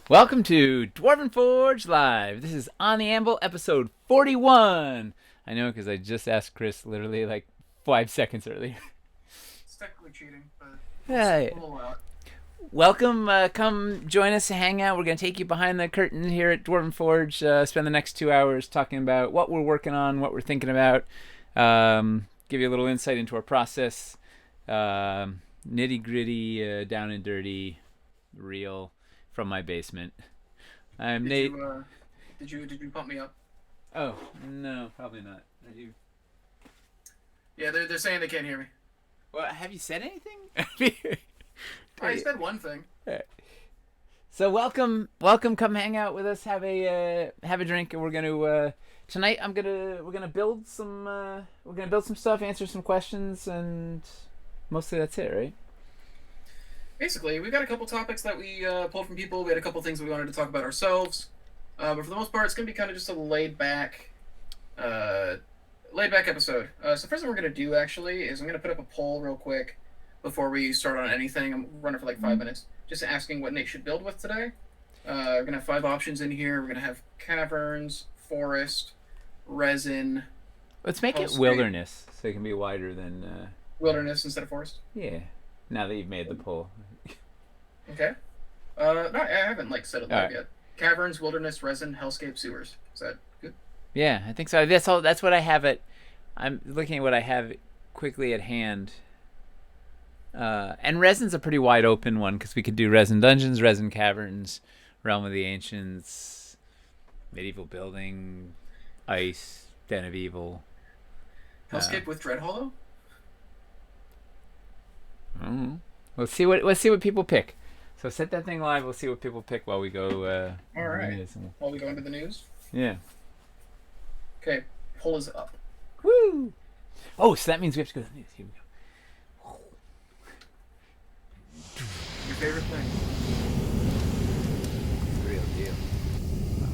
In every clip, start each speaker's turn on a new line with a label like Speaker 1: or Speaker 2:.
Speaker 1: Welcome to Dwarven Forge Live. This is on the Anvil, episode 41. I know because I just asked Chris literally like 5 seconds earlier.
Speaker 2: It's technically cheating, but
Speaker 1: Hey,
Speaker 2: we'll allow it.
Speaker 1: welcome. Come join us to hang out. We're going to take you behind the curtain here at Dwarven Forge. Spend the next 2 hours talking about what we're working on, what we're thinking about. Give you a little insight into our process. Nitty gritty, down and dirty, real from my basement. I'm
Speaker 2: Did
Speaker 1: Nate.
Speaker 2: you did you pump me up?
Speaker 1: Oh, no, probably not. Are you...
Speaker 2: Yeah, they're saying they can't hear me.
Speaker 1: Well, have you said anything?
Speaker 2: I said one thing.
Speaker 1: So welcome. Come hang out with us. Have a drink, and we're gonna tonight. We're gonna build some. We're gonna build some stuff, answer some questions, and mostly that's it, right?
Speaker 2: Basically, we got a couple topics that we pulled from people. We had a couple things we wanted to talk about ourselves, but for the most part, it's gonna be kind of just a laid back episode. So first thing we're gonna do actually is I'm gonna put up a poll real quick before we start on anything. I'm running for like 5 minutes, just asking what Nate should build with today. We're gonna have 5 options in here. We're gonna have caverns, forest, resin,
Speaker 1: Let's make it
Speaker 2: hellscape,
Speaker 1: wilderness, so it can be wider than.
Speaker 2: wilderness instead of forest.
Speaker 1: Yeah. Now that you've made the poll.
Speaker 2: Okay. No, I haven't like set it
Speaker 1: All
Speaker 2: live
Speaker 1: right.
Speaker 2: yet. Caverns, wilderness, resin, hellscape, sewers. Is that good?
Speaker 1: Yeah, I think so. That's all. That's what I have it. I'm looking at what I have quickly at hand. And resin's a pretty wide open one because we could do resin dungeons, resin caverns, realm of the ancients, medieval building, ice, den of evil.
Speaker 2: Hellscape with Dread Hollow.
Speaker 1: I don't know. Let's see what people pick. So set that thing live. We'll see what people pick while we go.
Speaker 2: All right. While we go into the news.
Speaker 1: Yeah.
Speaker 2: Okay. Poll is up.
Speaker 1: Woo! Oh, so that means we have to go to the news. Here we go.
Speaker 2: Your favorite thing.
Speaker 1: The real deal. Oh,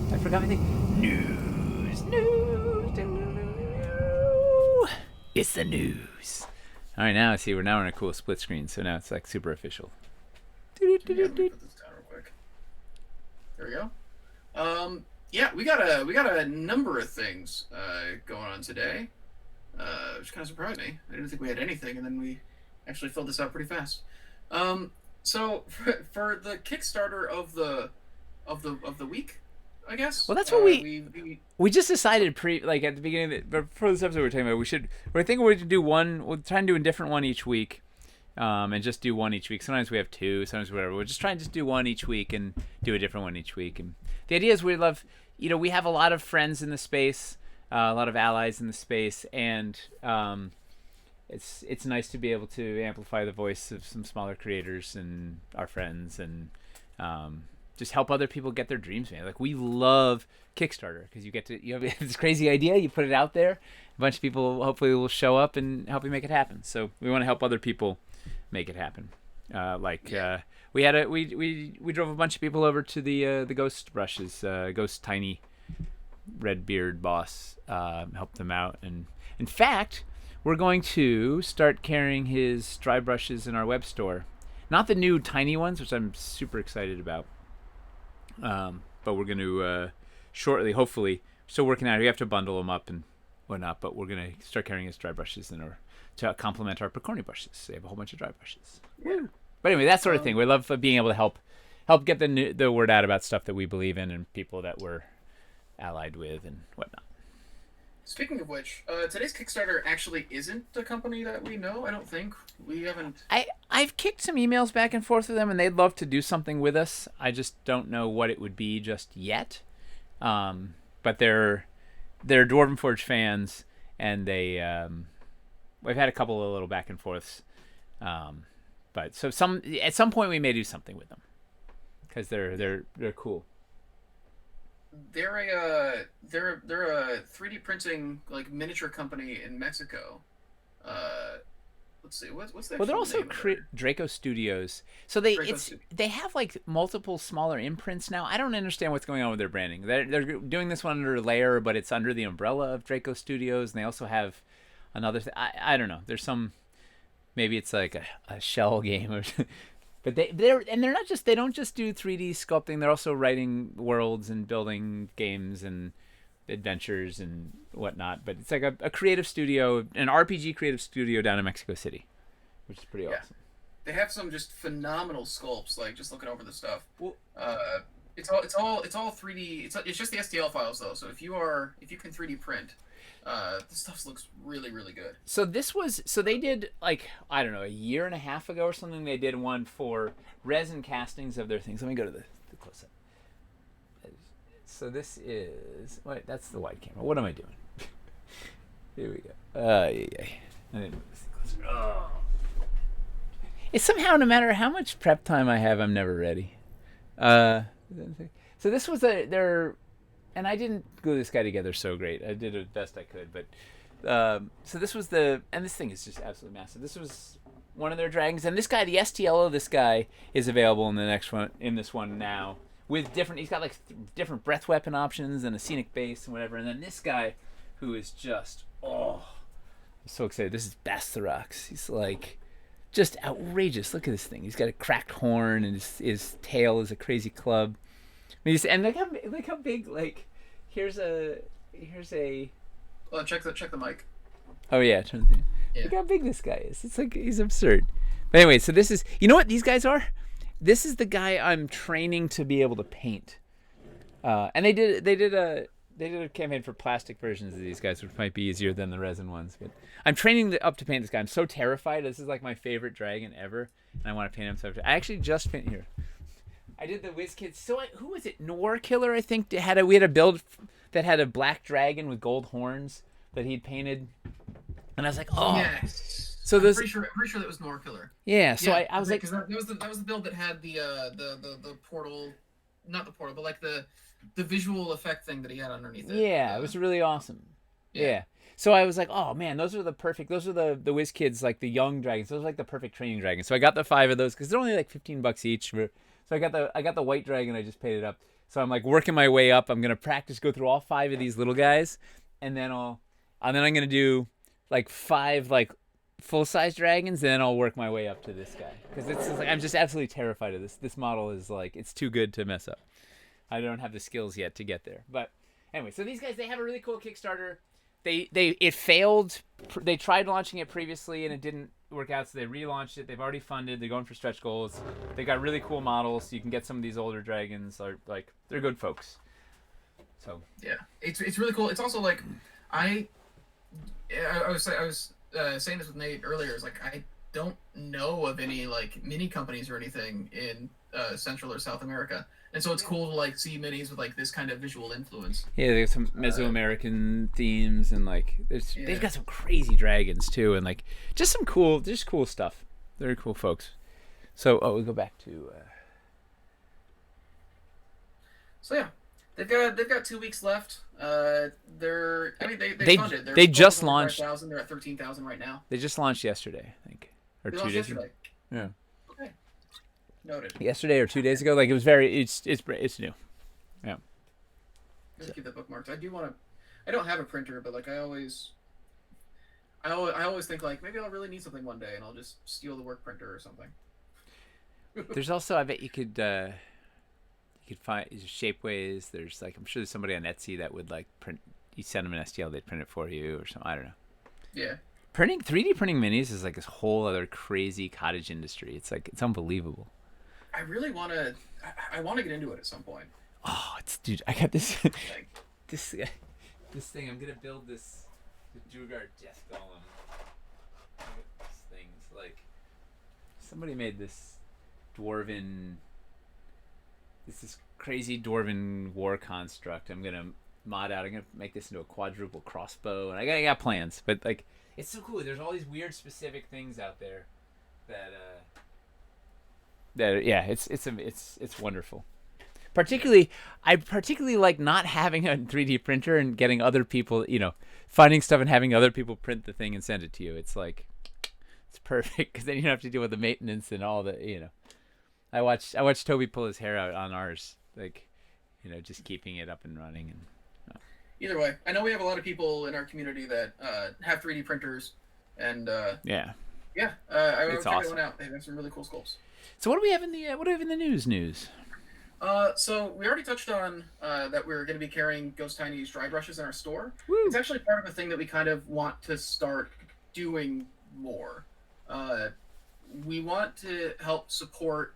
Speaker 1: wait. I forgot my thing. News. It's the news. All right, now see we're now on a cool split screen, so now it's like super official.
Speaker 2: Yeah, let me put this down real quick. There we go. Yeah, we got a number of things going on today, which kind of surprised me. I didn't think we had anything, and then we actually filled this out pretty fast. So for the Kickstarter of the week, I guess.
Speaker 1: Well, that's what we just decided like at the beginning of before this episode we're talking about we're thinking we're gonna do one. We'll try and do a different one each week, and just do one each week. Sometimes we have two, sometimes whatever. We'll just try and just do one each week and do a different one each week. And the idea is we love, we have a lot of friends in the space, a lot of allies in the space, and it's nice to be able to amplify the voice of some smaller creators and our friends and just help other people get their dreams made. Like we love Kickstarter because you have this crazy idea, you put it out there, a bunch of people hopefully will show up and help you make it happen. So we want to help other people make it happen. We had we drove a bunch of people over to the Ghost Brushes, Ghost Tiny Redbeard boss, helped them out, and in fact we're going to start carrying his dry brushes in our web store. Not the new tiny ones, which I'm super excited about. But we're going to shortly, hopefully, still working out. We have to bundle them up and whatnot, but we're going to start carrying his dry brushes in order to complement our Picorni brushes. They have a whole bunch of dry brushes.
Speaker 2: Yeah.
Speaker 1: But anyway, that sort of thing. We love being able to help get the word out about stuff that we believe in and people that we're allied with and whatnot.
Speaker 2: Speaking of which, today's Kickstarter actually isn't a company that we know. I don't think we haven't.
Speaker 1: I've kicked some emails back and forth with them, and they'd love to do something with us. I just don't know what it would be just yet. But they're Dwarven Forge fans, and we've had a couple of little back and forths. But so at some point we may do something with them because they're cool.
Speaker 2: They're a 3D printing like miniature company in Mexico. Let's see, what's the
Speaker 1: Well, they're
Speaker 2: actual
Speaker 1: also
Speaker 2: name of their-
Speaker 1: Draco Studios, so they have like multiple smaller imprints now. I don't understand what's going on with their branding. They're doing this one under Layer, but it's under the umbrella of Draco Studios, and they also have another. I don't know. There's some, maybe it's like a shell game or But they don't just do 3D sculpting. They're also writing worlds and building games and adventures and whatnot. But it's like a creative studio, an RPG creative studio down in Mexico City, which is pretty
Speaker 2: Yeah.
Speaker 1: awesome.
Speaker 2: They have some just phenomenal sculpts. Like just looking over the stuff.
Speaker 1: Well,
Speaker 2: It's all 3D. It's just the STL files though. So if you can 3D print, this stuff looks really really good.
Speaker 1: so they did like I don't know a year and a half ago or something. They did one for resin castings of their things. Let me go to the close up. So this is wait, that's the wide camera. What am I doing? Here we go. Yeah. I didn't move this thing closer. Oh. It's somehow no matter how much prep time I have, I'm never ready. So this was their, and I didn't glue this guy together so great. I did the best I could, but so this was and this thing is just absolutely massive. This was one of their dragons, and this guy, the STL of this guy, is available in the next one, in this one now, with different. He's got like different breath weapon options and a scenic base and whatever. And then this guy, who is just I'm so excited. This is Bastarox. He's like just outrageous. Look at this thing. He's got a cracked horn, and his tail is a crazy club. I mean, and look how big. Like, here's a.
Speaker 2: Well, check the mic.
Speaker 1: Oh yeah, turn the thing.
Speaker 2: Yeah.
Speaker 1: Look how big this guy is. It's like he's absurd. But anyway, so this is. You know what these guys are? This is the guy I'm training to be able to paint. And they did a campaign for plastic versions of these guys, which might be easier than the resin ones. But I'm training up to paint this guy. I'm so terrified. This is like my favorite dragon ever, and I want to paint him. So I actually just paint here. I did the WizKids. So who was it? Noir Killer, I think. We had a build that had a black dragon with gold horns that he'd painted, and I was like, oh.
Speaker 2: Yes.
Speaker 1: So
Speaker 2: I'm pretty sure that was Noir Killer.
Speaker 1: Yeah. So I was like,
Speaker 2: because that was the build that had the portal, not the portal, but like the visual effect thing that he had underneath it.
Speaker 1: Yeah, it was really awesome. Yeah. So I was like, oh man, those are the WizKids, like the young dragons. Those are like the perfect training dragons. So I got the 5 of those because they're only like $15 each. So I got the white dragon. I just painted up. So I'm like working my way up. I'm gonna practice, go through all 5 of these little guys, and then I'm gonna do like 5 like full size dragons. And then I'll work my way up to this guy because it's just like I'm just absolutely terrified of this. This model is like it's too good to mess up. I don't have the skills yet to get there. But anyway, so these guys, they have a really cool Kickstarter. It failed. They tried launching it previously and it didn't work out, so they relaunched it. They've already funded. They're going for stretch goals. They got really cool models, so you can get some of these older dragons. They're good folks. So
Speaker 2: yeah, it's really cool. It's also like I was saying this with Nate earlier. It's like I don't know of any like mini companies or anything in Central or South America. And so it's cool to like see minis with like this kind of visual influence.
Speaker 1: Yeah, they have some Mesoamerican themes and like they've got some crazy dragons too, and like just cool stuff. Very cool folks. So we go back to.
Speaker 2: So yeah, they've got 2 weeks left. They funded.
Speaker 1: They just launched.
Speaker 2: They're at 13,000 right now.
Speaker 1: They just launched yesterday, I think, or 2 days ago. Yeah.
Speaker 2: Okay. Noted.
Speaker 1: Yesterday or 2 days ago, like it was it's new. Yeah.
Speaker 2: Just keep that bookmarked. I do want to. I don't have a printer, but like I always think like maybe I'll really need something one day, and I'll just steal the work printer or something.
Speaker 1: There's also, I bet you could find Shapeways. There's like I'm sure there's somebody on Etsy that would like print. You send them an STL, they'd print it for you or something. I don't know.
Speaker 2: Yeah.
Speaker 1: 3D printing minis is like this whole other crazy cottage industry. It's like it's unbelievable.
Speaker 2: I really want to. I want to get into it at some point.
Speaker 1: Oh, dude! I got this. this thing. I'm gonna build the Duergar Death Golem. Look at these things. Like somebody made this dwarven. This crazy dwarven war construct. I'm gonna mod out. I'm gonna make this into a quadruple crossbow, and I got plans. But like, it's so cool. There's all these weird specific things out there that it's wonderful. I particularly like not having a 3D printer and getting other people, finding stuff and having other people print the thing and send it to you. It's like it's perfect because then you don't have to deal with the maintenance and all the. I watched Toby pull his hair out on ours, like, just keeping it up and running and.
Speaker 2: Either way, I know we have a lot of people in our community that have 3D printers, and
Speaker 1: yeah,
Speaker 2: Yeah, I would
Speaker 1: It's
Speaker 2: check that one
Speaker 1: awesome.
Speaker 2: out. They have some really cool sculpts.
Speaker 1: So what do we have in the what do we have in the news?
Speaker 2: So we already touched on that we're going to be carrying Ghost Tiny's dry brushes in our store. It's
Speaker 1: Woo!
Speaker 2: actually part of a thing that we kind of want to start doing more. Uh, we want to help support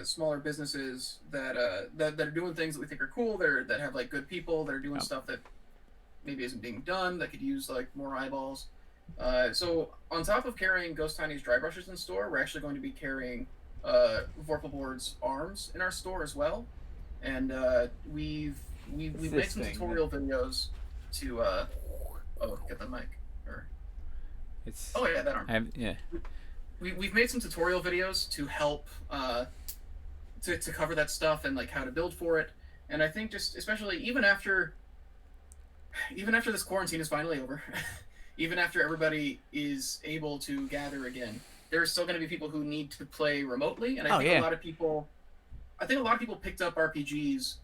Speaker 2: smaller businesses that are doing things that we think are cool, that have like good people, that are doing
Speaker 1: Yep.
Speaker 2: stuff that maybe isn't being done, that could use like more eyeballs. So on top of carrying Ghost Tiny's dry brushes in store, we're actually going to be carrying Vorpal Board's arms in our store as well, and
Speaker 1: It's
Speaker 2: we've made
Speaker 1: this
Speaker 2: some
Speaker 1: thing.
Speaker 2: tutorial videos to oh, get the mic, or
Speaker 1: It's
Speaker 2: oh yeah, that arm.
Speaker 1: I have yeah.
Speaker 2: We've made some tutorial videos to help to cover that stuff and like how to build for it. And I think just especially even after this quarantine is finally over, even after everybody is able to gather again, there are still going to be people who need to play remotely. And
Speaker 1: Oh yeah.
Speaker 2: I think a lot of people picked up RPGs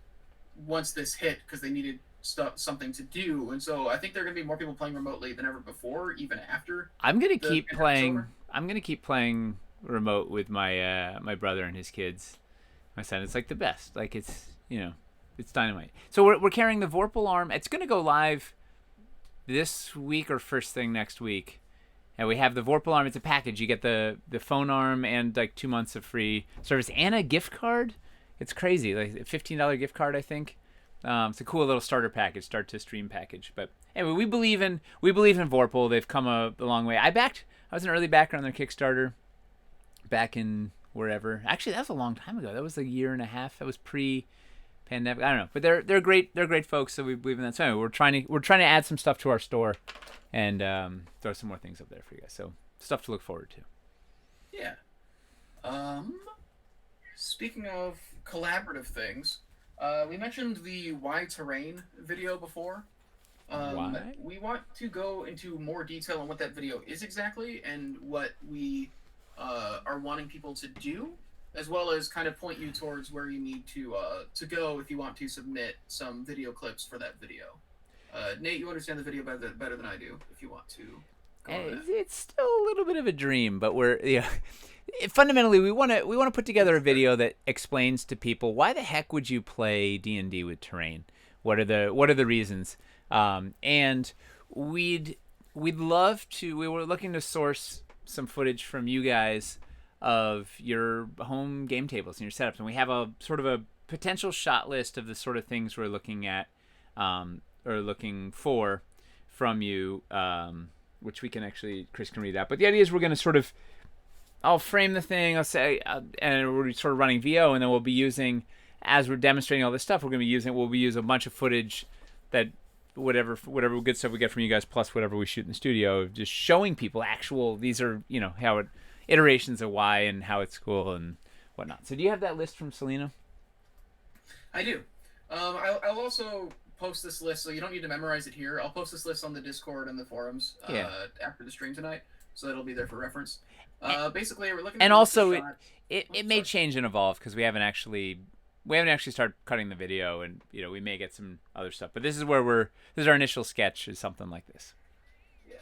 Speaker 2: once this hit because they needed something to do. And so I think there are going to be more people playing remotely than ever before, even after
Speaker 1: I'm gonna
Speaker 2: the
Speaker 1: keep
Speaker 2: pandemic's
Speaker 1: playing.
Speaker 2: over.
Speaker 1: I'm gonna keep playing remote with my brother and his kids. My son, it's like the best. Like it's dynamite. So we're carrying the Vorpal arm. It's gonna go live this week or first thing next week. And we have the Vorpal arm. It's a package. You get the phone arm and like 2 months of free service and a gift card. It's crazy, like a $15 gift card, I think. It's a cool little starter package, start to stream package. But anyway, we believe in Vorpal. They've come a long way. I was an early backer on their Kickstarter back in wherever. Actually, that was a long time ago. That was a year and a half. That was pre-pandemic. I don't know, but they're great. They're great folks. So we believe in that. So anyway, we're trying to add some stuff to our store and throw some more things up there for you guys. So stuff to look forward to.
Speaker 2: Yeah. Um, Speaking of collaborative things, we mentioned the Y Terrain video before.
Speaker 1: Why?
Speaker 2: We want to go into more detail on what that video is exactly and what we are wanting people to do, as well as kind of point you towards where you need to go if you want to submit some video clips for that video. Nate, you understand the video better than I do. If you want to go on that.
Speaker 1: It's still a little bit of a dream, but we're yeah. Fundamentally, we want to put together a video that explains to people why the heck would you play D&D with terrain? What are the reasons? And we'd love to. We were looking to source some footage from you guys of your home game tables and your setups, and we have a sort of a potential shot list of the sort of things we're looking at or looking for from you, which we can actually Chris can read out. But the idea is we're going to sort of I'll frame the thing. I'll say, and we're sort of running VO, and then we'll be using, as we're demonstrating all this stuff, we'll be using a bunch of footage that whatever good stuff we get from you guys, plus whatever we shoot in the studio, just showing people actual. These are how it iterations of why and how it's cool and whatnot. So do you have that list from Selena?
Speaker 2: I do. I'll also post this list, so you don't need to memorize it here. I'll post this list on the Discord and the forums
Speaker 1: Yeah.
Speaker 2: after the stream tonight, so that'll be there for reference. Basically, we're looking.
Speaker 1: And
Speaker 2: for
Speaker 1: also
Speaker 2: shots.
Speaker 1: it may change and evolve because we haven't actually started cutting the video, and we may get some other stuff. But this is our initial sketch is something like this.
Speaker 2: Yeah.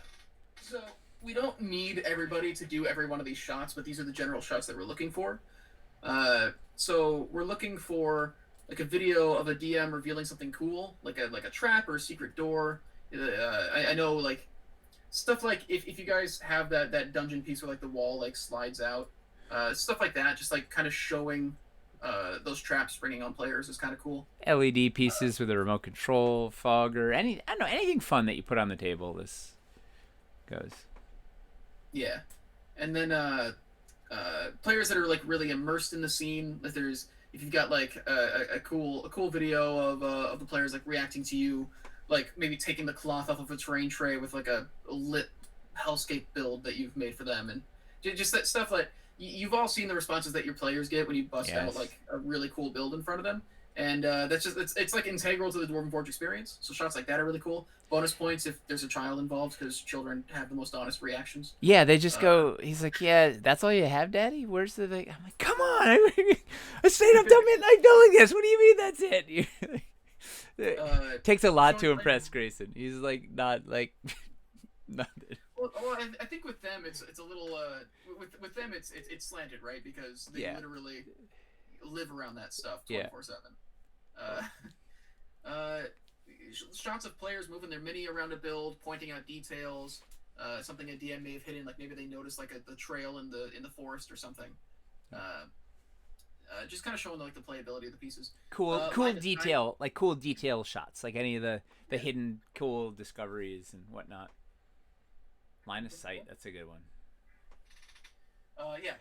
Speaker 2: So we don't need everybody to do every one of these shots, but these are the general shots that we're looking for. So we're looking for like a video of a DM revealing something cool, like a trap or a secret door. I know like stuff like if you guys have that dungeon piece where like the wall like slides out, stuff like that, just like kind of showing those traps bringing on players is kind of cool.
Speaker 1: LED pieces with a remote control, fog, or I don't know, anything fun that you put on the table. This goes.
Speaker 2: Yeah, and then players that are like really immersed in the scene. If you've got like a cool video of the players like reacting to you, like maybe taking the cloth off of a terrain tray with like a lit hellscape build that you've made for them, and just that stuff like you've all seen the responses that your players get when you bust out like a really cool build in front of them, and that's just it's like integral to the Dwarven Forge experience. So shots like that are really cool. Bonus points if there's a child involved because children have the most honest reactions.
Speaker 1: Yeah, they just go. He's like, "Yeah, that's all you have, Daddy. Where's the?" I'm like, "Come on, I stayed up till midnight building this. What do you mean that's it?" It takes a lot to impress Grayson. He's like not like nothing.
Speaker 2: Well, Well, I think with them it's a little with them it's slanted, right? Because they literally live around that stuff 24/7. Uh, uh, Shots of players moving their mini around a build, pointing out details. Something a DM may have hidden, like maybe they noticed like the trail in the forest or something. Just kind of showing like the playability of the pieces.
Speaker 1: Cool detail, like cool detail shots, like any of the hidden cool discoveries and whatnot. Line of sight, that's a good one.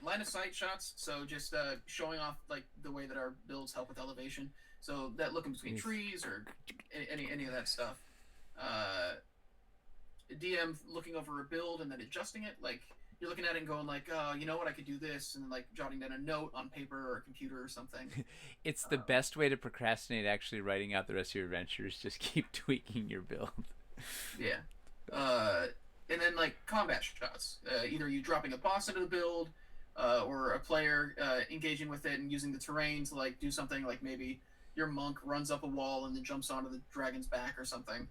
Speaker 2: Line of sight shots. So just showing off like the way that our builds help with elevation. So that looking between trees or any of that stuff. DM looking over a build and then adjusting it. Like you're looking at it and going like, oh, you know what, I could do this, and like jotting down a note on paper or a computer or something.
Speaker 1: It's the best way to procrastinate actually writing out the rest of your adventures. Just keep tweaking your build.
Speaker 2: Yeah. And then like combat shots. Either you dropping a boss into the build, or a player engaging with it and using the terrain to like do something, like maybe your monk runs up a wall and then jumps onto the dragon's back or something.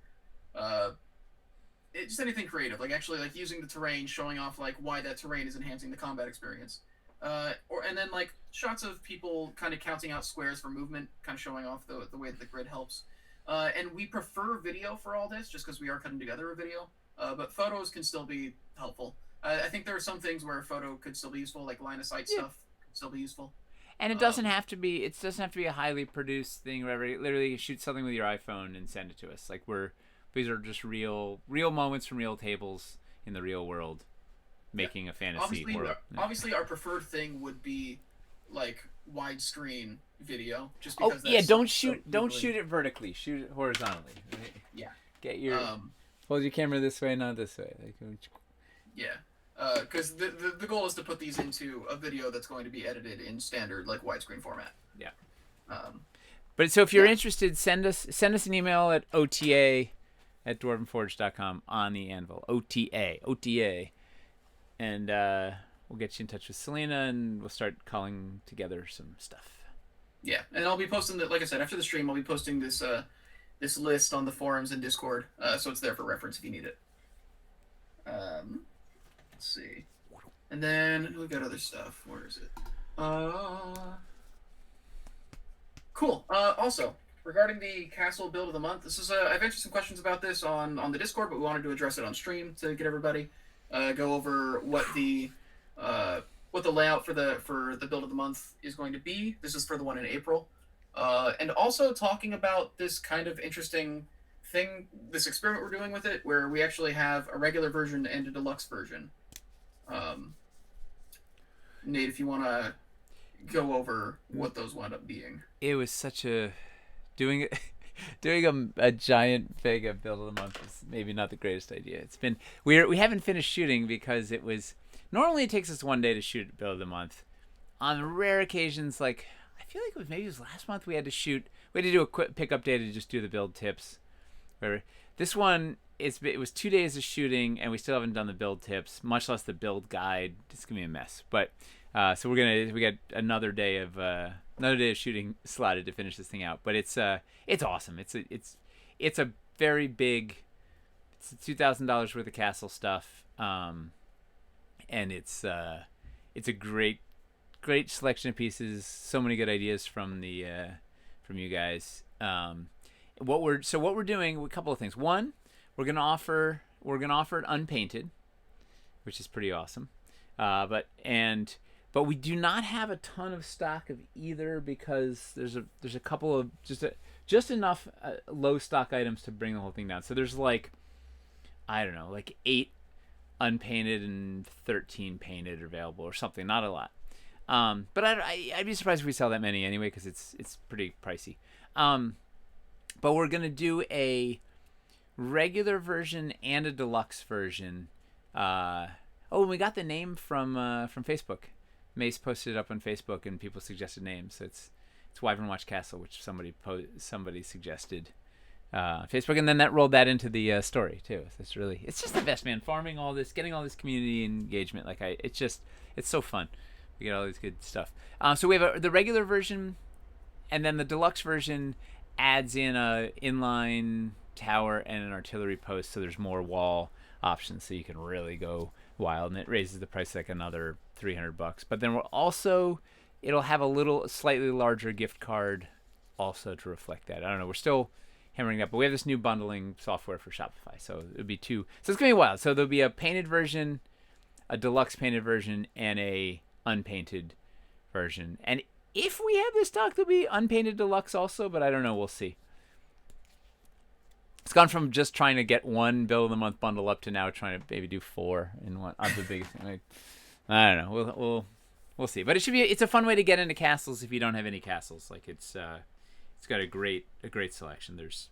Speaker 2: Just anything creative, like actually like using the terrain, showing off like why that terrain is enhancing the combat experience. And then like shots of people kind of counting out squares for movement, kind of showing off the way that the grid helps. And we prefer video for all this just because we are cutting together a video. But photos can still be helpful. I think there are some things where a photo could still be useful, like line of sight stuff could still be useful. And
Speaker 1: it doesn't have to be. It doesn't have to be a highly produced thing. Whatever. Literally, shoot something with your iPhone and send it to us. Like these are just real moments from real tables in the real world, making a fantasy world.
Speaker 2: Obviously, our preferred thing would be like widescreen video, just because.
Speaker 1: Don't shoot it vertically. Shoot it horizontally. Right?
Speaker 2: Yeah.
Speaker 1: Get your hold your camera this way, not this way.
Speaker 2: Because the goal is to put these into a video that's going to be edited in standard like widescreen format.
Speaker 1: Yeah. But so if you're interested, send us an email at ota@dwarvenforge.com on the Anvil. OTA. And we'll get you in touch with Selena and we'll start calling together some stuff.
Speaker 2: Yeah, and I'll be posting that, like I said, after the stream, I'll be posting this this list on the forums and Discord, so it's there for reference if you need it. Let's see. And then we've got other stuff. Where is it? Cool. Also, regarding the castle build of the month, this is I've answered some questions about this on the Discord, but we wanted to address it on stream to get everybody go over what the layout for the build of the month is going to be. This is for the one in April, and also talking about this kind of interesting thing, this experiment we're doing with it, where we actually have a regular version and a deluxe version. Nate, if you want to go over what those wound up being.
Speaker 1: It was such a doing a giant Vega build of the month is maybe not the greatest idea. It's been we haven't finished shooting because it was normally it takes us one day to shoot build of the month. On rare occasions, like I feel like it was last month we had to do a quick pickup day to just do the build tips. Whatever. This one it was 2 days of shooting and we still haven't done the build tips, much less the build guide. It's gonna be a mess. But so we got another day of shooting slotted to finish this thing out. But it's awesome. It's a very big. It's $2,000 worth of castle stuff, and it's a great selection of pieces. So many good ideas from you guys. What we're doing, a couple of things. One, we're gonna offer it unpainted, which is pretty awesome. But we do not have a ton of stock of either because there's a couple of just enough low stock items to bring the whole thing down. So there's like 8 unpainted and 13 painted available or something. Not a lot. But I'd be surprised if we sell that many anyway because it's pretty pricey. But we're gonna do a regular version and a deluxe version. And we got the name from Facebook. Mace posted it up on Facebook, and people suggested names. So it's Wyvern Watch Castle, which somebody suggested on Facebook, and then that rolled that into the story too. So it's just the best, man. Farming all this, getting all this community engagement, it's so fun. We get all this good stuff. So we have the regular version, and then the deluxe version adds in a inline tower and an artillery post, so there's more wall options, so you can really go wild, and it raises the price like another $300. But then it'll have a slightly larger gift card also to reflect that. I don't know. We're still hammering it up, but we have this new bundling software for Shopify, so it'll be two. So it's gonna be wild. So there'll be a painted version, a deluxe painted version, and a unpainted version. And if we have this stock, there'll be unpainted deluxe also, but I don't know. We'll see. It's gone from just trying to get one Build of the Month bundle up to now trying to maybe do 4 in one. I'm the biggest. I don't know. We'll see. But it's a fun way to get into castles if you don't have any castles. Like it's got a great selection. There's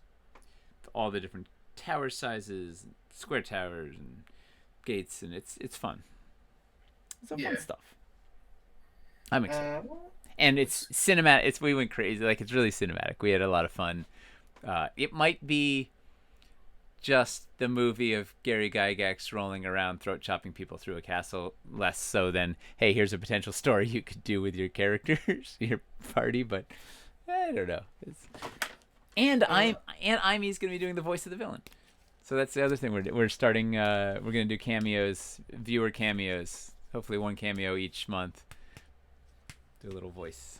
Speaker 1: all the different tower sizes, square towers, and gates, and it's fun. It's some fun stuff. I'm excited. And it's cinematic. We went crazy. Like, it's really cinematic. We had a lot of fun. It might be just the movie of Gary Gygax rolling around throat chopping people through a castle, less so than, hey, here's a potential story you could do with your characters, your party. But I don't know. Imy's gonna be doing the voice of the villain, so that's the other thing we're starting. We're gonna do cameos, viewer cameos. Hopefully, one cameo each month. Do a little voice.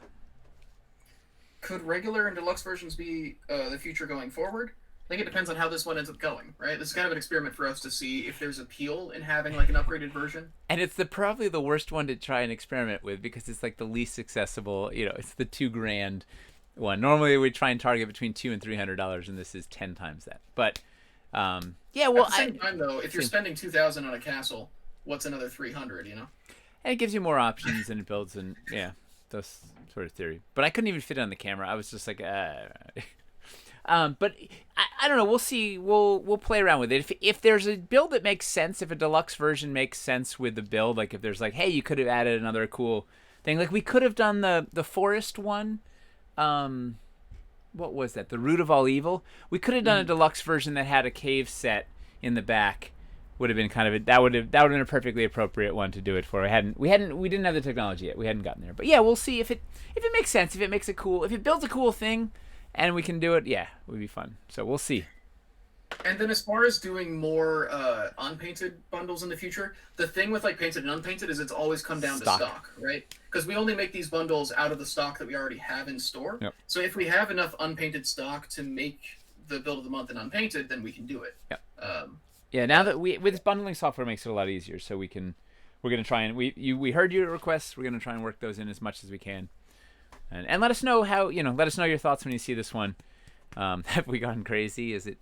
Speaker 2: Could regular and deluxe versions be the future going forward? I think it depends on how this one ends up going, right? This is kind of an experiment for us to see if there's appeal in having like an upgraded version.
Speaker 1: And it's probably the worst one to try and experiment with because it's like the least accessible. It's the $2,000 one. Normally we try and target between $200 and $300, and this is 10 times that. But yeah, well,
Speaker 2: at the same time though, if you're spending $2,000 on a castle, what's another $300?
Speaker 1: And it gives you more options and it builds and those sort of theory. But I couldn't even fit it on the camera. I was just like, but I don't know. We'll see. We'll play around with it. If there's a build that makes sense, if a deluxe version makes sense with the build, like if there's like, hey, you could have added another cool thing. Like we could have done the forest one. What was that? The Root of All Evil. We could have done a deluxe version that had a cave set in the back. Would have been kind of that would have been a perfectly appropriate one to do it for. We didn't have the technology yet. We hadn't gotten there. But yeah, we'll see if it makes sense. If it makes it cool. If it builds a cool thing. And we can do it, yeah, it would be fun. So we'll see.
Speaker 2: And then as far as doing more unpainted bundles in the future, the thing with like painted and unpainted is it's always come down to stock, right? Because we only make these bundles out of the stock that we already have in store.
Speaker 1: Yep.
Speaker 2: So if we have enough unpainted stock to make the Build of the Month in unpainted, then we can do it.
Speaker 1: Yep. Yeah, now that with this bundling software makes it a lot easier, so we're gonna try and we heard your requests. We're gonna try and work those in as much as we can. And let us know let us know your thoughts when you see this one. Have we gone crazy? Was it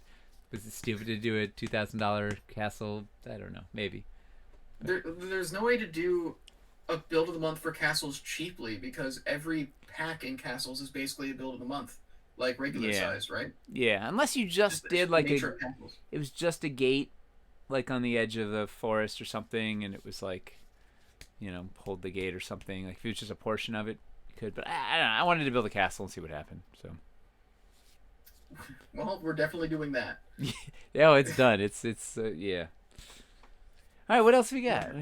Speaker 1: stupid to do a $2,000 castle? I don't know. Maybe.
Speaker 2: There's no way to do a Build of the Month for castles cheaply because every pack in castles is basically a Build of the Month, like regular size, right?
Speaker 1: Yeah, unless you just did like it was just a gate, like on the edge of the forest or something, and it was like, hold the gate or something. Like if it was just a portion of it. Could, but I don't know. I wanted to build a castle and see what happened. So,
Speaker 2: well, we're definitely doing that.
Speaker 1: Yeah, it's done. It's yeah. All right, what else we got?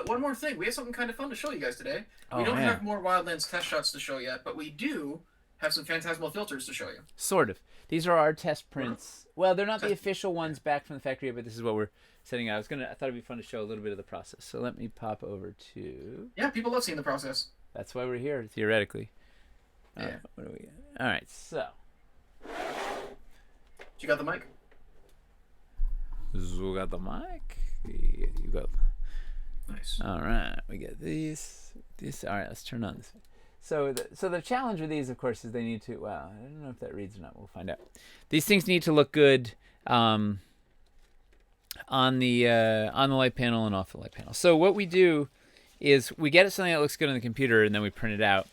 Speaker 2: One more thing. We have something kind of fun to show you guys today. We don't have more Wildlands test shots to show yet, but we do have some Phantasmal filters to show you.
Speaker 1: Sort of. These are our test prints. Well, they're not the official ones back from the factory, but this is what we're setting out. I thought it'd be fun to show a little bit of the process. So let me pop over to.
Speaker 2: Yeah, people love seeing the process.
Speaker 1: That's why we're here, theoretically.
Speaker 2: Yeah.
Speaker 1: What do we got? All right, so.
Speaker 2: You got the mic?
Speaker 1: You got the mic? You got.
Speaker 2: Nice.
Speaker 1: All right, we got these. All right, let's turn on this. So the challenge with these, of course, is they need to. Well, I don't know if that reads or not. We'll find out. These things need to look good on the light panel and off the light panel. So what we do is we get something that looks good on the computer and then we print it out.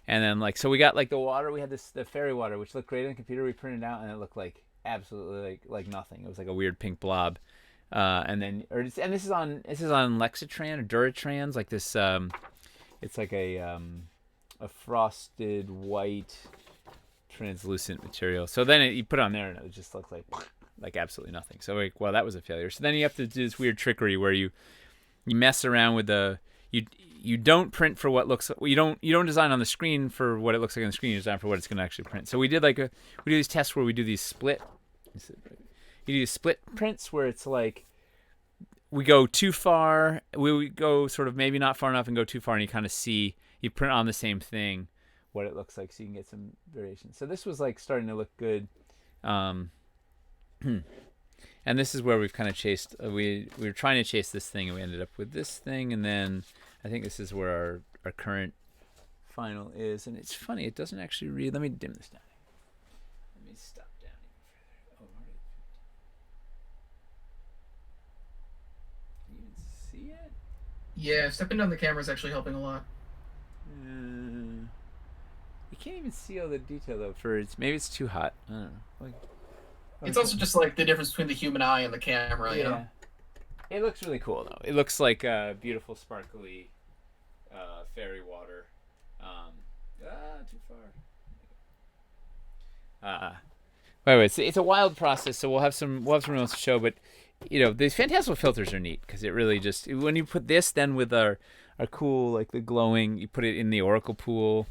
Speaker 1: And then so we got like the water, we had the fairy water, which looked great on the computer. We printed it out and it looked like absolutely like nothing. It was like a weird pink blob. And this is on Lexitran or Duratrans, like this, it's like a frosted white translucent material. So then you put it on there and it just looks like absolutely nothing. So well, that was a failure. So then you have to do this weird trickery where you mess around with you don't print for what looks. You don't design on the screen for what it looks like on the screen. You design for what it's going to actually print. So we do these tests where we do these split You do split prints where it's like we go too far, we go sort of maybe not far enough and go too far, and you kind of see, you print on the same thing what it looks like so you can get some variation. So this was like starting to look good. And this is where we've kind of chased, we were trying to chase this thing and we ended up with this thing, and then I think this is where our current final is. And it's funny, it doesn't actually read, let me dim this down. Let me stop down even further. Can you even see it?
Speaker 2: Yeah, stepping down the camera is actually helping a lot.
Speaker 1: You can't even see all the detail though. Maybe it's too hot. I don't know.
Speaker 2: It's also just like the difference between the human eye and the camera, you know?
Speaker 1: It looks really cool though. It looks like beautiful, sparkly fairy water. Too far. Anyway, it's a wild process, so we'll have some else to show. But these Phantasmal filters are neat because it really just, when you put this then with our cool, like the glowing, you put it in the Oracle pool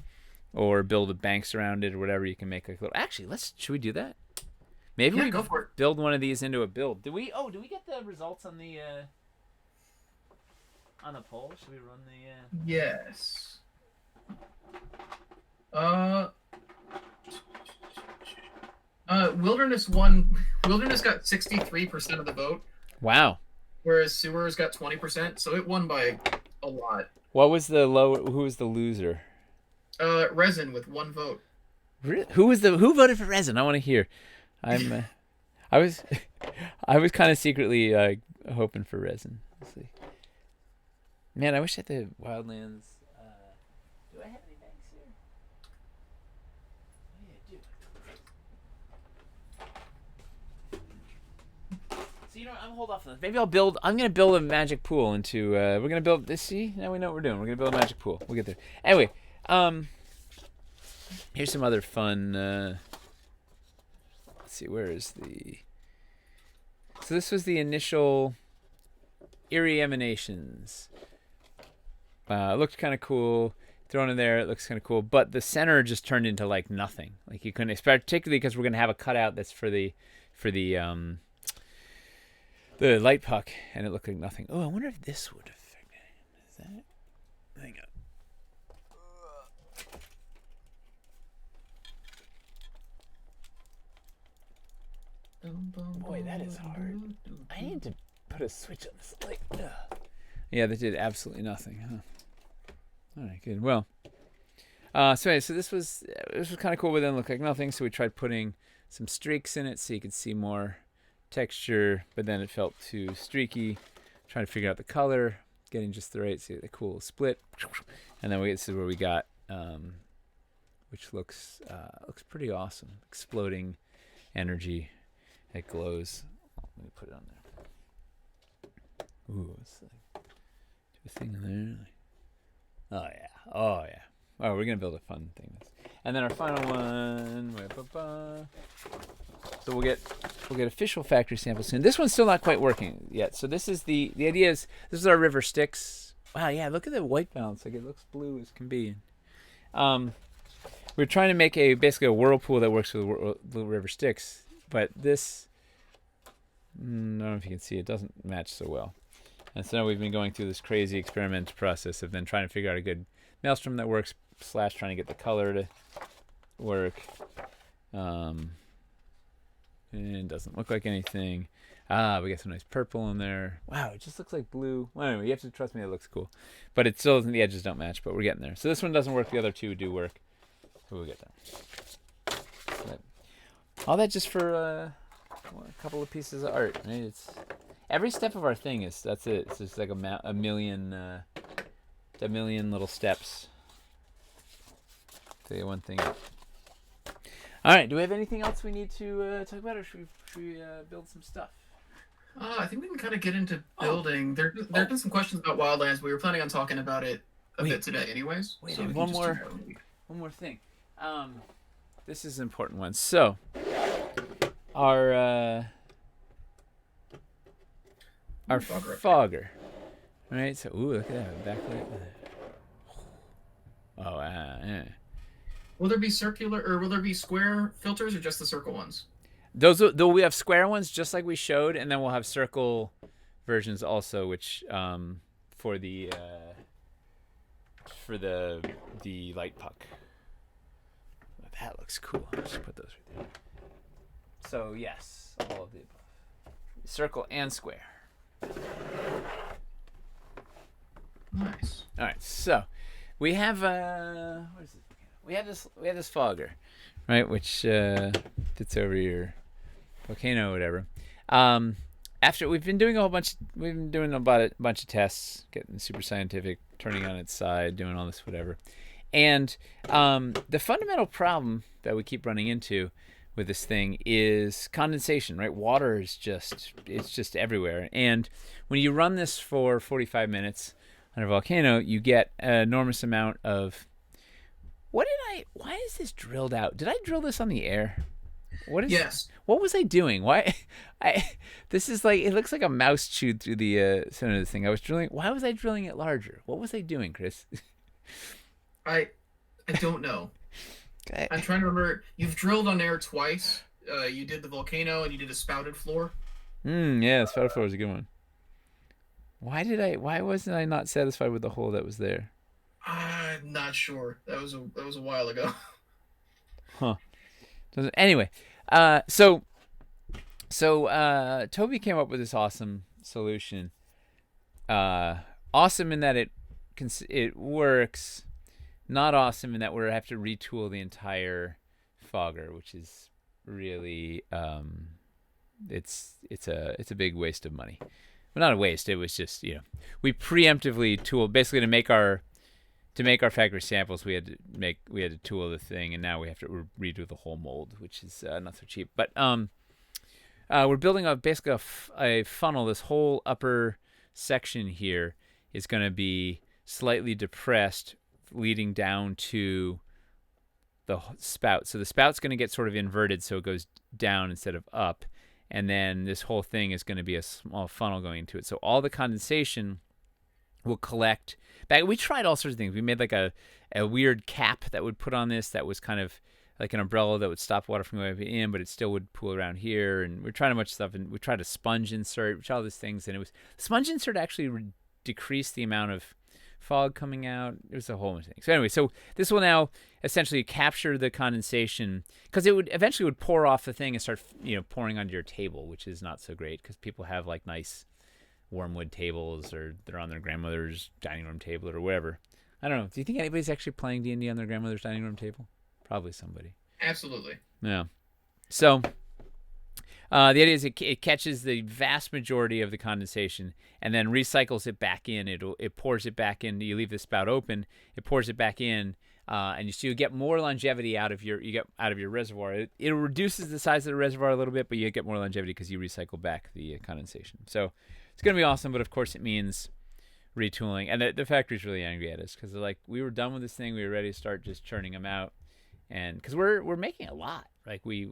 Speaker 1: or build a banks around it or whatever, you can make like little. Actually, should we do that? Maybe we
Speaker 2: go for it.
Speaker 1: Build one of these into a build. Do we get the results on the poll? Should we run the
Speaker 2: Yes. Wilderness won. Wilderness got 63% of the vote.
Speaker 1: Wow.
Speaker 2: Whereas Sewers got 20%, so it won by a lot.
Speaker 1: What was the who was the loser?
Speaker 2: Resin with 1 vote.
Speaker 1: Who voted for Resin? I want to hear. I was kind of secretly hoping for Resin. Let's see. Man, I wish I had the Wildlands. Do I have any banks here? Oh, yeah, I do. So I'm gonna hold off on this. Maybe I'm gonna build a magic pool into. We're gonna build this. See, now we know what we're doing. We're gonna build a magic pool. We'll get there. Anyway, here's some other fun. Let's see, where is the... So this was the initial Eerie Emanations. It looked kind of cool. Thrown in there, it looks kind of cool. But the center just turned into like nothing. Like you couldn't expect, particularly because we're going to have a cutout that's for the light puck, and it looked like nothing. Oh, I wonder if this would affect it. Is that it? Hang on. Boy, that is hard. I need to put a switch on this light. Yeah, that did absolutely nothing, huh? All right, good. Well, so anyway, this was kind of cool, but then it looked like nothing. So we tried putting some streaks in it so you could see more texture, but then it felt too streaky. Trying to figure out the color, getting just the right, see the cool split, and then this is where we got, which looks pretty awesome. Exploding energy. It glows. Let me put it on there. Ooh, it's like do a thing in there. Oh yeah. Oh, we're gonna build a fun thing. And then our final one. So we'll get official factory samples soon. This one's still not quite working yet. So this is the idea is this is our river Styx. Wow, yeah. Look at the white balance. Like it looks blue as can be. We're trying to make basically a whirlpool that works with the river Styx. But this, I don't know if you can see, it doesn't match so well. And so now we've been going through this crazy experiment process of then trying to figure out a good maelstrom that works, / trying to get the color to work. And it doesn't look like anything. We got some nice purple in there. Wow, it just looks like blue. Well, anyway, you have to trust me, it looks cool. But it still doesn't, the edges don't match, but we're getting there. So this one doesn't work, the other two do work. So we'll get there. But all that just for a couple of pieces of art. Right? It's every step of our thing that's it. It's just like a million little steps to get one thing up. All right. Do we have anything else we need to talk about, or should we build some stuff?
Speaker 2: I think we can kind of get into building. There have been some questions about Wildlands. We were planning on talking about it a bit today, anyways.
Speaker 1: Wait,
Speaker 2: so
Speaker 1: one more thing. This is an important one. So, our fogger, right? So, ooh, look at that backlight. Oh, yeah.
Speaker 2: Will there be circular or will there be square filters or just the circle ones?
Speaker 1: Though we have square ones just like we showed, and then we'll have circle versions also, which for the light puck. That looks cool. I'll just put those right there. So yes, all of the above. Circle and square.
Speaker 2: Nice.
Speaker 1: All right, so we have what is it? We have this fogger, right, which fits over your volcano or whatever. After we've been doing a bunch of tests, getting super scientific, turning on its side, doing all this whatever. And the fundamental problem that we keep running into with this thing is condensation, right? Water is just everywhere. And when you run this for 45 minutes on a volcano, you get an enormous amount of... Why is this drilled out? Did I drill this on the air?
Speaker 2: Yes.
Speaker 1: What was I doing? This is like, it looks like a mouse chewed through the center of this thing. Why was I drilling it larger? What was I doing, Chris?
Speaker 2: I don't know. I'm trying to remember. You've drilled on air twice. You did the volcano and you did a spouted floor.
Speaker 1: Yeah, the spouted floor was a good one. Why wasn't I not satisfied with the hole that was there?
Speaker 2: I'm not sure. That was a while ago.
Speaker 1: Huh. Anyway, so Toby came up with this awesome solution. Awesome in that it works. Not awesome in that we have to retool the entire fogger, which is really it's a big waste of money. Well, not a waste. It was just we preemptively tooled basically to make our factory samples. We had to tool the thing, and now we have to redo the whole mold, which is not so cheap. But we're building basically a funnel. This whole upper section here is going to be slightly depressed, leading down to the spout. So the spout's going to get sort of inverted, so it goes down instead of up. And then this whole thing is going to be a small funnel going into it. So all the condensation will collect back. We tried all sorts of things. We made like a weird cap that would put on this that was kind of like an umbrella that would stop water from going in, but it still would pool around here. And we're trying a bunch of stuff. And we tried a sponge insert, which all these things. And sponge insert actually decreased the amount of fog coming out. It was a whole bunch of things. So anyway, so this will now essentially capture the condensation, because it would eventually pour off the thing and start pouring onto your table, which is not so great because people have like nice wormwood tables, or they're on their grandmother's dining room table or whatever. I don't know. Do you think anybody's actually playing D&D on their grandmother's dining room table? Probably somebody.
Speaker 2: Absolutely.
Speaker 1: Yeah. So the idea is it catches the vast majority of the condensation and then recycles it back in. It pours it back in. You leave the spout open. It pours it back in, and you get more longevity out of your reservoir. It reduces the size of the reservoir a little bit, but you get more longevity because you recycle back the condensation. So it's going to be awesome, but of course it means retooling. And the factory's really angry at us because they're like, we were done with this thing. We were ready to start just churning them out. And because we're making a lot. Like we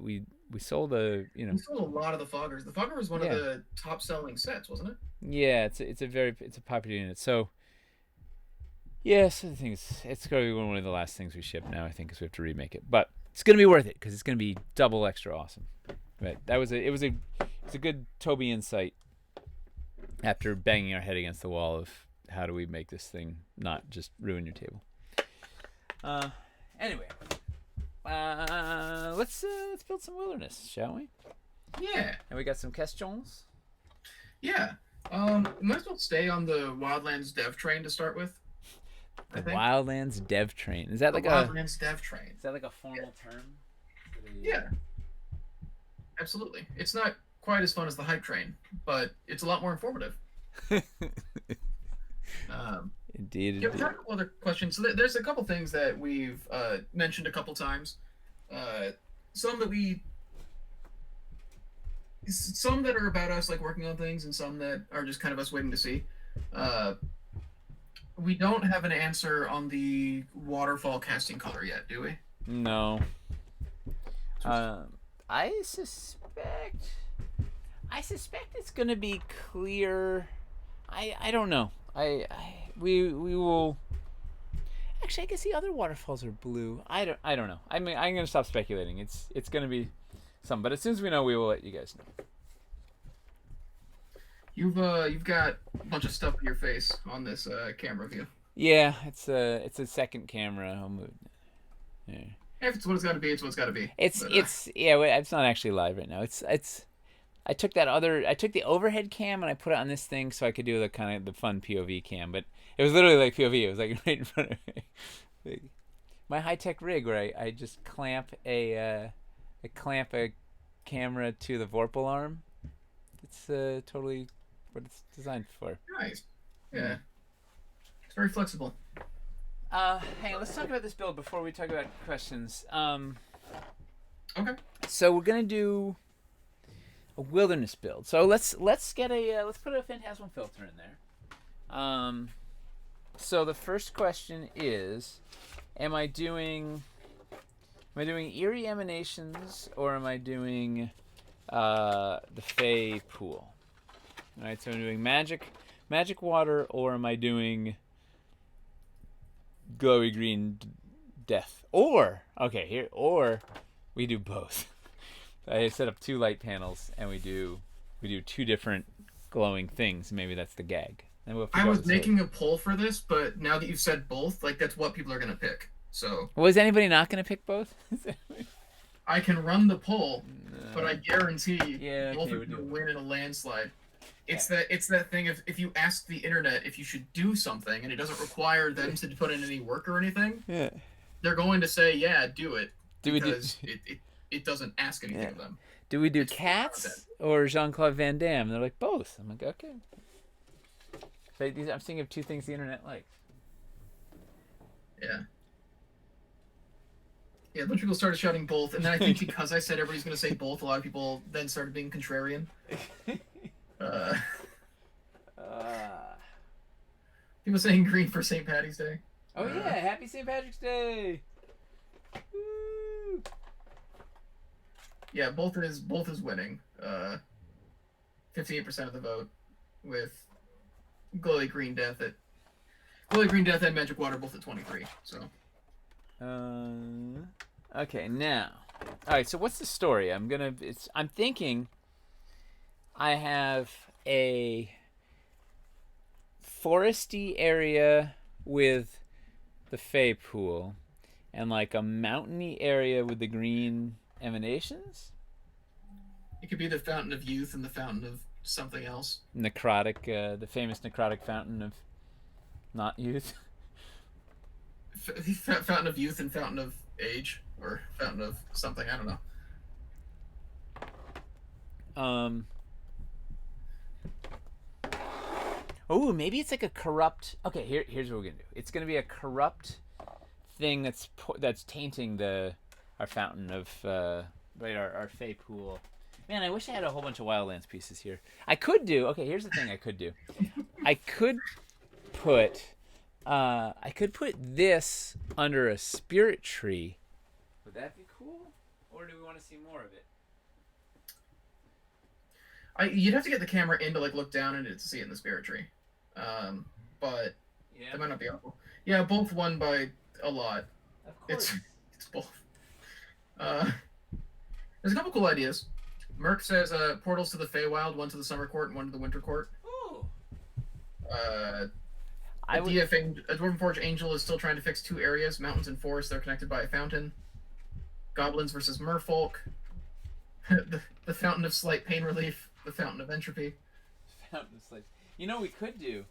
Speaker 1: sold We
Speaker 2: sold a lot of the foggers. The fogger was one of the top selling sets, wasn't it?
Speaker 1: Yeah, it's a popular unit. So yeah, so the thing is, it's going to be one of the last things we ship now, I think, because we have to remake it. But it's going to be worth it because it's going to be double extra awesome. But it was a good Toby insight after banging our head against the wall of how do we make this thing not just ruin your table. Anyway, let's build some wilderness, shall we?
Speaker 2: Yeah.
Speaker 1: And we got some questions.
Speaker 2: Yeah. Might as well stay on the Wildlands dev train to start with.
Speaker 1: The Wildlands dev train. Is that like
Speaker 2: Wildlands dev train?
Speaker 1: Is that like a formal term?
Speaker 2: Yeah. Absolutely. It's not quite as fun as the hype train, but it's a lot more informative.
Speaker 1: Indeed.
Speaker 2: Yeah, a couple other questions. So there's a couple things that we've mentioned a couple times. Some that are about us, like working on things, and some that are just kind of us waiting to see. We don't have an answer on the waterfall casting color yet, do we?
Speaker 1: No. I suspect it's gonna be clear. I don't know. We will. Actually, I guess the other waterfalls are blue. I don't know. I mean, I'm gonna stop speculating. It's gonna be some. But as soon as we know, we will let you guys know.
Speaker 2: You've got a bunch of stuff in your face on this camera view.
Speaker 1: Yeah, it's a second camera. I'll move. Yeah.
Speaker 2: If it's what it's got to be, it's what it's got to be.
Speaker 1: It's
Speaker 2: But,
Speaker 1: yeah. It's not actually live right now. It's. I took the overhead cam and I put it on this thing so I could do the kind of the fun POV cam. But it was literally like POV. It was like right in front of me. My high tech rig where I just clamp a camera to the Vorpal arm. It's totally what it's designed for.
Speaker 2: nice. Yeah. It's very flexible.
Speaker 1: Hey, let's talk about this build before we talk about questions.
Speaker 2: Okay.
Speaker 1: So we're gonna do a wilderness build. So let's get let's put a Phantasmal filter in there. So the first question is, am I doing eerie emanations or am I doing the Fey pool? All right, so I'm doing magic water or am I doing glowy green death? Or we do both. I set up 2 light panels and we do 2 different glowing things. Maybe that's the gag. And
Speaker 2: I was making a poll for this, but now that you've said both, like that's what people are gonna pick. So.
Speaker 1: Was anybody not gonna pick both?
Speaker 2: I can run the poll, but I guarantee both
Speaker 1: okay,
Speaker 2: of you will win in a landslide. It's that thing of if you ask the internet if you should do something and it doesn't require them to put in any work or anything, they're going to say do it. Because it doesn't ask anything of them.
Speaker 1: Do we do Cats or Jean-Claude Van Damme? They're like both. I'm like okay. But I'm thinking of 2 things the internet likes.
Speaker 2: Yeah. Yeah, a bunch of people started shouting both, and then I think because I said everybody's going to say both, a lot of people then started being contrarian. People saying green for St. Paddy's Day.
Speaker 1: Oh yeah, happy St. Patrick's Day! Woo!
Speaker 2: Yeah, both is winning. 58% of the vote with Glowy Green Death and Magic Water both at 23. So.
Speaker 1: Okay, now. All right, so what's the story? I'm thinking I have a foresty area with the Fey pool and like a mountainy area with the green emanations.
Speaker 2: It could be the Fountain of Youth and the Fountain of something else.
Speaker 1: Necrotic, the famous necrotic fountain of not youth.
Speaker 2: Fountain of Youth and Fountain of Age, or Fountain of something, I don't know.
Speaker 1: Oh, maybe it's like a corrupt. Okay, here's what we're gonna do. It's gonna be a corrupt thing that's tainting our fountain of our Fey pool. Man, I wish I had a whole bunch of Wildlands pieces here. I could do. Okay, here's the thing. I could do. I could put this under a spirit tree. Would that be cool? Or do we want to see more of it?
Speaker 2: You'd have to get the camera in to like look down and to see it in the spirit tree. But that might not be helpful. Yeah, both won by a lot.
Speaker 1: Of course.
Speaker 2: It's both. There's a couple cool ideas. Merc says portals to the Feywild, 1 to the Summer Court and 1 to the Winter Court.
Speaker 1: Ooh.
Speaker 2: A Dwarven Forge Angel is still trying to fix 2 areas, mountains and forests. They're connected by a fountain. Goblins versus Merfolk. the Fountain of Slight Pain Relief. The Fountain of Entropy.
Speaker 1: Fountain of Slight. You know what we could do?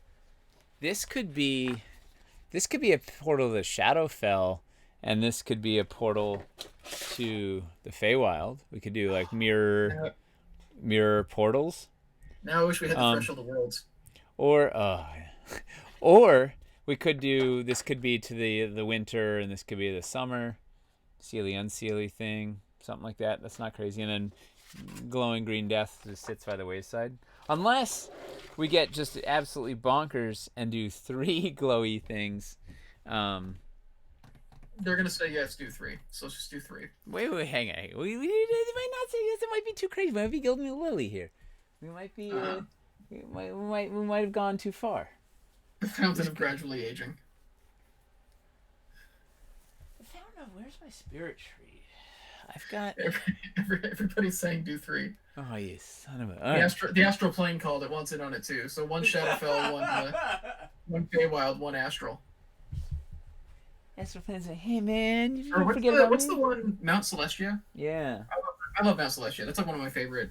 Speaker 1: This could be a portal to the Shadowfell, and this could be a portal to the Feywild. We could do like mirror portals.
Speaker 2: Now I wish we had the Threshold of Worlds.
Speaker 1: Or we could do this. Could be to the winter, and this could be the summer. Sealy unsealy thing, something like that. That's not crazy. And then glowing green death just sits by the wayside. Unless we get just absolutely bonkers and do 3 glowy things.
Speaker 2: They're gonna say yes, do 3. So let's just do 3.
Speaker 1: Wait, hang on. We might not say yes. It might be too crazy. We might be gilding the lily here. We might be. We might have gone too far.
Speaker 2: The Fountain of Gradually Aging.
Speaker 1: The Fountain of Where's my spirit tree? I've got.
Speaker 2: Everybody's saying do 3.
Speaker 1: Oh, you son of a.
Speaker 2: The astral plane called it. Wants in on it too. So 1 Shadowfell, one Feywild, 1 astral.
Speaker 1: Astral plane say, "Hey man, you
Speaker 2: Or
Speaker 1: forget about
Speaker 2: what's
Speaker 1: me?"
Speaker 2: the one, Mount Celestia?
Speaker 1: Yeah.
Speaker 2: I love Mount Celestia. That's like one of my favorite.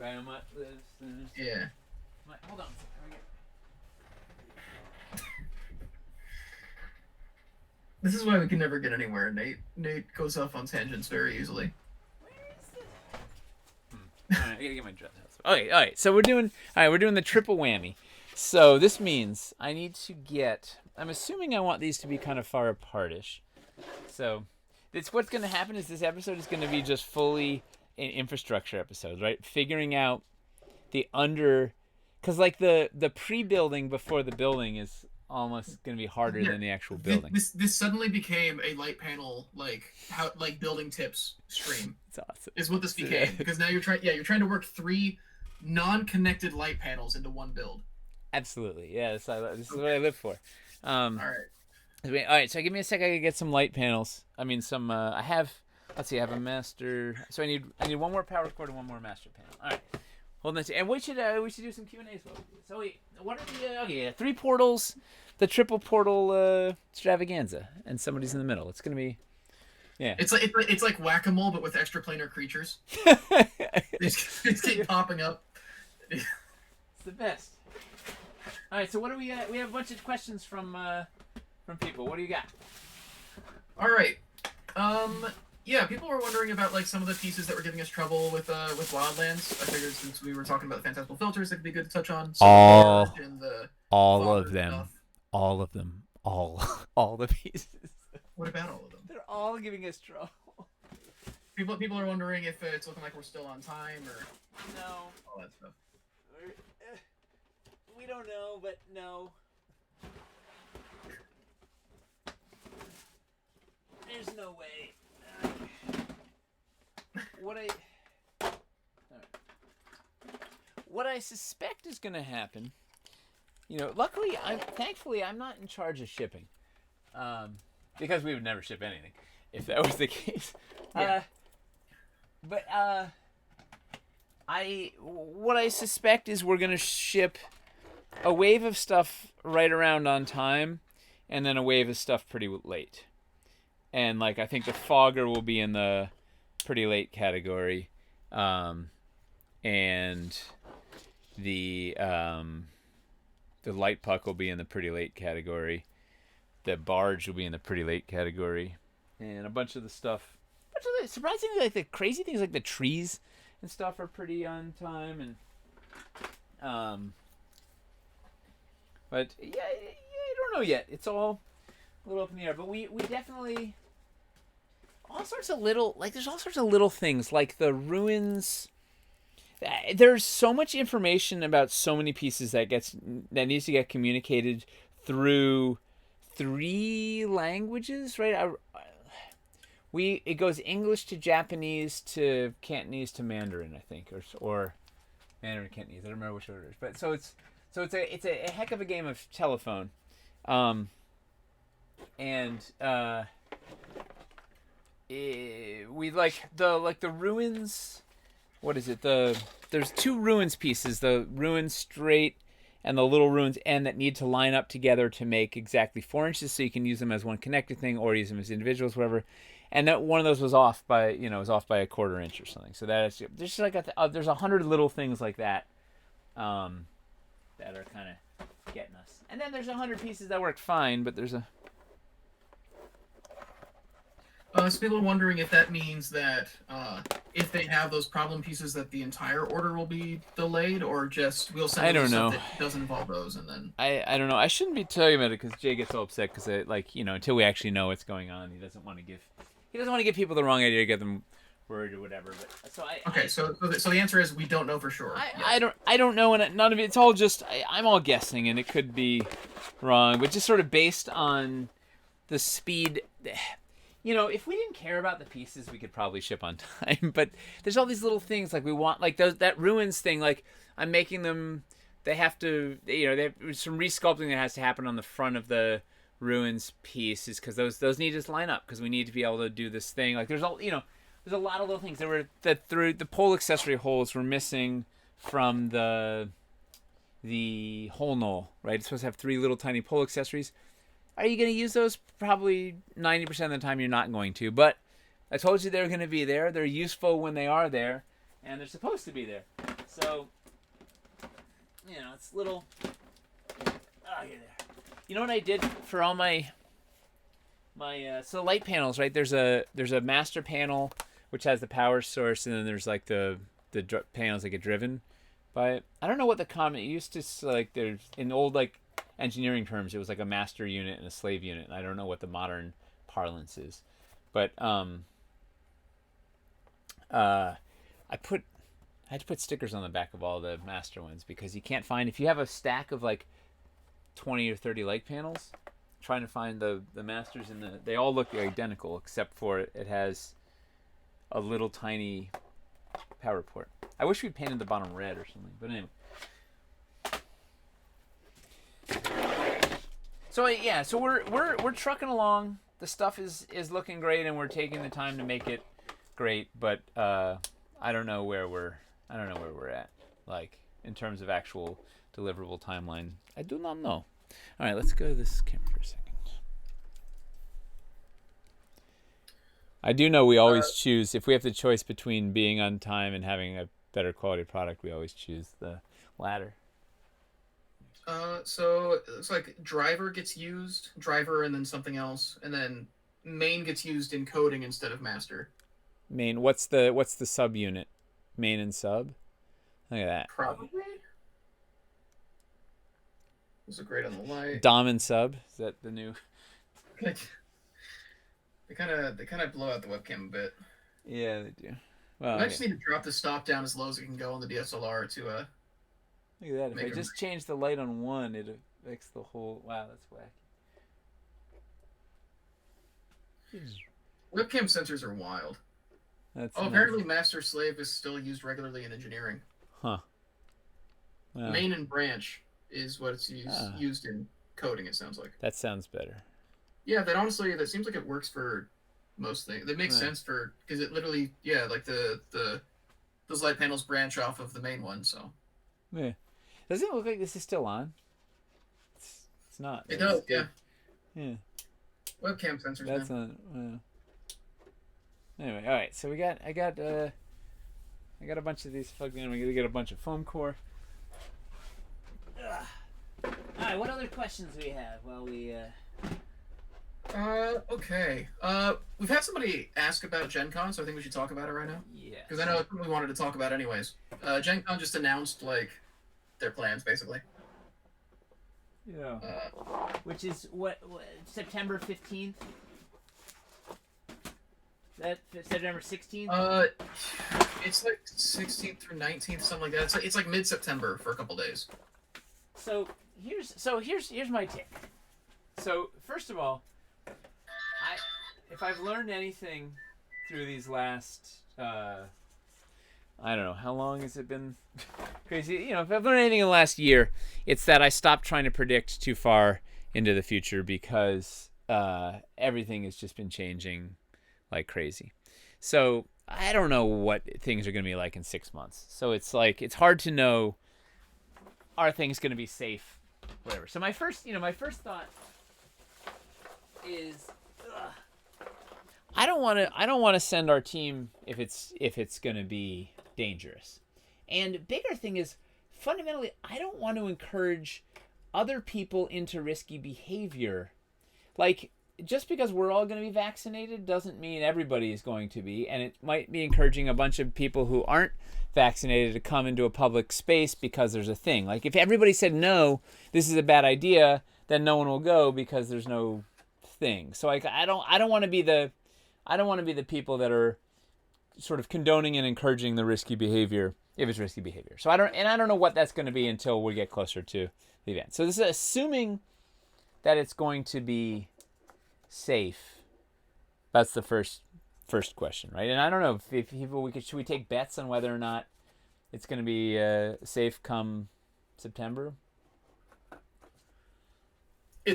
Speaker 2: Yeah.
Speaker 1: Hold on.
Speaker 2: This is why we can never get anywhere. Nate goes off on tangents very easily.
Speaker 1: Alright, I gotta get my dress. Okay, alright. So we're doing the triple whammy. So this means I need to get. I'm assuming I want these to be kind of far apartish. So it's what's going to happen is this episode is going to be just fully an infrastructure episode, right? Figuring out the under, because like the pre-building before the building is almost going to be harder than the actual building.
Speaker 2: This suddenly became a light panel like building tips stream.
Speaker 1: It's awesome.
Speaker 2: Is what this became because now you're trying to work 3 non-connected light panels into one build.
Speaker 1: Absolutely, yeah. This is what I live for.
Speaker 2: All right.
Speaker 1: All right. So give me a sec. I can get some light panels. I mean, some. I have. Let's see. I have a master. So I need 1 more power cord and 1 more master panel. All right. Hold on. And we should do some Q&A as well. So what are the 3 portals, the triple portal extravaganza, and somebody's in the middle. It's gonna be. Yeah.
Speaker 2: It's like whack-a-mole but with extraplanar creatures. It's keep popping up.
Speaker 1: It's the best. All right, so what do we got? We have a bunch of questions from people. What do you got?
Speaker 2: All right. Yeah, people were wondering about like some of the pieces that were giving us trouble with Wildlands. I figured since we were talking about the Phantasmal filters, it could be good to touch on
Speaker 1: all
Speaker 2: of them.
Speaker 1: All of them. All the pieces.
Speaker 2: What about all of them?
Speaker 1: They're all giving us trouble.
Speaker 2: People are wondering if it's looking like we're still on time or
Speaker 1: no.
Speaker 2: All that stuff.
Speaker 1: We don't know, but no. There's no way. What I suspect is going to happen, luckily, thankfully, I'm not in charge of shipping, because we would never ship anything if that was the case.
Speaker 2: Yeah.
Speaker 1: What I suspect is we're going to ship a wave of stuff right around on time, and then a wave of stuff pretty late. And like I think the fogger will be in the pretty late category, and the light puck will be in the pretty late category. The barge will be in the pretty late category, and a bunch of the stuff. Surprisingly, like the crazy things like the trees and stuff are pretty on time, and but yeah, I don't know yet. It's all a little up in the air. But we definitely all sorts of little there's all sorts of little things like the ruins. There's so much information about so many pieces that needs to get communicated through 3 languages, right? It goes English to Japanese to Cantonese to Mandarin, I think, or Mandarin to Cantonese. I don't remember which order it is, but so it's a heck of a game of telephone, and we like the ruins. What is it? There's 2 ruins pieces, the ruins straight and the little ruins end that need to line up together to make exactly 4 inches, so you can use them as one connected thing or use them as individuals, whatever. And that one of those was off by a 1/4 inch or something. So that is there's just like there's 100 little things like that, that are kind of getting us. And then there's 100 pieces that work fine, but there's a.
Speaker 2: So people are wondering if that means that if they have those problem pieces that the entire order will be delayed, or just we'll send them stuff that doesn't involve those, and then
Speaker 1: I don't know. I shouldn't be telling about it because Jay gets all upset because until we actually know what's going on, he doesn't want to give people the wrong idea, get them worried or whatever. But so
Speaker 2: the answer is we don't know for sure.
Speaker 1: I don't know, and none of it. It's all just I'm all guessing, and it could be wrong, but just sort of based on the speed. If we didn't care about the pieces, we could probably ship on time. But there's all these little things like we want, like that ruins thing. Like I'm making them. They have to. There's some resculpting that has to happen on the front of the ruins pieces because those need to line up because we need to be able to do this thing. Like there's all there's a lot of little things. There were that through the pole accessory holes were missing from the hole null, right? It's supposed to have 3 little tiny pole accessories. Are you going to use those? Probably 90% of the time you're not going to. But I told you they're going to be there. They're useful when they are there, and they're supposed to be there. So, it's little. Oh, you're there. You know what I did for all my so light panels, right? There's a master panel which has the power source, and then there's like the panels that get driven by it. I don't know what the common it used to like. There's in old like engineering terms, it was like a master unit and a slave unit. And I don't know what the modern parlance is, but I had to put stickers on the back of all the master ones because you can't find if you have a stack of like 20 or 30 light panels. Trying to find the masters in they all look identical except for it has a little tiny power port. I wish we painted the bottom red or something, but anyway. So yeah, so we're trucking along. The stuff is looking great, and we're taking the time to make it great. But I don't know where we're at, like in terms of actual deliverable timeline. I do not know. All right, let's go to this camera for a second. I do know we always choose, if we have the choice between being on time and having a better quality product, we always choose the latter.
Speaker 2: So it looks like driver gets used, driver and then something else, and then main gets used in coding instead of master.
Speaker 1: Main, what's the subunit? Main and sub? Look at that.
Speaker 2: Probably. Those are great on the light.
Speaker 1: Dom and sub, is that the new?
Speaker 2: They kind of blow out the webcam a bit.
Speaker 1: Yeah, they do. Well,
Speaker 2: I just need to drop the stop down as low as it can go on the DSLR to
Speaker 1: Look at that. If I just change the light on one, it affects the whole. Wow, that's wacky.
Speaker 2: Webcam sensors are wild.
Speaker 1: That's
Speaker 2: apparently master slave is still used regularly in engineering.
Speaker 1: Huh.
Speaker 2: Wow. Main and branch is what it's used in coding, it sounds like.
Speaker 1: That sounds better.
Speaker 2: Yeah, that seems like it works for most things. That makes sense because it literally, like those light panels branch off of the main one, so.
Speaker 1: Yeah. Does it look like this is still on? It's not.
Speaker 2: It does, yeah.
Speaker 1: Yeah.
Speaker 2: Webcam sensors.
Speaker 1: That's not. Anyway, all right. So I got a bunch of these plugged in. We're gonna get a bunch of foam core. All right. What other questions do we have? Well, we.
Speaker 2: Okay. We've had somebody ask about Gen Con, so I think we should talk about it right now.
Speaker 1: Yeah.
Speaker 2: Because I know it's something we wanted to talk about anyways. Gen Con just announced, like, their plans, basically.
Speaker 1: Yeah. Which is what September 15th? That September 16th?
Speaker 2: It's like 16th through 19th, something like that. It's like mid-September for a couple days.
Speaker 1: So here's my take. So first of all, if I've learned anything through these last, I don't know, how long has it been? Crazy. If I've learned anything in the last year, it's that I stopped trying to predict too far into the future because everything has just been changing like crazy. So I don't know what things are going to be like in 6 months. So it's like it's hard to know, are things going to be safe, whatever. So my first thought is I don't want to send our team if it's going to be dangerous. And bigger thing is fundamentally I don't want to encourage other people into risky behavior. Like just because we're all going to be vaccinated doesn't mean everybody is going to be, and it might be encouraging a bunch of people who aren't vaccinated to come into a public space because there's a thing. Like if everybody said no, this is a bad idea, then no one will go because there's no thing. So I don't want to be the people that are sort of condoning and encouraging the risky behavior if it's risky behavior. So I don't know what that's going to be until we get closer to the event. So this is assuming that it's going to be safe. That's the first question, right? And I don't know if people should we take bets on whether or not it's going to be safe come September?
Speaker 2: I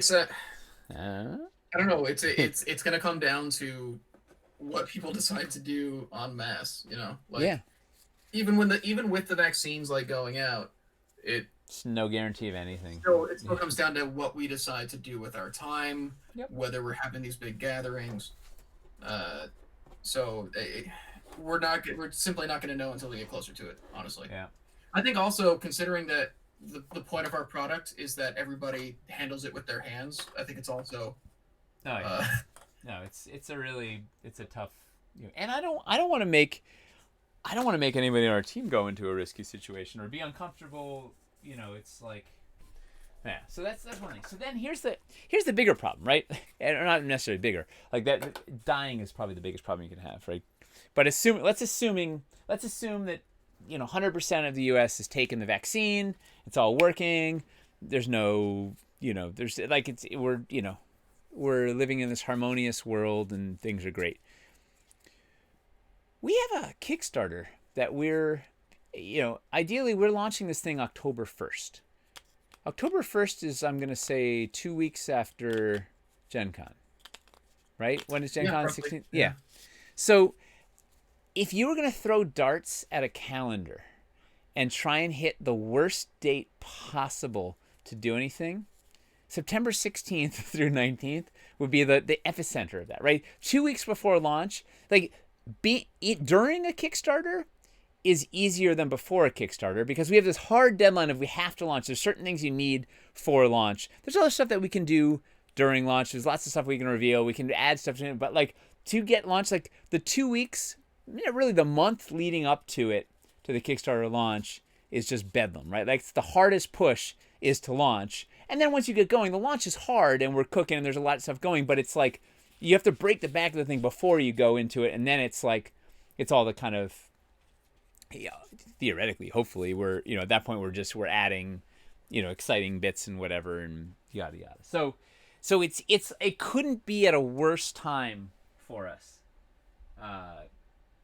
Speaker 2: don't know. It's going to come down to what people decide to do en masse. You know,
Speaker 1: Yeah.
Speaker 2: like even with the vaccines like going out, it
Speaker 1: It's no guarantee of anything.
Speaker 2: it still comes down to what we decide to do with our time,
Speaker 1: Yep.
Speaker 2: whether we're having these big gatherings. Uh, so we're simply not going to know until we get closer to it. Honestly,
Speaker 1: Yeah.
Speaker 2: I think also considering that the point of our product is that everybody handles it with their hands. I think it's also
Speaker 1: Oh yeah.
Speaker 2: uh,
Speaker 1: No, it's a tough. And I don't want to make anybody on our team go into a risky situation or be uncomfortable. It's like, yeah. So that's one thing. So then here's the bigger problem, right? And not necessarily bigger. Like that, dying is probably the biggest problem you can have, right? But let's assume that 100% of the U.S. has taken the vaccine. It's all working. There's no, there's like we're living in this harmonious world and things are great. We have a Kickstarter that ideally we're launching this thing October 1st. October 1st is, I'm going to say, 2 weeks after Gen Con, right? When is Gen Con? 16th? Yeah. So if you were going to throw darts at a calendar and try and hit the worst date possible to do anything, September 16th through 19th would be the epicenter of that, right? 2 weeks before launch, like during a Kickstarter is easier than before a Kickstarter because we have this hard deadline of we have to launch. There's certain things you need for launch. There's other stuff that we can do during launch. There's lots of stuff we can reveal. We can add stuff to it, but like to get launched, like the 2 weeks, really the month leading up to it, to the Kickstarter launch is just bedlam, right? Like the hardest push is to launch. And then once you get going, the launch is hard and we're cooking and there's a lot of stuff going, but it's like you have to break the back of the thing before you go into it. And then it's like, it's all the kind of, theoretically, hopefully we're, at that point we're adding, exciting bits and whatever and yada, yada. So it couldn't be at a worse time for us.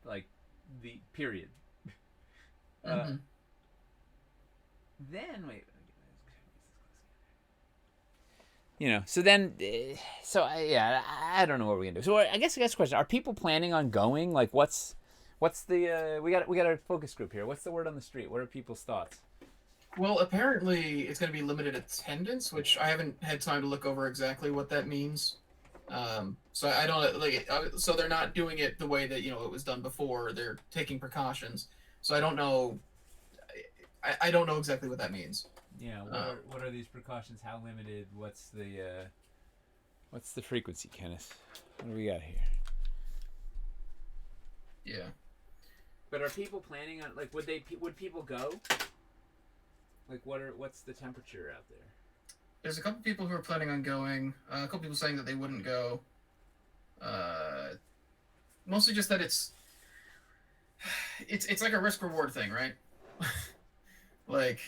Speaker 1: Like the period.
Speaker 2: mm-hmm.
Speaker 1: Then wait. So then, I don't know what we're gonna do. So I guess the question: are people planning on going? Like, what's the we got a focus group here. What's the word on the street? What are people's thoughts?
Speaker 2: Well, apparently it's going to be limited attendance, which I haven't had time to look over exactly what that means. So I don't like. So they're not doing it the way that it was done before. They're taking precautions. So I don't know. I don't know exactly what that means.
Speaker 1: Yeah. What are these precautions? How limited? What's the frequency, Kenneth? What do we got here?
Speaker 2: Yeah.
Speaker 1: But are people planning on would people go? Like what's the temperature out there?
Speaker 2: There's a couple people who are planning on going. A couple people saying that they wouldn't go. Mostly just that it's like a risk reward thing, right? Like,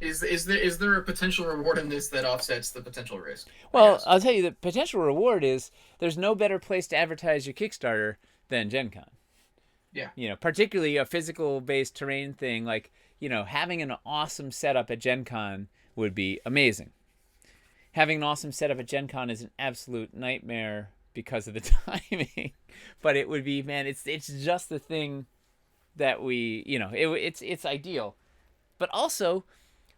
Speaker 2: is there a potential reward in this that offsets the potential risk?
Speaker 1: Well, I'll tell you, the potential reward is there's no better place to advertise your Kickstarter than Gen Con.
Speaker 2: Yeah.
Speaker 1: Particularly a physical-based terrain thing, like, having an awesome setup at Gen Con would be amazing. Having an awesome setup at Gen Con is an absolute nightmare because of the timing. But it would be, man, it's just the thing that we, it's ideal. But also,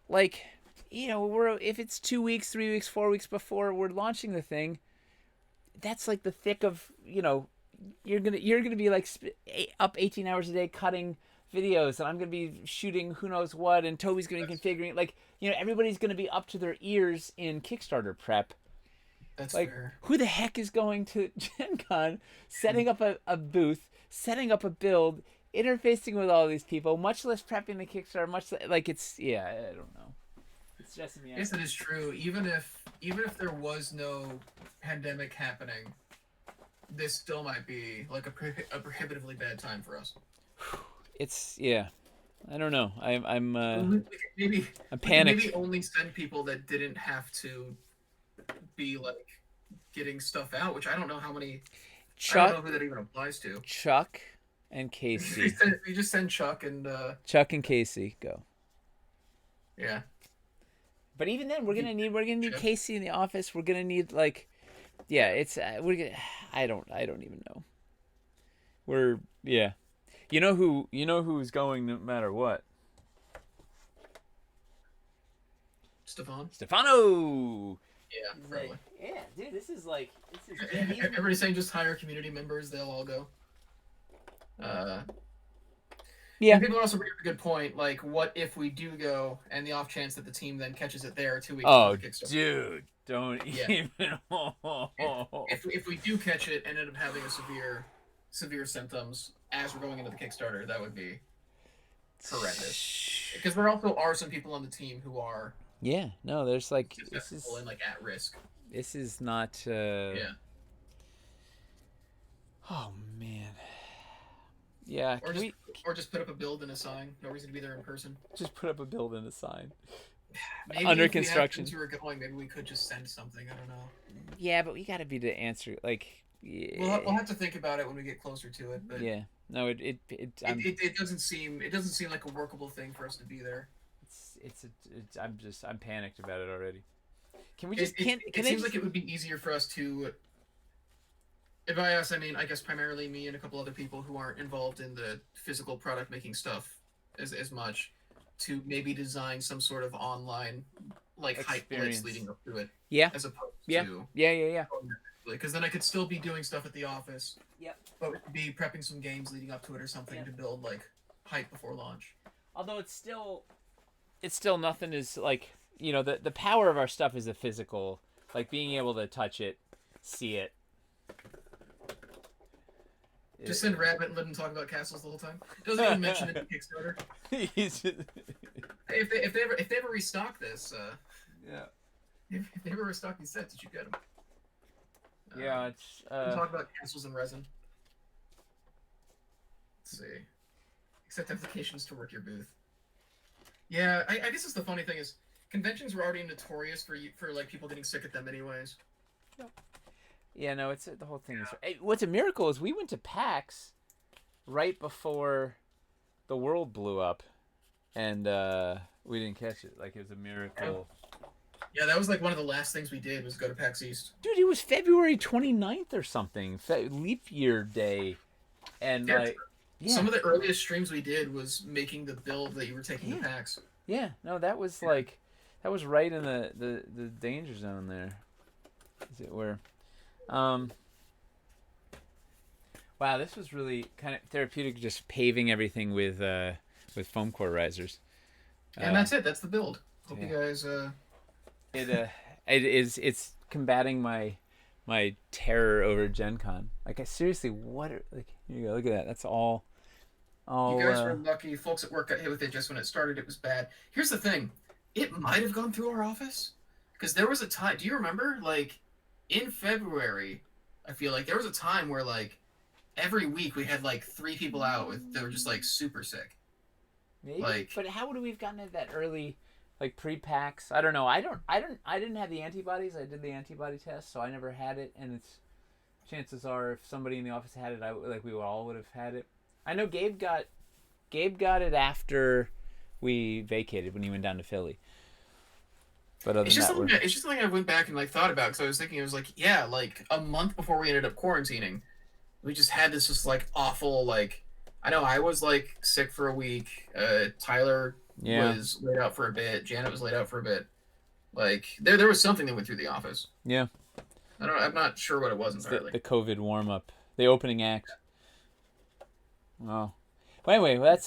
Speaker 1: like, if it's 2 weeks, 3 weeks, 4 weeks before we're launching the thing, that's like the thick of, you're gonna be like up 18 hours a day cutting videos, and I'm gonna be shooting who knows what, and Toby's gonna be configuring, like, everybody's gonna be up to their ears in Kickstarter prep.
Speaker 2: That's
Speaker 1: like
Speaker 2: fair.
Speaker 1: Who the heck is going to Gen Con, setting up a booth, setting up a build, interfacing with all these people, much less prepping the Kickstarter, I don't know. It's stressing me out.
Speaker 2: Yes, that is true. Even if there was no pandemic happening, this still might be like a prohibitively bad time for us.
Speaker 1: It's I don't know. I'm
Speaker 2: maybe
Speaker 1: I'm panicked.
Speaker 2: Maybe only send people that didn't have to be like getting stuff out, which I don't know how many. I don't know who that even applies to.
Speaker 1: Chuck and Casey.
Speaker 2: You just send Chuck and
Speaker 1: Casey go.
Speaker 2: Yeah.
Speaker 1: But even then, we're gonna need Casey in the office. We're gonna need, like, yeah, it's I don't even know. We're yeah. You know who's going no matter what.
Speaker 2: Stefan.
Speaker 1: Stefano.
Speaker 2: Yeah,
Speaker 1: He's like,
Speaker 2: probably.
Speaker 1: yeah, dude, this is he's
Speaker 2: Everybody's saying just hire community members; they'll all go. Uh,
Speaker 1: yeah.
Speaker 2: and people are also bringing up a good point. Like, what if we do go, and the off chance that the team then catches it there 2 weeks before
Speaker 1: Oh,
Speaker 2: the Kickstarter?
Speaker 1: dude, don't
Speaker 2: Yeah.
Speaker 1: even.
Speaker 2: If we do catch it and end up having a severe symptoms as we're going into the Kickstarter, that would be horrendous. Because there also are some people on the team who are
Speaker 1: Yeah, no, there's like
Speaker 2: susceptible and like at risk.
Speaker 1: this is not.
Speaker 2: Yeah.
Speaker 1: Oh man. Yeah,
Speaker 2: Or
Speaker 1: can
Speaker 2: just
Speaker 1: we
Speaker 2: or just put up a build and a sign. No reason to be there in person.
Speaker 1: just put up a build and a sign
Speaker 2: Maybe
Speaker 1: under
Speaker 2: if we had
Speaker 1: construction?
Speaker 2: friends who were going, maybe we could just send something. I don't know.
Speaker 1: Yeah, but we gotta be the answer. Like,
Speaker 2: We'll have to think about it when we get closer to it. But
Speaker 1: yeah. No,
Speaker 2: it doesn't seem like a workable thing for us to be there.
Speaker 1: I'm panicked about it already. Can we
Speaker 2: It,
Speaker 1: just
Speaker 2: it,
Speaker 1: can't
Speaker 2: it
Speaker 1: can I
Speaker 2: seems
Speaker 1: just
Speaker 2: like it would be easier for us to. If I ask, I mean, I guess primarily me and a couple other people who aren't involved in the physical product making stuff as much, to maybe design some sort of online like hype blitz
Speaker 1: experience?
Speaker 2: leading up to it,
Speaker 1: Yeah,
Speaker 2: as opposed
Speaker 1: yeah,
Speaker 2: to
Speaker 1: yeah.
Speaker 2: because then I could still be doing stuff at the office,
Speaker 1: Yep.
Speaker 2: but be prepping some games leading up to it or something to build like hype before launch.
Speaker 1: Although it's still nothing is like the power of our stuff is the physical, like being able to touch it, see it.
Speaker 2: Just send Rabbit and let him talk about castles the whole time. Doesn't even mention it in Kickstarter.
Speaker 1: He's just,
Speaker 2: If they ever restock this,
Speaker 1: yeah.
Speaker 2: if they ever restock these sets, you should get them.
Speaker 1: Yeah, it's
Speaker 2: Talk about castles and resin. Let's see. Accept applications to work your booth. Yeah, I guess that's the funny thing is conventions were already notorious for like people getting sick at them anyways.
Speaker 1: yeah, no, it's the whole thing is. Hey, what's a miracle is we went to PAX right before the world blew up, and we didn't catch it. Like it was a miracle.
Speaker 2: Yeah, that was like one of the last things we did was go to PAX East.
Speaker 1: Dude, it was February 29th or something, leap year day, and
Speaker 2: Yeah,
Speaker 1: like yeah.
Speaker 2: Some of the earliest streams we did was making the build that you were taking to PAX.
Speaker 1: Yeah, no, that was like, that was right in the danger zone there, as it were. Wow, this was really kind of therapeutic, just paving everything with foam core risers.
Speaker 2: And that's it. That's the build. Hope you guys.
Speaker 1: It's combating my terror over Gen Con. Like I seriously, like here you go, look at that. That's all.
Speaker 2: You guys were lucky. Folks at work got hit with it just when it started. It was bad. Here's the thing. It might have gone through our office. Because there was a time. Do you remember? Like, in February, I feel like there was a time where, like, every week we had, like, 3 people out that were just, like, super sick.
Speaker 1: Maybe.
Speaker 2: Like,
Speaker 1: but how would we have gotten it that early? Like pre-PAX? I don't know. I didn't have the antibodies. I did the antibody test, so I never had it. And it's chances are, if somebody in the office had it, we all would have had it. I know Gabe got it after we vacated when he went down to Philly. But other
Speaker 2: it's just
Speaker 1: than that,
Speaker 2: it's just something I went back and like thought about because I was thinking it was like yeah, like a month before we ended up quarantining, we just had this just like awful like I know I was like sick for a week. Tyler was laid out for a bit. Janet was laid out for a bit. Like there was something that went through the office.
Speaker 1: Yeah.
Speaker 2: I'm not sure what it was entirely.
Speaker 1: The COVID warm up, the opening act. Wow. Well, anyway, that's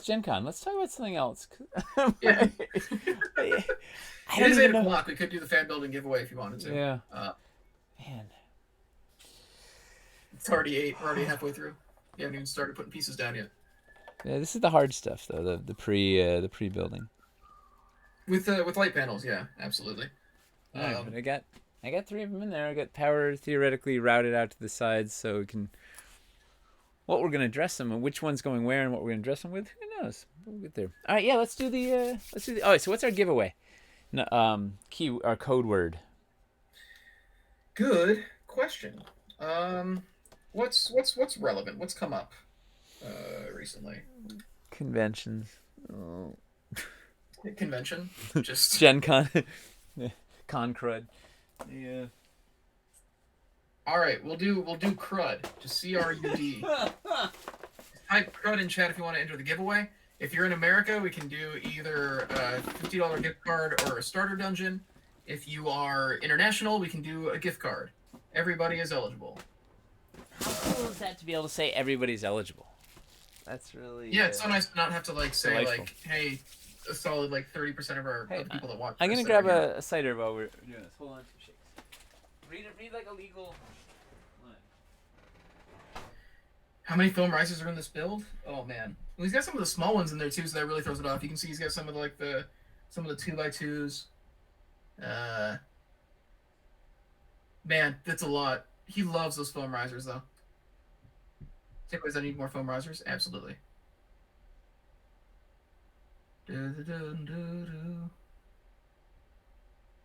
Speaker 1: Gen Con. Let's talk about something else.
Speaker 2: Yeah.
Speaker 1: It
Speaker 2: is 8 o'clock. We could do the fan building giveaway if you wanted to.
Speaker 1: Yeah.
Speaker 2: Man. It's already 8. We're already halfway through. You haven't even started putting pieces down yet.
Speaker 1: Yeah, this is the hard stuff though. The pre building.
Speaker 2: With light panels, yeah, absolutely.
Speaker 1: Right, but I got 3 of them in there. I got power theoretically routed out to the sides, so we can. What we're gonna dress them and which one's going where and what we're gonna dress them with, who knows? We'll get there. All right, yeah, let's do the. Oh, so what's our giveaway? No, our code word.
Speaker 2: Good question. What's relevant? What's come up recently?
Speaker 1: Conventions. Oh.
Speaker 2: Convention. Just
Speaker 1: Gen Con. Con crud. Yeah.
Speaker 2: All right, we'll do crud. Just CRUD. Type crud in chat if you want to enter the giveaway. If you're in America, we can do either a $50 gift card or a starter dungeon. If you are international, we can do a gift card. Everybody is eligible.
Speaker 1: How cool is that to be able to say everybody's eligible? That's really
Speaker 2: Yeah, it's so nice to not have to like say
Speaker 1: delightful.
Speaker 2: like, hey, a solid like 30% of our of the people that watch.
Speaker 1: I'm gonna
Speaker 2: this
Speaker 1: grab
Speaker 2: are here.
Speaker 1: a cider while we're doing this. Hold on, two shakes. Read like a legal.
Speaker 2: How many foam risers are in this build? Oh man, well, he's got some of the small ones in there too, so that really throws it off. You can see he's got some of some of the 2x2s. Man, that's a lot. He loves those foam risers though. Takeaways, I need more foam risers. Absolutely. Let's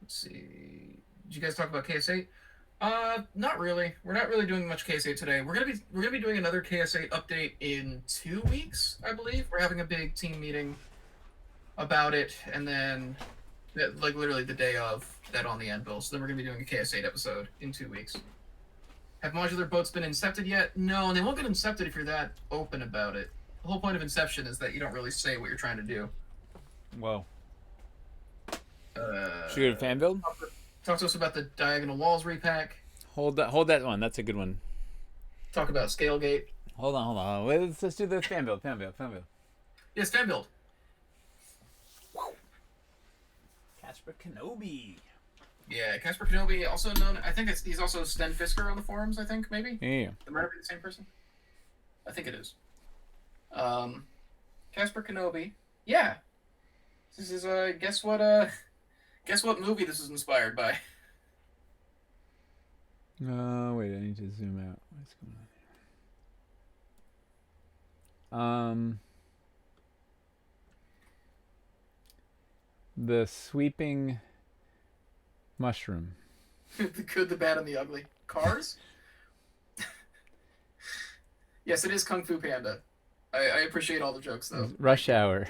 Speaker 2: see. Did you guys talk about KS8? Not really. We're not really doing much KS8 today. We're gonna be doing another KS8 update in 2 weeks, I believe. We're having a big team meeting about it, and then like literally the day of that on the Anvil. So then we're gonna be doing a KS8 episode in 2 weeks. Have modular boats been incepted yet? No, and they won't get incepted if you're that open about it. The whole point of inception is that you don't really say what you're trying to do.
Speaker 1: Whoa. Should we go to fan build?
Speaker 2: Talk to us about the diagonal walls repack.
Speaker 1: Hold that one. That's a good one.
Speaker 2: Talk about Scalegate.
Speaker 1: Hold on. Let's do the fan build.
Speaker 2: Yes, fan build.
Speaker 1: Casper Kenobi.
Speaker 2: Yeah, Casper Kenobi, also known. I think he's also Sten Fisker on the forums. I think maybe.
Speaker 1: Yeah.
Speaker 2: It might be the same person. I think it is. Casper Kenobi. Yeah. This is guess what movie this is inspired by?
Speaker 1: Wait, I need to zoom out. What's going on? The sweeping mushroom.
Speaker 2: The good, the bad, and the ugly. Cars? Yes, it is Kung Fu Panda. I appreciate all the jokes though.
Speaker 1: Rush Hour.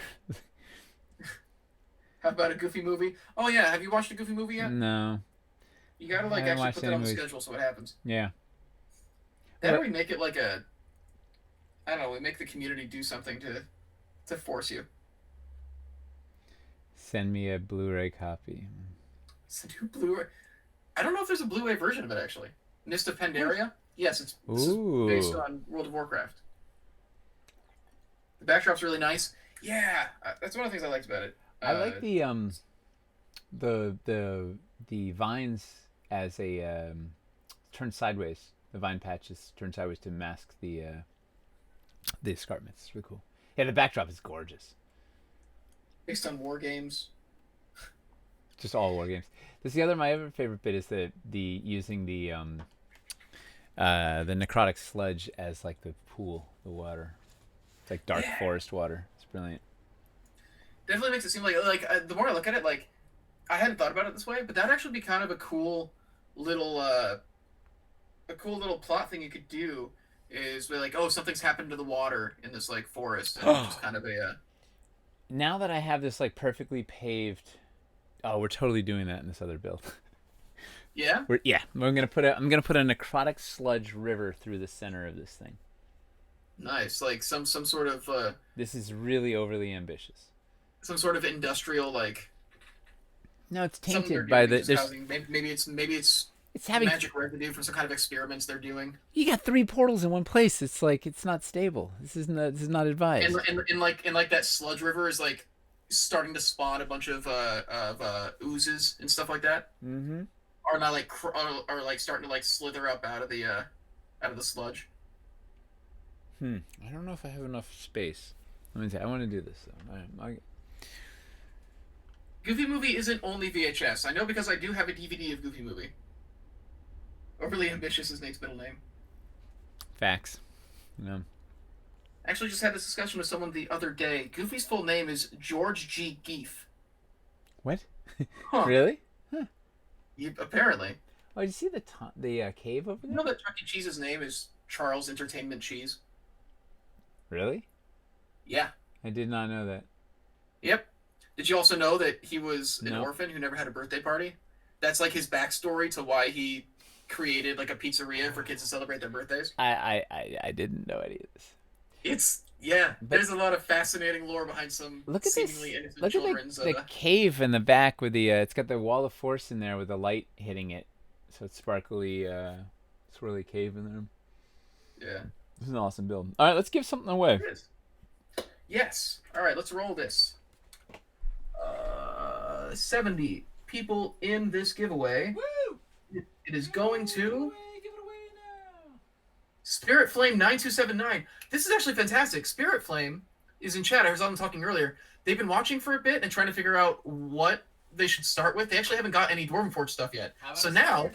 Speaker 2: How about a Goofy movie? Oh yeah, have you watched a Goofy movie yet?
Speaker 1: No.
Speaker 2: You gotta like
Speaker 1: I haven't
Speaker 2: actually
Speaker 1: watched
Speaker 2: put that
Speaker 1: any
Speaker 2: on the
Speaker 1: movies.
Speaker 2: schedule so it happens.
Speaker 1: Yeah.
Speaker 2: Then
Speaker 1: What-
Speaker 2: we make it like a, I don't know, we make the community do something to force you.
Speaker 1: Send me a Blu-ray copy.
Speaker 2: It's a new Blu-ray. I don't know if there's a Blu-ray version of it actually. Mist of Pandaria? Yes, this is
Speaker 1: Ooh.
Speaker 2: based on World of Warcraft. The backdrop's really nice. Yeah, that's one of the things I liked about it.
Speaker 1: I like the vines as a turned sideways. The vine patches turned sideways to mask the escarpments. It's really cool. Yeah, the backdrop is gorgeous.
Speaker 2: Based on war games.
Speaker 1: Just all war games. My other favorite bit is the using the necrotic sludge as like the pool, the water. It's like dark forest water. It's brilliant.
Speaker 2: Definitely makes it seem like the more I look at it, like I hadn't thought about it this way, but that'd actually be kind of a cool little plot thing you could do. Is be like, oh, something's happened to the water in this like forest, and it's just kind of a.
Speaker 1: Now that I have this like perfectly paved, oh, we're totally doing that in this other build.
Speaker 2: Yeah.
Speaker 1: I'm gonna put a necrotic sludge river through the center of this thing.
Speaker 2: Nice, like some sort of.
Speaker 1: This is really overly ambitious.
Speaker 2: Some sort of industrial like.
Speaker 1: No, it's
Speaker 2: Something they're
Speaker 1: tainted by
Speaker 2: doing
Speaker 1: the.
Speaker 2: is housing. Maybe it's
Speaker 1: It's having.
Speaker 2: magic residue from some kind of experiments they're doing.
Speaker 1: You got 3 portals in one place. It's like it's not stable. This is not advised.
Speaker 2: And like that sludge river is like starting to spawn a bunch of oozes and stuff like that.
Speaker 1: Mm-hmm.
Speaker 2: Are not like are like starting to like slither up out of the sludge.
Speaker 1: I don't know if I have enough space. Let me see. I want to do this though.
Speaker 2: Goofy Movie isn't only VHS. I know because I do have a DVD of Goofy Movie. Overly ambitious is Nate's middle name.
Speaker 1: Facts. No.
Speaker 2: Actually, just had this discussion with someone the other day. Goofy's full name is George G. Geef.
Speaker 1: What?
Speaker 2: Huh.
Speaker 1: Really?
Speaker 2: Apparently.
Speaker 1: Oh, did you see the cave over there?
Speaker 2: You know that Chuck E. Cheese's name is Charles Entertainment Cheese?
Speaker 1: Really?
Speaker 2: Yeah.
Speaker 1: I did not know that.
Speaker 2: Yep. Did you also know that he was an
Speaker 1: No.
Speaker 2: orphan who never had a birthday party? That's like his backstory to why he created like a pizzeria for kids to celebrate their birthdays.
Speaker 1: I didn't know any of this.
Speaker 2: It's yeah.
Speaker 1: But
Speaker 2: There's a lot of fascinating lore behind some
Speaker 1: look at this.
Speaker 2: seemingly innocent
Speaker 1: Look at
Speaker 2: children's.
Speaker 1: the cave in the back with the. It's got the wall of force in there with the light hitting it, so it's sparkly, swirly cave in there.
Speaker 2: Yeah.
Speaker 1: This is an awesome build. All right, let's give something away.
Speaker 2: It is. Yes. All right. Let's roll this. 70 people in this giveaway.
Speaker 1: Woo!
Speaker 2: It is going to
Speaker 1: Give it away now.
Speaker 2: Spirit Flame 9279. This is actually fantastic. Spirit Flame is in chat. I was on them talking earlier. They've been watching for a bit and trying to figure out what they should start with. They actually haven't got any Dwarven Forge stuff yet. So now,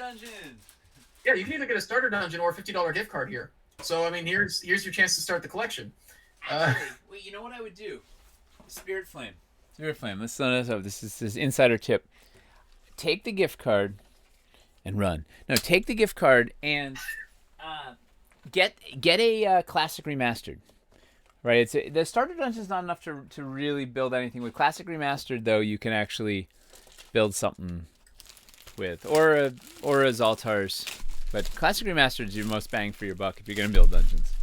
Speaker 2: yeah, you can either get a starter dungeon or a $50 gift card here. So I mean, here's your chance to start the collection.
Speaker 1: Actually, wait, you know what I would do? Spirit Flame. Spirit Flame. Let's let us up. This is insider tip. Take the gift card and run. No, take the gift card and get a classic remastered. Right. The starter dungeon is not enough to really build anything with. Classic remastered though, you can actually build something with, or a Zaltar's. But classic remastered is your most bang for your buck if you're gonna build dungeons.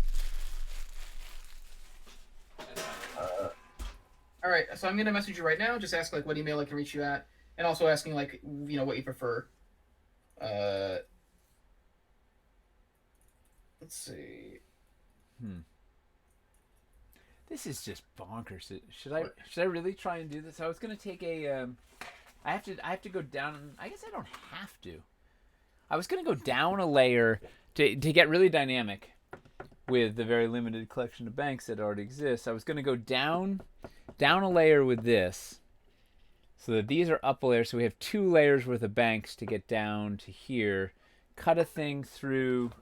Speaker 2: All right, so I'm gonna message you right now. Just ask like what email I can reach you at, and also asking like what you prefer. Let's see.
Speaker 1: This is just bonkers. Should I really try and do this? I was gonna take a. I have to go down. I guess I don't have to. I was gonna go down a layer to get really dynamic with the very limited collection of banks that already exists. I was gonna go down a layer with this, so that these are up a layer. So we have 2 layers worth of banks to get down to here. Cut a thing through.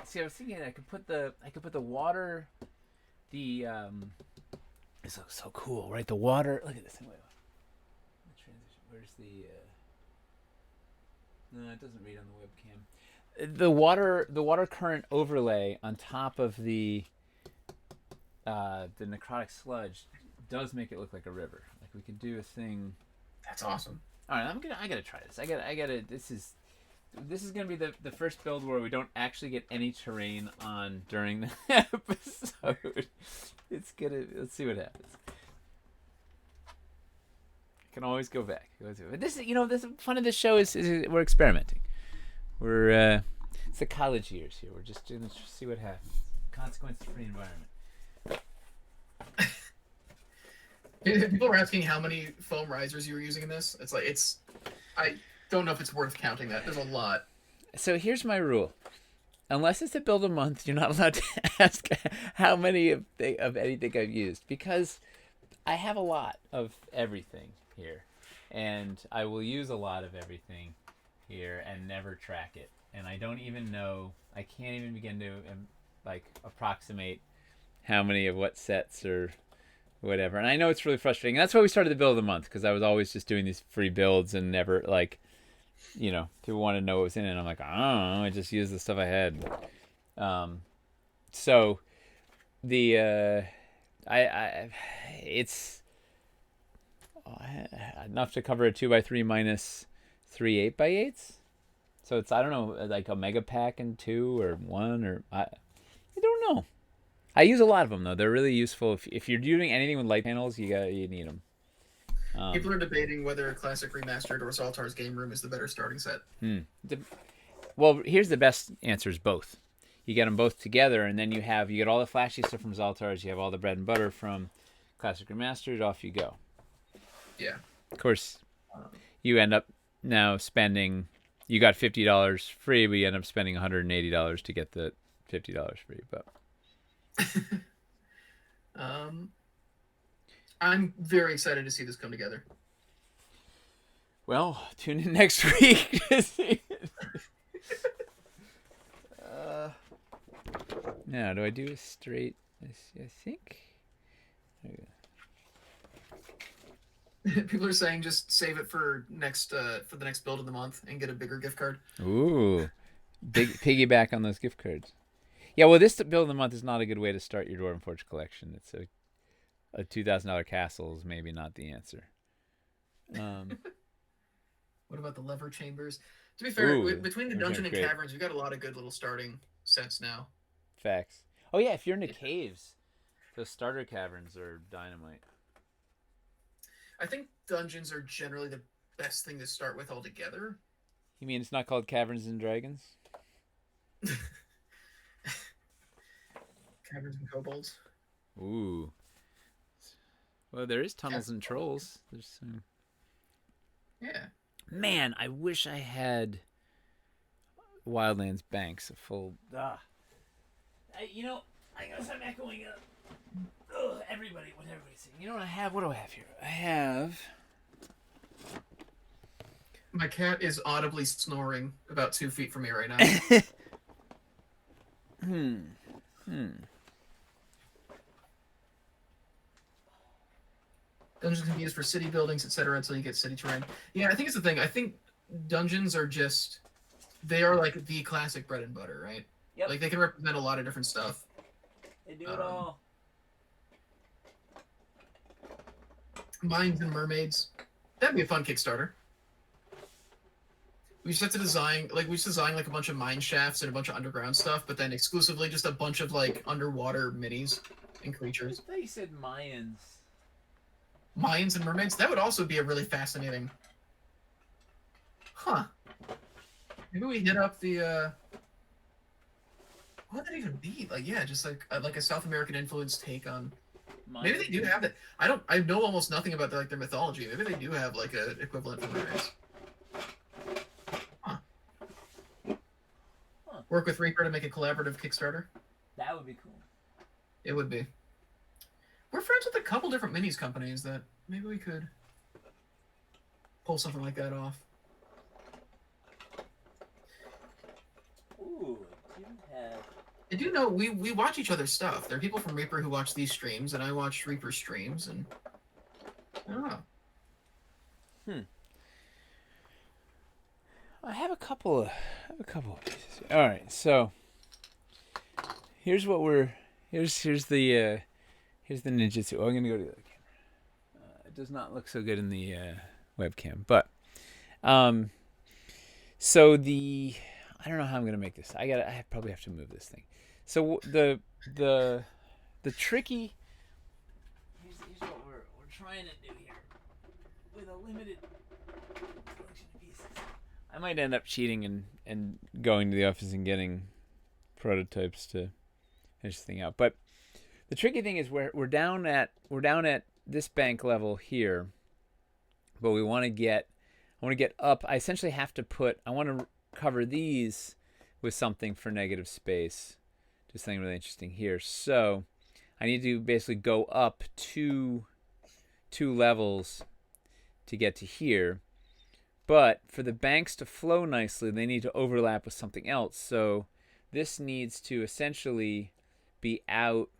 Speaker 1: See, I was thinking I could put the water. This looks so cool, right? The water. Look at this thing. Wait. The transition. Where's the? No, it doesn't read on the webcam. The water current overlay on top of the necrotic sludge does make it look like a river. Like we could do a thing.
Speaker 2: That's awesome.
Speaker 1: All right, I gotta try this. I gotta. This is gonna be the first build where we don't actually get any terrain on during the episode. Let's see what happens. You can always go back. But this, the fun of this show is we're experimenting. We're it's the college years here. We're just doing this to see what happens. Consequence-free environment.
Speaker 2: People were asking how many foam risers you were using in this. I don't know if it's worth counting that. There's a lot.
Speaker 1: So here's my rule. Unless it's a build a month, you're not allowed to ask how many of anything I've used, because I have a lot of everything here, and I will use a lot of everything here and never track it. And I don't even know. I can't even begin to approximate how many of what sets or whatever. And I know it's really frustrating. And that's why we started the build of the month, because I was always just doing these free builds and never people want to know what was in it. And I'm like, I don't know. I just used the stuff I had. So the it's enough to cover a 2x3 minus 3 8x8s. So it's, I don't know, like a mega pack and 2 or 1 or I don't know. I use a lot of them though. They're really useful if you're doing anything with light panels. You need them.
Speaker 2: People are debating whether Classic Remastered or Zaltar's Game Room is the better starting set.
Speaker 1: Well, here's the best answer: is both. You get them both together, and then you get all the flashy stuff from Zaltar's. You have all the bread and butter from Classic Remastered. Off you go.
Speaker 2: Yeah.
Speaker 1: Of course, you end up now spending. You got $50 free, but you end up spending $180 to get the $50 free. But
Speaker 2: I'm very excited to see this come together.
Speaker 1: Well, tune in next week to see it. Now, do I do a straight? I think.
Speaker 2: People are saying just save it for the next build of the month and get a bigger gift card.
Speaker 1: Ooh, big piggyback on those gift cards. Yeah, well, this build of the month is not a good way to start your Dwarven Forge collection. It's a $2,000 castle is maybe not the answer.
Speaker 2: What about the lever chambers? To be fair,
Speaker 1: Ooh,
Speaker 2: between the
Speaker 1: everything's
Speaker 2: dungeon and
Speaker 1: great.
Speaker 2: caverns, we got a lot of good little starting sets now.
Speaker 1: Facts. Oh yeah, if you're in the
Speaker 2: Yeah.
Speaker 1: caves, those starter caverns are dynamite.
Speaker 2: I think dungeons are generally the best thing to start with altogether.
Speaker 1: You mean it's not called Caverns and Dragons?
Speaker 2: Caverns and kobolds.
Speaker 1: Ooh. Well, there is tunnels
Speaker 2: Cats and
Speaker 1: and
Speaker 2: kobolds.
Speaker 1: trolls. There's some...
Speaker 2: Yeah.
Speaker 1: Man, I wish I had Wildlands Banks a full. You know, I guess I'm echoing up. Everybody, what everybody's saying. You know what I have? What do I have here? I have.
Speaker 2: My cat is audibly snoring about 2 feet from me right now. Dungeons can be used for city buildings, etc., until you get city terrain. Yeah, I think it's the thing. I think dungeons are just they are like the classic bread and butter, right?
Speaker 1: Yep.
Speaker 2: Like they can represent a lot of different stuff.
Speaker 1: They do it all.
Speaker 2: Mines and mermaids. That'd be a fun Kickstarter. We just have to design like a bunch of mine shafts and a bunch of underground stuff, but then exclusively just a bunch of like underwater minis and
Speaker 1: I
Speaker 2: creatures.
Speaker 1: thought you said Mayans.
Speaker 2: Mines and mermaids. That would also be a really fascinating. Huh. Maybe we hit up the. What would that even be? Like, yeah, just like a South American influenced take on. Maybe they do have that. I know almost nothing about their mythology. Maybe they do have like an equivalent for mermaids. Huh. Work with Reaper to make a collaborative Kickstarter.
Speaker 1: That would be cool.
Speaker 2: It would be. We're friends with a couple different minis companies that maybe we could pull something like that off.
Speaker 1: Ooh, do have.
Speaker 2: I do know we watch each other's stuff. There are people from Reaper who watch these streams, and I watch Reaper streams, and I don't know.
Speaker 1: I have a couple of pieces. All right, so here's what we're here's the ninjutsu. Oh, I'm gonna go to the other camera. It does not look so good in the webcam, but so I don't know how I'm gonna make this. I probably have to move this thing. So the tricky here's what we're trying to do here with a limited collection of pieces. I might end up cheating and going to the office and getting prototypes to finish this thing out. But the tricky thing is we're down at this bank level here, but I want to get up. I essentially have to I want to cover these with something for negative space. Just something really interesting here. So I need to basically go up two levels to get to here. But for the banks to flow nicely, they need to overlap with something else. So this needs to essentially be out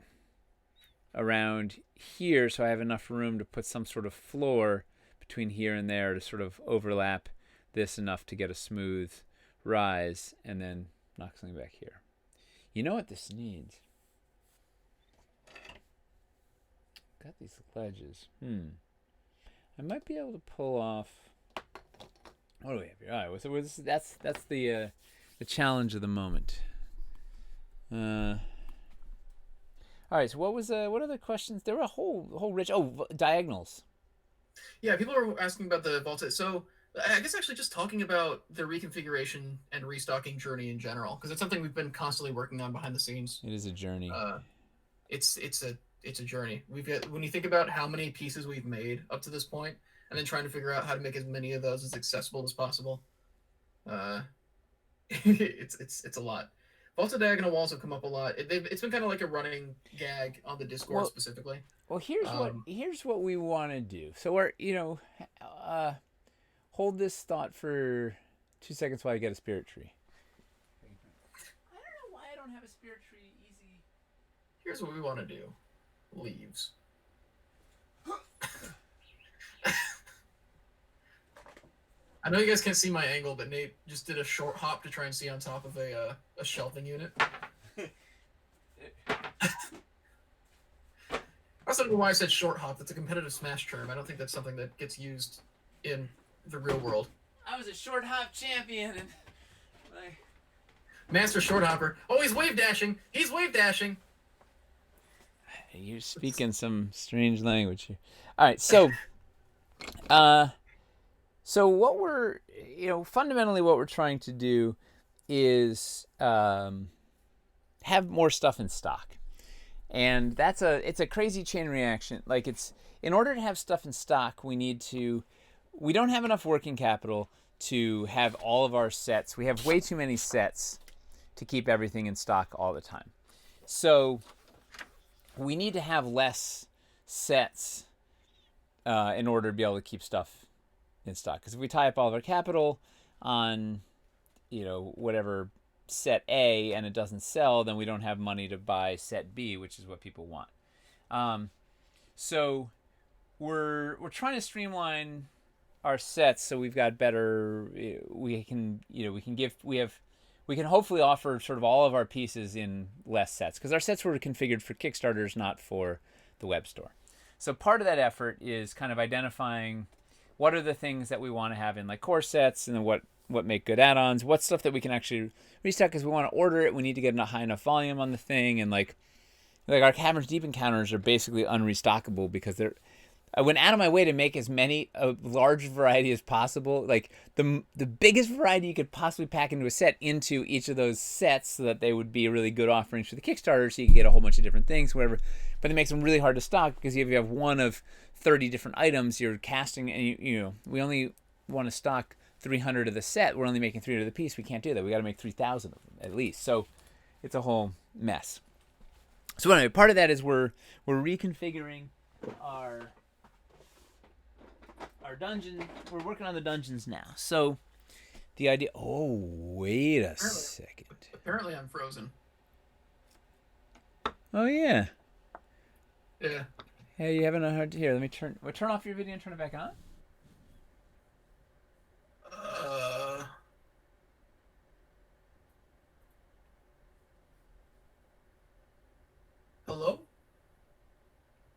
Speaker 1: around here, so I have enough room to put some sort of floor between here and there to sort of overlap this enough to get a smooth rise, and then knock something back here. You know what this needs? Got these ledges. I might be able to pull off. What do we have here? All right, so that's the challenge of the moment. All right, so what other questions? There were a whole rich diagonals.
Speaker 2: Yeah, people are asking about the Volta. So I guess actually just talking about the reconfiguration and restocking journey in general, because it's something we've been constantly working on behind the scenes.
Speaker 1: It is a journey.
Speaker 2: It's a journey. When you think about how many pieces we've made up to this point, and then trying to figure out how to make as many of those as accessible as possible. It's a lot. Volta diagonal walls have come up a lot. It's been kind of like a running gag on the Discord specifically.
Speaker 1: Well, here's what we want to do. So we're hold this thought for 2 seconds while I get a spirit tree. I don't know why I don't have a spirit tree easy.
Speaker 2: Here's what we want to do. Leaves. I know you guys can't see my angle, but Nate just did a short hop to try and see on top of a shelving unit. I don't know why I said short hop. That's a competitive Smash term. I don't think that's something that gets used in the real world.
Speaker 1: I was a short hop champion, and like,
Speaker 2: Master short hopper. Oh, he's wave dashing. He's wave dashing.
Speaker 1: you're speaking some strange language here. All right, so what we're fundamentally what we're trying to do is have more stuff in stock, and it's a crazy chain reaction. Like it's in order to have stuff in stock, we don't have enough working capital to have all of our sets. We have way too many sets to keep everything in stock all the time. So we need to have less sets in order to be able to keep stuff in stock. Because if we tie up all of our capital on, whatever set A and it doesn't sell, then we don't have money to buy set B, which is what people want. So we're trying to streamline our sets so we've got better. We can hopefully offer sort of all of our pieces in less sets because our sets were configured for Kickstarters, not for the web store. So part of that effort is kind of identifying what are the things that we want to have in like core sets, and then what make good add-ons, what stuff that we can actually restock because we want to order it. We need to get a high enough volume on the thing, and like our Caverns Deep encounters are basically unrestockable because they're. I went out of my way to make as many a large variety as possible, like the biggest variety you could possibly pack into a set into each of those sets, so that they would be really good offerings for the Kickstarter, so you can get a whole bunch of different things, whatever. But it makes them really hard to stock because if you have one of 30 different items, you're casting, and we only want to stock 300 of the set. We're only making 300 of the piece. We can't do that. We got to make 3,000 of them at least. So it's a whole mess. So anyway, part of that is we're reconfiguring our dungeon. We're working on the dungeons now. So the idea. Oh, wait a second.
Speaker 2: Apparently, I'm frozen.
Speaker 1: Oh yeah.
Speaker 2: Yeah.
Speaker 1: Hey, you having a hard here? Let me turn off your video and turn it back on.
Speaker 2: Hello?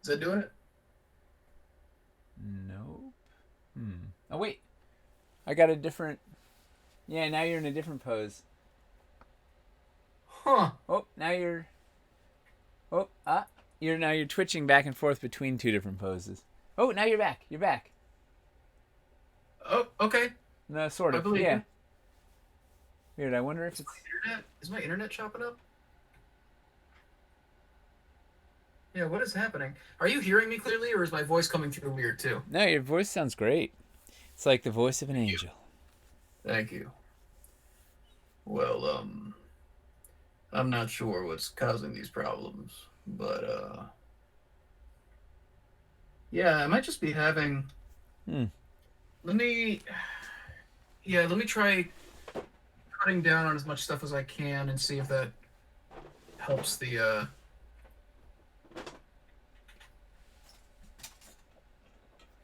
Speaker 2: Is that doing it?
Speaker 1: Nope. Oh wait, I got a different. Yeah, now you're in a different pose.
Speaker 2: Huh.
Speaker 1: Oh, now you're. Oh, you're twitching back and forth between two different poses. Oh, now you're back. You're back.
Speaker 2: Oh, okay.
Speaker 1: No, sort of.
Speaker 2: I believe
Speaker 1: Yeah.
Speaker 2: you.
Speaker 1: Weird. I wonder if it's.
Speaker 2: Is my internet chopping up? Yeah, what is happening? Are you hearing me clearly, or is my voice coming through weird too?
Speaker 1: No, your voice sounds great. It's like the voice of an angel.
Speaker 2: Thank you. Well, I'm not sure what's causing these problems, but yeah, I might just be having. Let me try cutting down on as much stuff as I can and see if that helps the.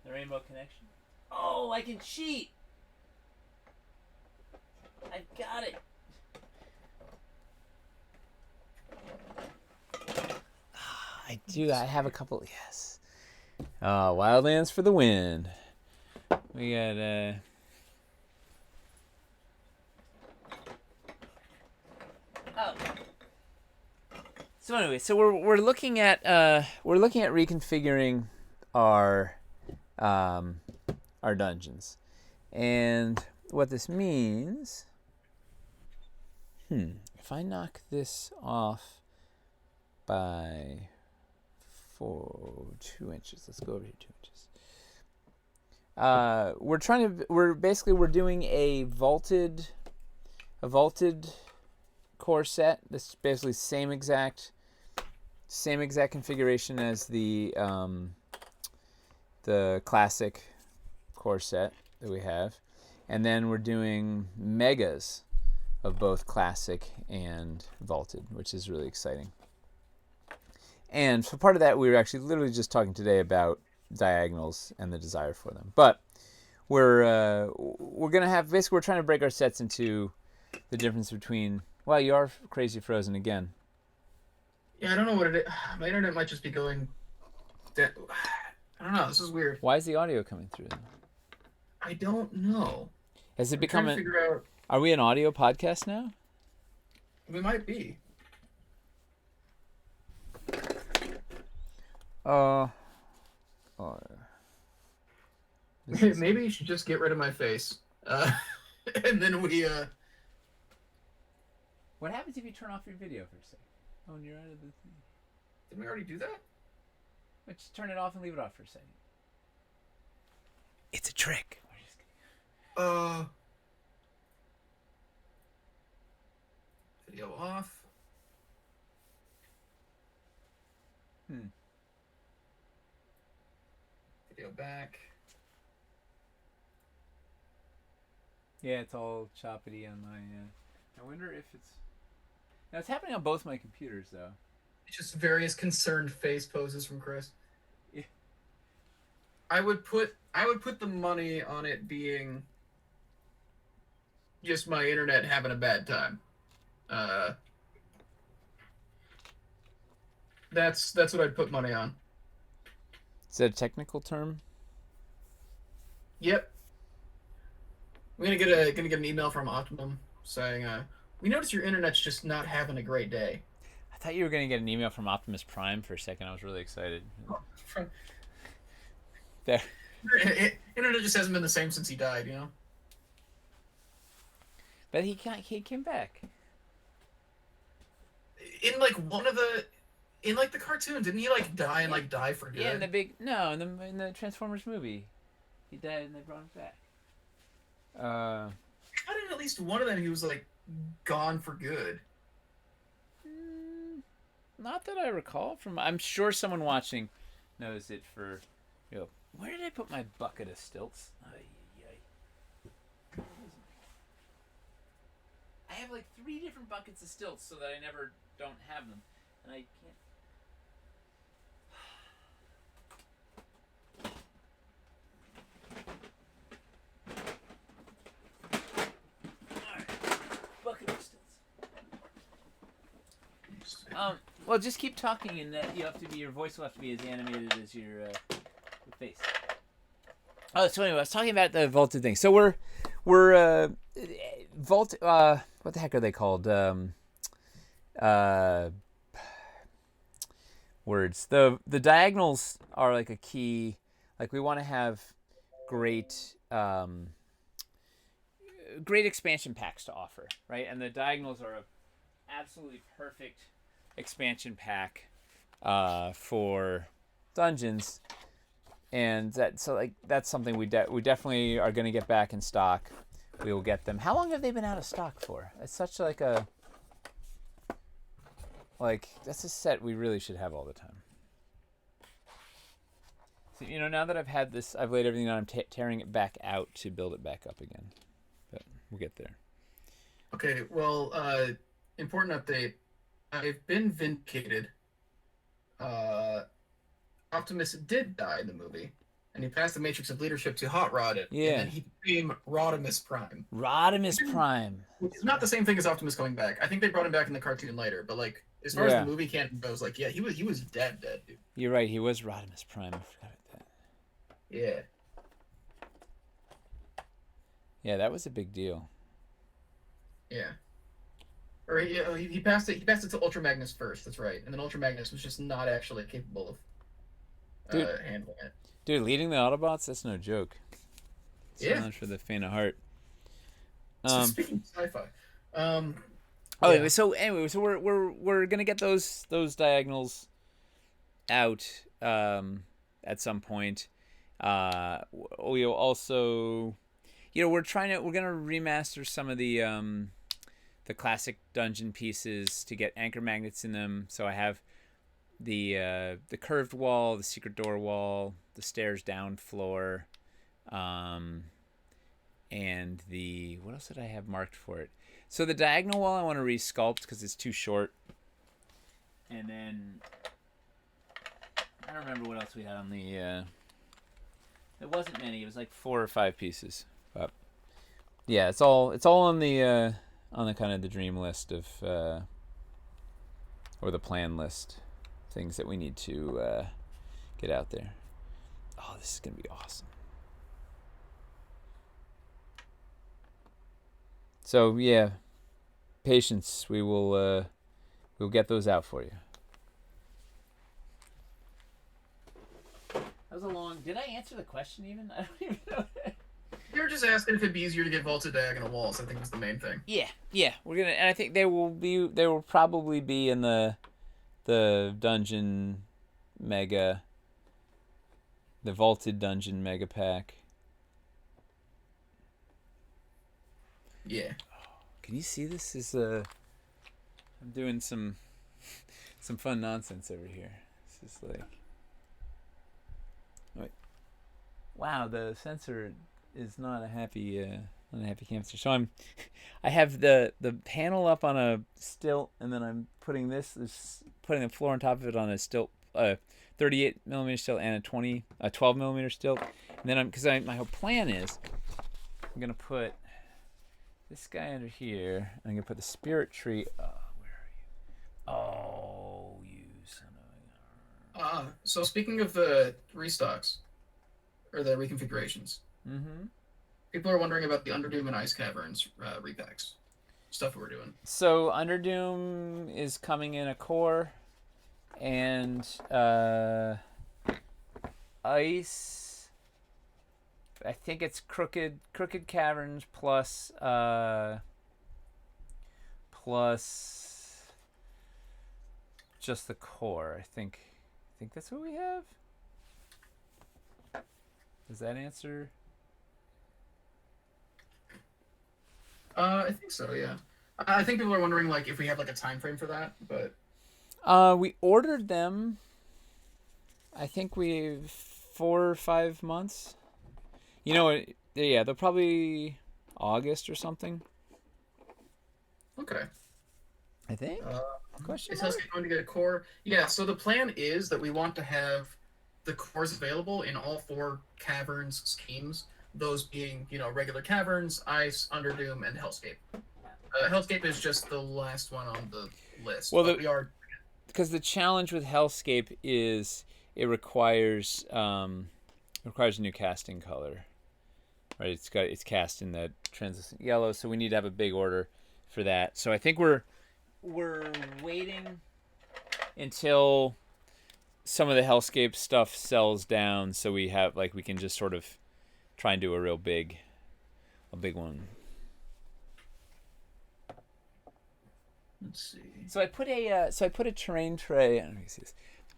Speaker 1: The rainbow connection. Oh, I can cheat. I got it. I do. I have a couple. Yes. Wildlands for the win. We got. Oh. So anyway, so we're looking at reconfiguring our dungeons, and what this means. If I knock this off by 2 inches, let's go over here 2 inches. We're doing a vaulted core set. This is basically same exact configuration as the classic core set that we have, and then we're doing megas of both classic and vaulted, which is really exciting. And for part of that, we were actually literally just talking today about diagonals and the desire for them. But we're gonna have basically we're trying to break our sets into the difference between. Well, you are crazy frozen again.
Speaker 2: Yeah, I don't know what it is. My internet might just be going. I don't know. This is weird.
Speaker 1: Why is the audio coming through?
Speaker 2: I don't know.
Speaker 1: Has it
Speaker 2: I'm trying
Speaker 1: become
Speaker 2: to
Speaker 1: an?
Speaker 2: figure out.
Speaker 1: Are we an audio podcast now?
Speaker 2: We might be.
Speaker 1: Uh, oh, this is-
Speaker 2: Maybe you should just get rid of my face. And then we.
Speaker 1: What happens if you turn off your video for a second? Oh, and you're out of the thing.
Speaker 2: Didn't we already do that?
Speaker 1: Let's turn it off and leave it off for a second. It's a trick. We're just kidding.
Speaker 2: Video off. Video back.
Speaker 1: Yeah, it's all choppity on my. I wonder if it's. Now it's happening on both my computers though.
Speaker 2: Just various concerned face poses from Chris.
Speaker 1: Yeah.
Speaker 2: I would put the money on it being just my internet having a bad time. That's what I'd put money on.
Speaker 1: Is that a technical term?
Speaker 2: Yep. I'm gonna get an email from Optimum saying, "We noticed your internet's just not having a great day."
Speaker 1: I thought you were gonna get an email from Optimus Prime for a second. I was really excited. There.
Speaker 2: Internet just hasn't been the same since he died, you know.
Speaker 1: But he came back.
Speaker 2: In like the cartoon, didn't he like die and like die for good?
Speaker 1: Yeah, in the Transformers movie, he died and they brought him back.
Speaker 2: I thought in at least one of them he was like gone for good.
Speaker 1: Not that I recall from. I'm sure someone watching knows it for. Where did I put my bucket of stilts? I have like 3 different buckets of stilts so that I never don't have them, and I can't. Alright, bucket of stilts. Well, just keep talking, and your voice will have to be as animated as your face. Oh, so anyway, I was talking about the vaulted thing. So we're vault. What the heck are they called? Words. The diagonals are like a key. Like we want to have great expansion packs to offer, right? And the diagonals are a absolutely perfect expansion pack for dungeons. And that's something we definitely are going to get back in stock. We will get them. How long have they been out of stock for? It's such that's a set we really should have all the time. So, now that I've had this, I've laid everything down. I'm tearing it back out to build it back up again. But we'll get there.
Speaker 2: Okay. Well, important update. I've been vindicated. Optimus did die in the movie, and he passed the Matrix of Leadership to Hot Rod.
Speaker 1: Yeah.
Speaker 2: And then he became Rodimus Prime.
Speaker 1: Rodimus Prime.
Speaker 2: Which is not the same thing as Optimus coming back. I think they brought him back in the cartoon later, but like as far as the movie canon goes, like he was dead, dude.
Speaker 1: You're right. He was Rodimus Prime. I forgot about that.
Speaker 2: Yeah.
Speaker 1: Yeah, that was a big deal.
Speaker 2: Yeah. Or he passed it. He passed it to Ultra Magnus first. That's right. And then Ultra Magnus was just not actually capable of handling it.
Speaker 1: Dude, leading the Autobots—that's no joke.
Speaker 2: Yeah.
Speaker 1: Challenge for the faint of heart.
Speaker 2: Speaking of sci-fi.
Speaker 1: Anyway, so we're gonna get those diagonals out at some point. We'll also, we're gonna remaster some of the classic dungeon pieces to get anchor magnets in them. So I have the curved wall, the secret door wall, the stairs down floor, and what else did I have marked for it? So the diagonal wall I want to resculpt because it's too short. And then I don't remember what else we had on the. It wasn't many. It was like 4 or 5 pieces. But yeah, it's all on the kind of the dream list of or the plan list, things that we need to get out there. Oh, this is gonna be awesome. So yeah, patience. We'll get those out for you. That was a long. Did I answer the question even? I don't even know.
Speaker 2: You were just asking if it'd be easier to get vaulted diagonal walls. I think was the main thing.
Speaker 1: Yeah. We're gonna, and I think they will probably be in the dungeon mega, the vaulted dungeon mega pack.
Speaker 2: Yeah.
Speaker 1: Can you see this? I'm doing some fun nonsense over here. It's just like, wait, wow, the sensor is not a happy hamster. So I have the panel up on a stilt, and then I'm putting putting the floor on top of it on a stilt, 38 millimeter stilt and a 12 millimeter stilt, and then my whole plan is I'm gonna put this guy under here. I'm gonna put the spirit tree. Where are you? Oh, you son of a.
Speaker 2: So speaking of the restocks or the reconfigurations, people are wondering about the Underdoom and Ice Caverns repacks stuff we're doing.
Speaker 1: So Underdoom is coming in a core, and Ice. I think it's crooked caverns plus just the core. I think that's what we have. Does that answer?
Speaker 2: I think so. Yeah. I think people are wondering like if we have like a time frame for that, but
Speaker 1: we ordered them. I think we 4 or 5 months. You know what? Yeah, they'll probably August or something.
Speaker 2: Okay.
Speaker 1: I think. Question
Speaker 2: Is
Speaker 1: mark?
Speaker 2: Hellscape going to get a core? Yeah. So the plan is that we want to have the cores available in all 4 caverns schemes. Those being, regular caverns, ice, Underdoom, and Hellscape. Hellscape is just the last one on the list.
Speaker 1: Well,
Speaker 2: we are
Speaker 1: because the challenge with Hellscape is it requires a new casting color. Right, it's cast in the translucent yellow, so we need to have a big order for that. So I think we're waiting until some of the Hellscape stuff sells down, so we can just sort of try and do a big one.
Speaker 2: Let's see.
Speaker 1: So I put a terrain tray. I don't know if you can see this.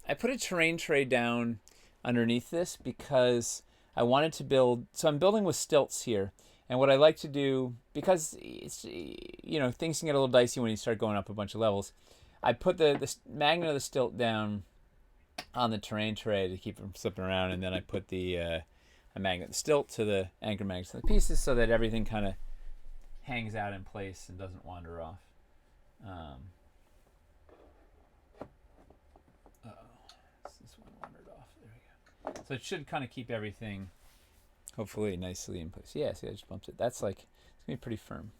Speaker 1: I put a terrain tray down underneath this because I wanted to build. So I'm building with stilts here, and what I like to do, because it's things can get a little dicey when you start going up a bunch of levels. I put the magnet of the stilt down on the terrain tray to keep it from slipping around, and then I put a magnet stilt to the anchor magnets of the pieces so that everything kind of hangs out in place and doesn't wander off. This one wandered off. There we go. So it should kind of keep everything, hopefully, nicely in place. Yeah, see, I just bumped it. That's it's gonna be pretty firm.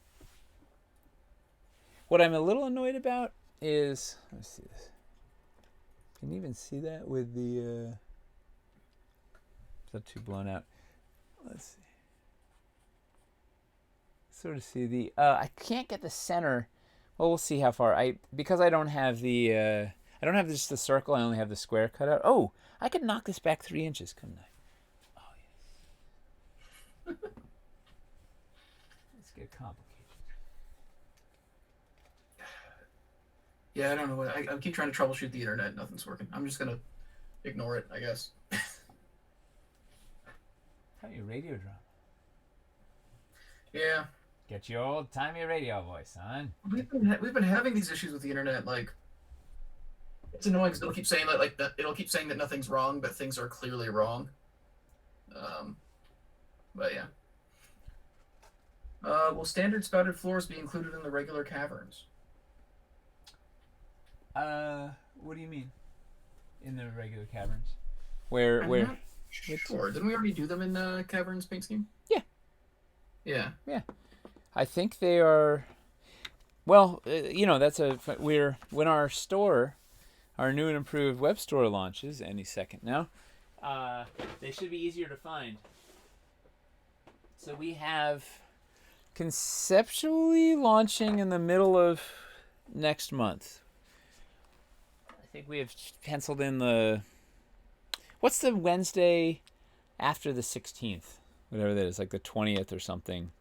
Speaker 1: What I'm a little annoyed about is, let's see this. Can you even see that with the? Is that too blown out? Let's see. Sort of see the. I can't get the center. Well, we'll see how far. Because I don't have the. I don't have just the circle. I only have the square cut out. Oh, I could knock this back 3 inches, couldn't I? Oh yes. Let's get complicated.
Speaker 2: Yeah, I don't know. I keep trying to troubleshoot the internet. Nothing's working. I'm just gonna ignore it, I guess.
Speaker 1: How your radio drum?
Speaker 2: Yeah.
Speaker 1: Get your old timey radio voice, son.
Speaker 2: We've been having these issues with the internet. Like, it's annoying because it'll keep saying that it'll keep saying that nothing's wrong, but things are clearly wrong. But yeah. Will standard spouted floors be included in the regular caverns?
Speaker 1: What do you mean? In the regular caverns?
Speaker 2: I'm not sure. Didn't we already do them in Caverns paint scheme?
Speaker 1: Yeah.
Speaker 2: Yeah.
Speaker 1: Yeah. I think they are. Well, that's when our store, our new and improved web store launches any second now. They should be easier to find. So we have, conceptually launching in the middle of next month. I think we have penciled in what's the Wednesday after the 16th? Whatever that is, like the 20th or something.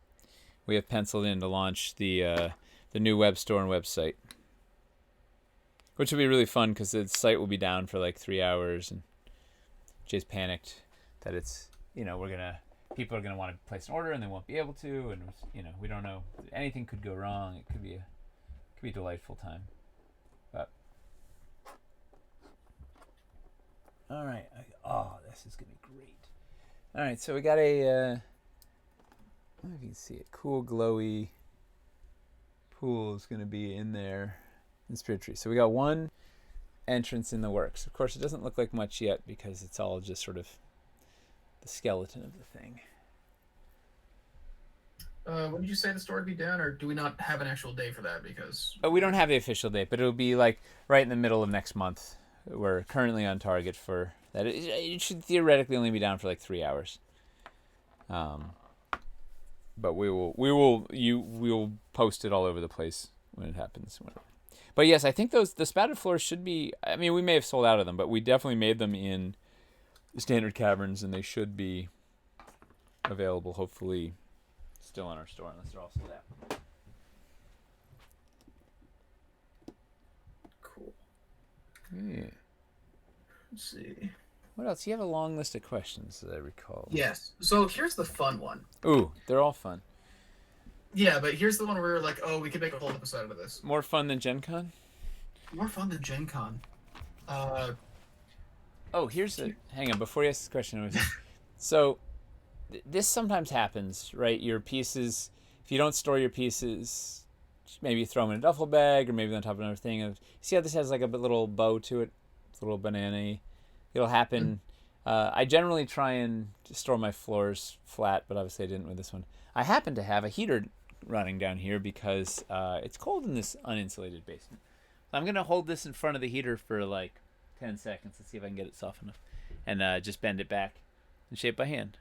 Speaker 1: We have penciled in to launch the new web store and website. Which will be really fun because the site will be down for like 3 hours, and Jay's panicked that it's, people are gonna want to place an order and they won't be able to, and we don't know, anything could go wrong. It could be a delightful time. But all right, this is gonna be great. All right, so we got I don't know if you can see it. Cool, glowy pool is gonna be in there. In Spirit Tree. So we got one entrance in the works. Of course, it doesn't look like much yet because it's all just sort of the skeleton of the thing.
Speaker 2: When did you say the store would be down, or do we not have an actual day for that? Because
Speaker 1: we don't have the official date, but it'll be like right in the middle of next month. We're currently on target for that. It should theoretically only be down for like 3 hours. But we'll post it all over the place when it happens. Whatever. But yes, I think the spouted floors should be, I mean, we may have sold out of them, but we definitely made them in the standard caverns, and they should be available, hopefully, still in our store, unless they're all sold out.
Speaker 2: Cool.
Speaker 1: Yeah.
Speaker 2: Let's see.
Speaker 1: What else? You have a long list of questions, as I recall.
Speaker 2: Yes. So here's the fun one.
Speaker 1: Ooh, they're all fun.
Speaker 2: Yeah, but here's the one where we're like, we could make a whole episode out of this.
Speaker 1: More fun than Gen Con?
Speaker 2: More fun than Gen Con.
Speaker 1: Hang on, before you ask this question. So, this sometimes happens, right? Your pieces, if you don't store your pieces, maybe you throw them in a duffel bag or maybe on top of another thing. See how this has like a little bow to it? It's a little banana-y. It'll happen. I generally try and store my floors flat, but obviously I didn't with this one. I happen to have a heater running down here because it's cold in this uninsulated basement. So I'm going to hold this in front of the heater for like 10 seconds and see if I can get it soft enough. And just bend it back and shape by hand.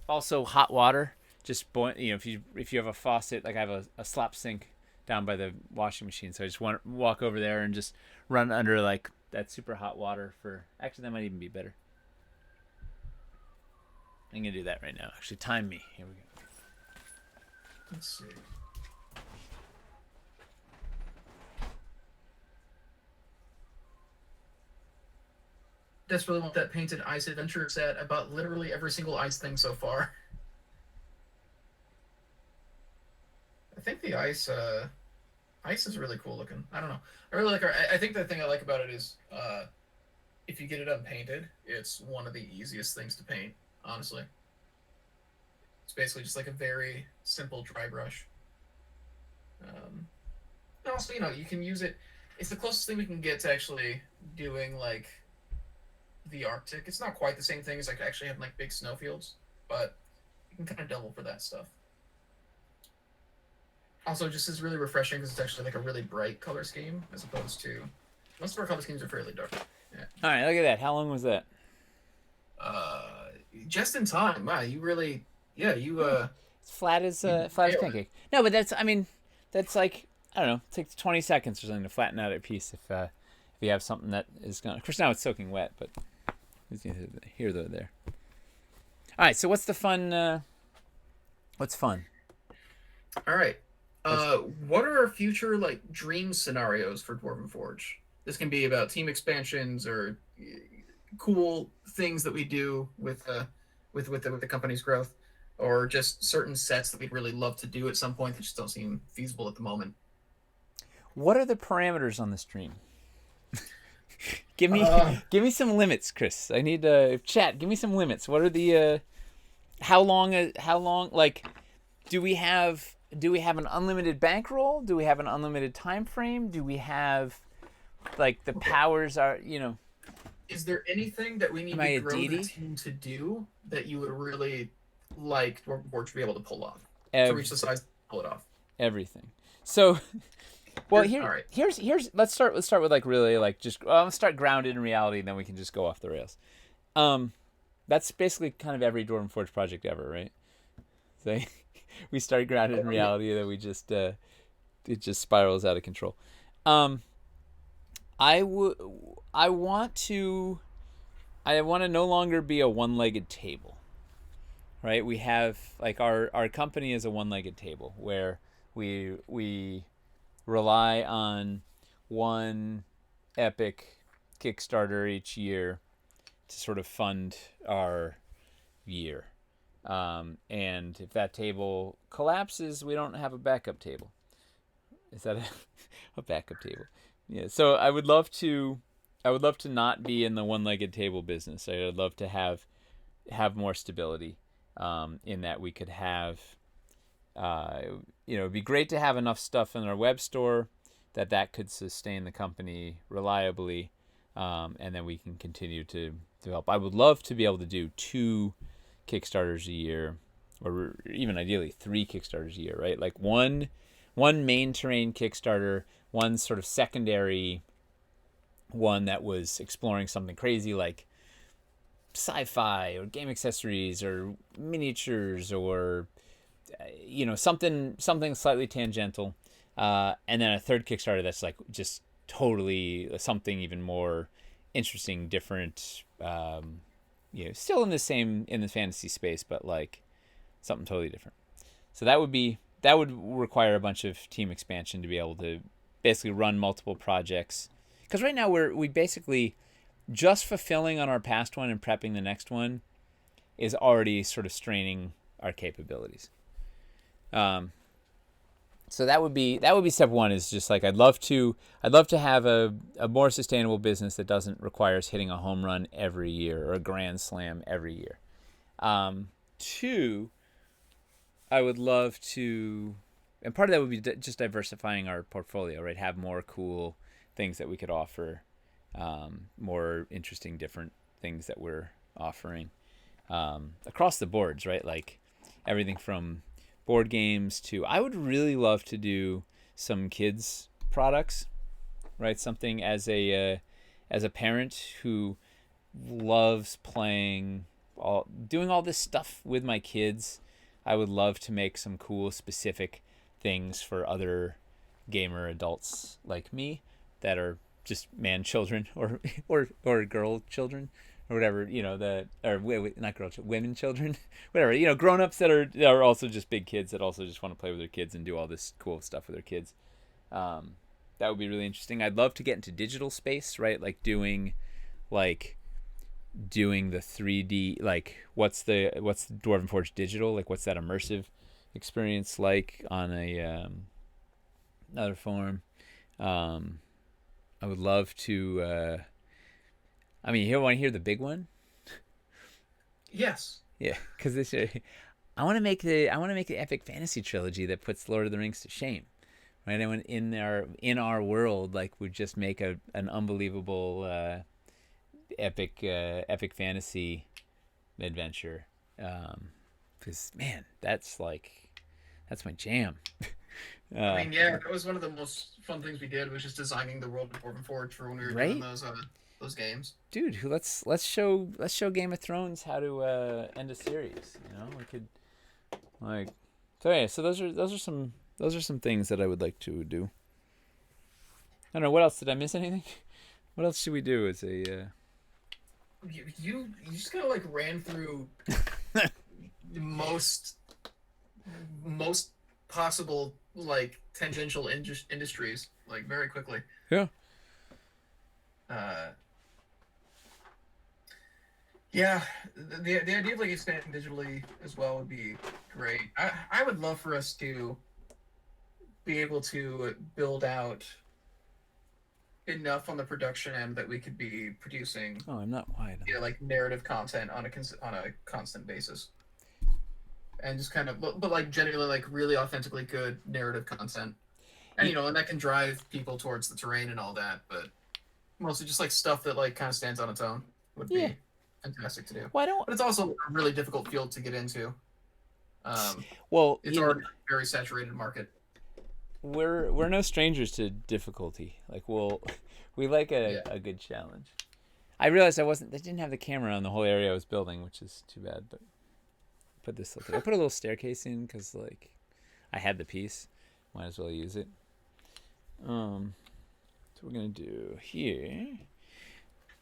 Speaker 1: Also, hot water. Just boil, if you have a faucet, like I have a slop sink down by the washing machine, so I just want to walk over there and just run under like that super hot water for. Actually, that might even be better. I'm gonna do that right now. Actually, time me. Here we go.
Speaker 2: Let's see. Desperately want that painted ice adventure set. I bought literally every single ice thing so far. I think the ice is really cool looking. I don't know. I really like I think the thing I like about it is if you get it unpainted, it's one of the easiest things to paint, honestly. It's basically just like a very simple dry brush. And also, you can use it. It's the closest thing we can get to actually doing like the Arctic. It's not quite the same thing as like actually having like big snowfields, but you can kind of double for that stuff. Also, just is really refreshing because it's actually like a really bright color scheme as opposed to most of our color schemes are fairly dark. Yeah.
Speaker 1: All right, look at that. How long was that?
Speaker 2: Just in time. Wow, you really, you
Speaker 1: It's flat as pancake. No, but that's like I don't know. It takes 20 seconds or something to flatten out a piece if you have something that is gonna. Of course, now it's soaking wet, but it's here though there. All right, so what's the fun? What's fun?
Speaker 2: All right. What are our future like dream scenarios for Dwarven Forge? This can be about team expansions or cool things that we do with the company's growth, or just certain sets that we'd really love to do at some point that just don't seem feasible at the moment.
Speaker 1: What are the parameters on the stream? give me some limits, Chris. I need chat. Give me some limits. What are the how long like do we have an unlimited bankroll? Do we have an unlimited time frame? Do we have like the powers are,
Speaker 2: Is there anything that we need to grow the team to do that you would really like Dwarven Forge to be able to pull off? To reach the size to pull it off? Everything.
Speaker 1: So well, here's let's start with like really like just let's start grounded in reality, and then we can just go off the rails. That's basically kind of every Dwarven Forge project ever, right? So we start grounded in reality, that we just it just spirals out of control. Um, I would I want to I want to no longer be a one-legged table, right? We have like our company is a one-legged table where we rely on one epic Kickstarter each year to sort of fund our year. And if that table collapses, we don't have a backup table. Is that a backup table? Yeah. So I would love to not be in the one-legged table business. I would love to have more stability. In that we could have, uh, it'd be great to have enough stuff in our web store that could sustain the company reliably, and then we can continue to develop. I would love to be able to do 2 Kickstarters a year, or even ideally 3 Kickstarters a year, right? Like one main terrain Kickstarter, one sort of secondary one that was exploring something crazy like sci-fi or game accessories or miniatures or something slightly tangential, and then a third Kickstarter that's like just totally something even more interesting, different, still in the fantasy space, but like something totally different. So that would require a bunch of team expansion to be able to basically run multiple projects. Because right now we basically just fulfilling on our past one and prepping the next one is already sort of straining our capabilities. So that would be step one. Is just like I'd love to have a more sustainable business that doesn't require us hitting a home run every year or a grand slam every year. Two, I would love to, and part of that would be just diversifying our portfolio, right? Have more cool things that we could offer, more interesting, different things that we're offering across the boards, right? Like everything from board games to, I would really love to do some kids products, right? Something as a parent who loves doing all this stuff with my kids. I would love to make some cool specific things for other gamer adults like me that are just man children or girl children or whatever, not girl children, women children, whatever, grown-ups that are also just big kids that also just want to play with their kids and do all this cool stuff with their kids. That would be really interesting. I'd love to get into digital space, right? Like doing the 3D, like what's the Dwarven Forge digital, like what's that immersive experience like on a another form. I would love to you want to hear the big one?
Speaker 2: Yes.
Speaker 1: Yeah, because this I want to make the epic fantasy trilogy that puts Lord of the Rings to shame, right? And in our world, like, we just make an unbelievable epic fantasy adventure, because man, that's my jam.
Speaker 2: I mean, yeah, that was one of the most fun things we did, was just designing the world of Dwarven Forge for when we were doing those games.
Speaker 1: Dude, let's show Game of Thrones how to end a series. We could, like, so yeah. So those are some things that I would like to do. I don't know, what else, did I miss anything? What else should we do as a?
Speaker 2: You just kind of like ran through most possible like tangential industries like very quickly.
Speaker 1: Yeah.
Speaker 2: Yeah, the idea of like expanding digitally as well would be great. I would love for us to be able to build out enough on the production end that we could be producing.
Speaker 1: Oh, I'm not wide.
Speaker 2: Like narrative content on a constant basis, and just kind of, but like genuinely like really authentically good narrative content, and and that can drive people towards the terrain and all that. But mostly just like stuff that like kind of stands on its own would be fantastic to do.
Speaker 1: But
Speaker 2: it's also a really difficult field to get into.
Speaker 1: Well,
Speaker 2: it's already a very saturated market.
Speaker 1: We're no strangers to difficulty. Like we like a good challenge. I realized I didn't have the camera on the whole area I was building, which is too bad. But put this. I put a little staircase in because like I had the piece. Might as well use it. So we're gonna do here.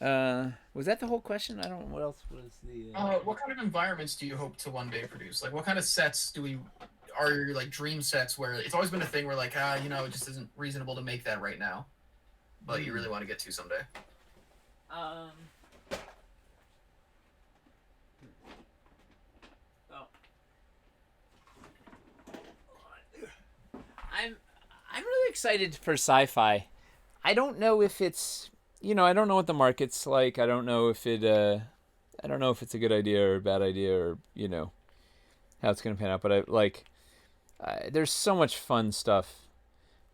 Speaker 1: Was that the whole question? I don't know what else was the.
Speaker 2: What kind of environments do you hope to one day produce? Like, what kind of sets are your like dream sets where it's always been a thing where like it just isn't reasonable to make that right now, but you really want to get to someday.
Speaker 1: Um. Oh. I'm really excited for sci-fi. I don't know if it's I don't know what the market's like. I don't know if it's a good idea or a bad idea or how it's gonna pan out. But there's so much fun stuff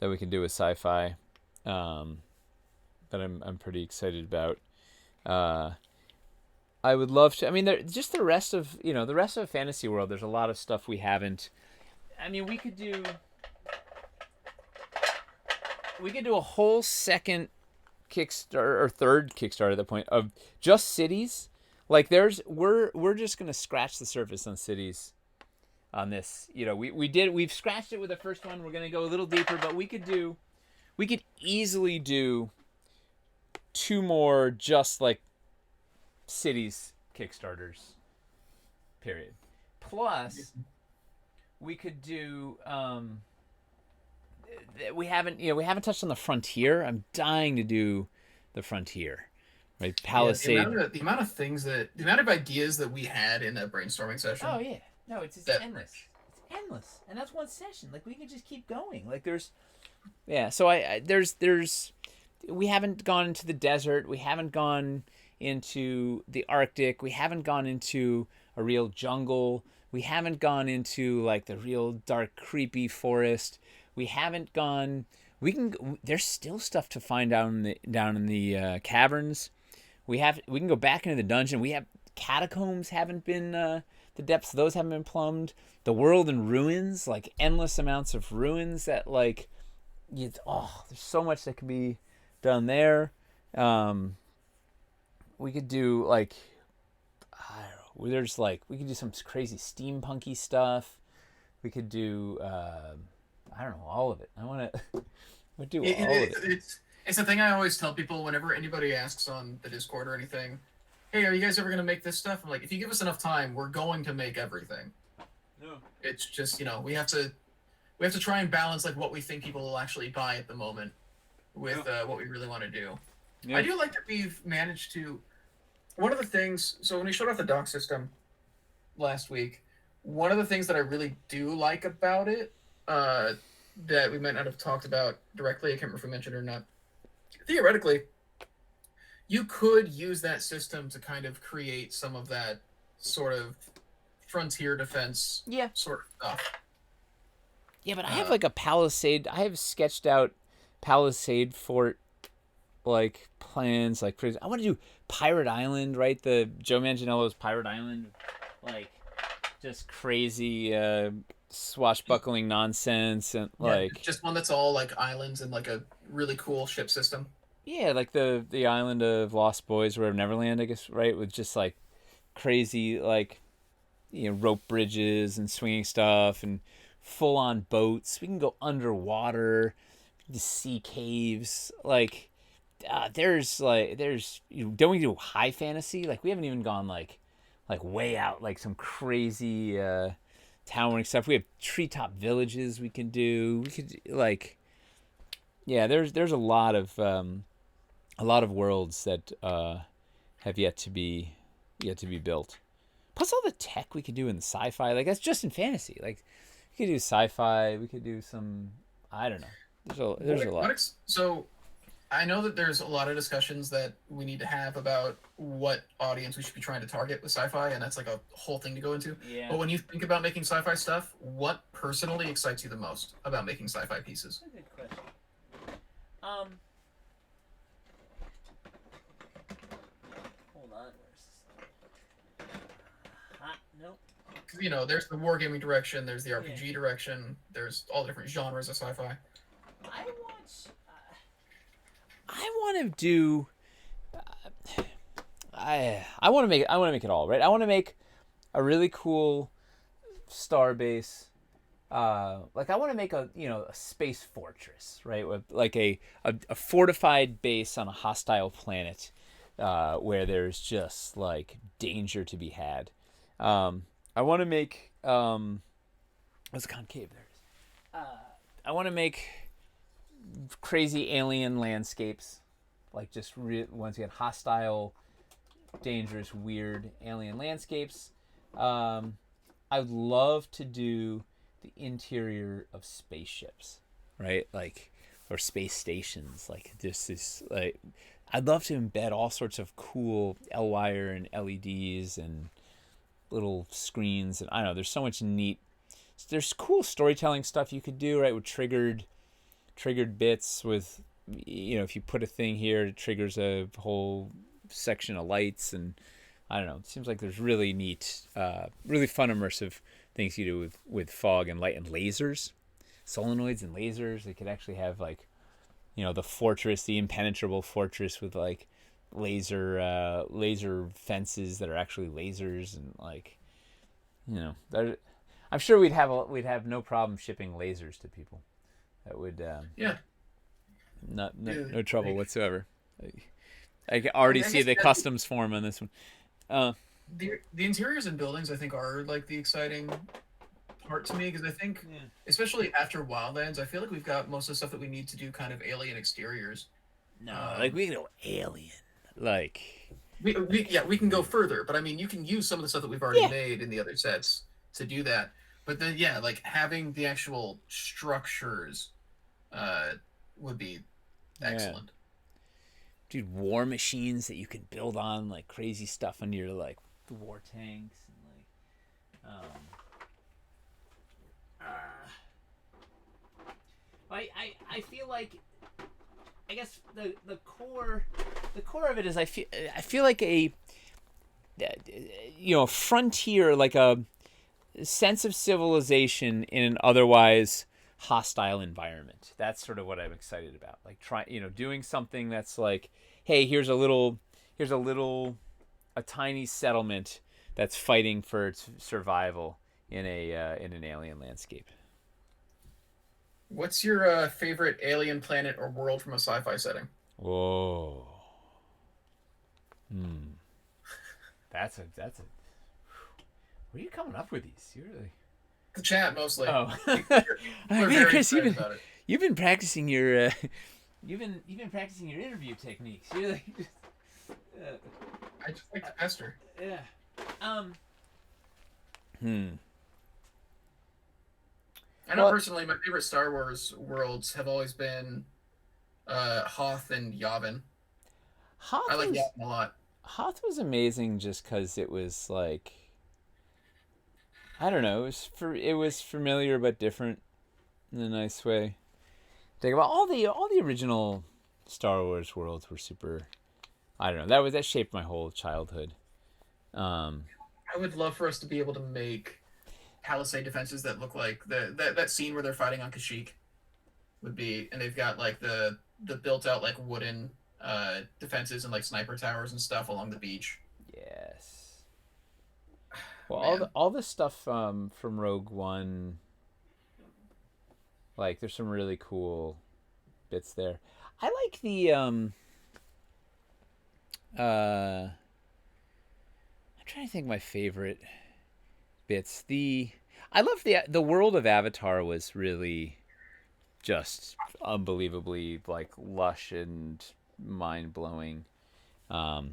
Speaker 1: that we can do with sci-fi, that I'm pretty excited about. I would love to. I mean, just the rest of the fantasy world. There's a lot of stuff we haven't. I mean, we could do a whole second Kickstarter or third Kickstarter at that point of just cities. Like we're just gonna scratch the surface on cities on this. We've scratched it with the first one. We're gonna go a little deeper, but we could easily do two more just like cities Kickstarters. Period. Plus, we could do. We haven't touched on the frontier. I'm dying to do the frontier, right? Palisade.
Speaker 2: Yeah, the amount of ideas that we had in that brainstorming session.
Speaker 1: Oh yeah, no, it's endless. It's endless, and that's one session. Like we could just keep going. Like so we haven't gone into the desert. We haven't gone into the Arctic. We haven't gone into a real jungle. We haven't gone into like the real dark, creepy forest. We haven't gone. There's still stuff to find down in the caverns. We can go back into the dungeon. We have catacombs haven't been the depths of those haven't been plumbed. The world in ruins, like endless amounts of ruins that there's so much that can be done there. We could do I don't know. We could do some crazy steampunky stuff. We could do. I don't know, all of it. I want to do all of it.
Speaker 2: It's the thing I always tell people whenever anybody asks on the Discord or anything, hey, are you guys ever going to make this stuff? I'm like, if you give us enough time, we're going to make everything. No. It's just, we have to try and balance like what we think people will actually buy at the moment with what we really want to do. Yeah. I do like that we've managed to, one of the things, so when we showed off the dock system last week, one of the things that I really do like about it, that we might not have talked about directly, I can't remember if we mentioned it or not. Theoretically, you could use that system to kind of create some of that sort of frontier defense sort of stuff.
Speaker 1: Yeah, but I have like a palisade. I have sketched out palisade fort like plans. Like I want to do Pirate Island, right? The Joe Manganiello's Pirate Island, like just crazy. Swashbuckling nonsense and
Speaker 2: just one that's all like islands and like a really cool ship system.
Speaker 1: Yeah, like the island of Lost Boys or Neverland, I guess, right? With just like crazy rope bridges and swinging stuff and full on boats. We can go underwater, the sea caves. Don't we do high fantasy? Like we haven't even gone like way out, like some crazy towering stuff. We have treetop villages we can do. We could there's a lot of worlds that have yet to be built. Plus all the tech we could do in the sci-fi. Like that's just in fantasy. Like we could do sci-fi. We could do some. I don't know. There's a lot.
Speaker 2: So I know that there's a lot of discussions that we need to have about what audience we should be trying to target with sci-fi, and that's like a whole thing to go into.
Speaker 1: Yeah.
Speaker 2: But when you think about making sci-fi stuff, what personally excites you the most about making sci-fi pieces?
Speaker 1: That's a good question. Hold on.
Speaker 2: Nope. There's the wargaming direction, there's the RPG direction, there's all different genres of sci-fi.
Speaker 1: I want to do. I want to make it all right. I want to make a really cool starbase. Like I want to make a a space fortress, right? With like a fortified base on a hostile planet, where there's just like danger to be had. I want to make what's a concave there? I want to make crazy alien landscapes, like just once again hostile, dangerous, weird alien landscapes. I'd love to do the interior of spaceships, right? Like, or space stations. Like, this like, I'd love to embed all sorts of cool L wire and LEDs and little screens, and I don't know. There's so much neat. There's cool storytelling stuff you could do, right? With triggered bits with, if you put a thing here, it triggers a whole section of lights, and I don't know. It seems like there's really neat, really fun immersive things you do with fog and light and lasers, solenoids and lasers. They could actually have like, the fortress, the impenetrable fortress with like laser fences that are actually lasers, and like, I'm sure we'd have no problem shipping lasers to people. That would
Speaker 2: Yeah.
Speaker 1: no trouble whatsoever. I can already see the customs form on this one.
Speaker 2: The interiors and buildings, I think, are like the exciting part to me, because I think, especially after Wildlands, I feel like we've got most of the stuff that we need to do kind of alien exteriors.
Speaker 1: No, like we can go alien. Like
Speaker 2: we can go further, but I mean, you can use some of the stuff that we've already made in the other sets to do that. But then, like having the actual structures would be excellent.
Speaker 1: Dude, war machines that you can build on like crazy stuff under your like the war tanks and like I feel like, I guess the core of it is I feel like a frontier, like a sense of civilization in an otherwise hostile environment. That's sort of what I'm excited about. Like doing something that's like, hey, here's a tiny settlement that's fighting for its survival in an alien landscape.
Speaker 2: What's your favorite alien planet or world from a sci-fi setting?
Speaker 1: Whoa. That's a. Where are you coming up with these? You're really.
Speaker 2: The chat mostly.
Speaker 1: Oh,
Speaker 2: we're
Speaker 1: man, Chris, you've been practicing your you've been practicing your interview techniques. You're like,
Speaker 2: I just like to pester.
Speaker 1: Yeah.
Speaker 2: I know personally, my favorite Star Wars worlds have always been Hoth and Yavin. I like Yavin a lot.
Speaker 1: Hoth was amazing just because it was like, I don't know, it was familiar but different in a nice way. Think about all the original Star Wars worlds were super. I don't know, that shaped my whole childhood.
Speaker 2: I would love for us to be able to make palisade defenses that look like that scene where they're fighting on Kashyyyk would be, and they've got like the built out like wooden defenses and like sniper towers and stuff along the beach.
Speaker 1: Yes. Well, all the stuff from Rogue One, like there's some really cool bits there. I like the I'm trying to think of my favorite bits. I love the world of Avatar was really just unbelievably like lush and mind blowing.
Speaker 2: I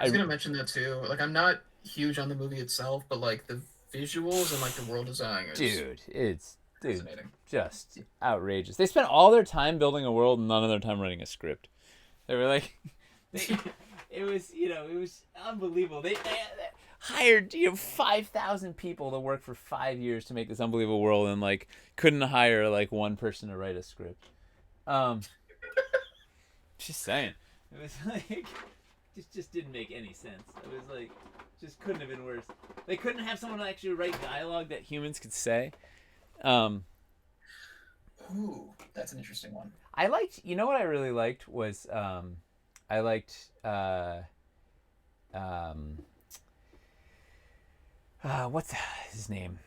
Speaker 2: was gonna mention that too. Like, I'm not huge on the movie itself, but like the visuals and like the world design is
Speaker 1: it's
Speaker 2: fascinating.
Speaker 1: Just outrageous. They spent all their time building a world and none of their time writing a script. They were like, it was unbelievable. They hired 5,000 people to work for 5 years to make this unbelievable world, and like couldn't hire like one person to write a script. Just saying, it was like just didn't make any sense. It was like just couldn't have been worse. They couldn't have someone actually write dialogue that humans could say.
Speaker 2: Ooh, that's an interesting one.
Speaker 1: I liked. You know what I really liked was I liked what's his name?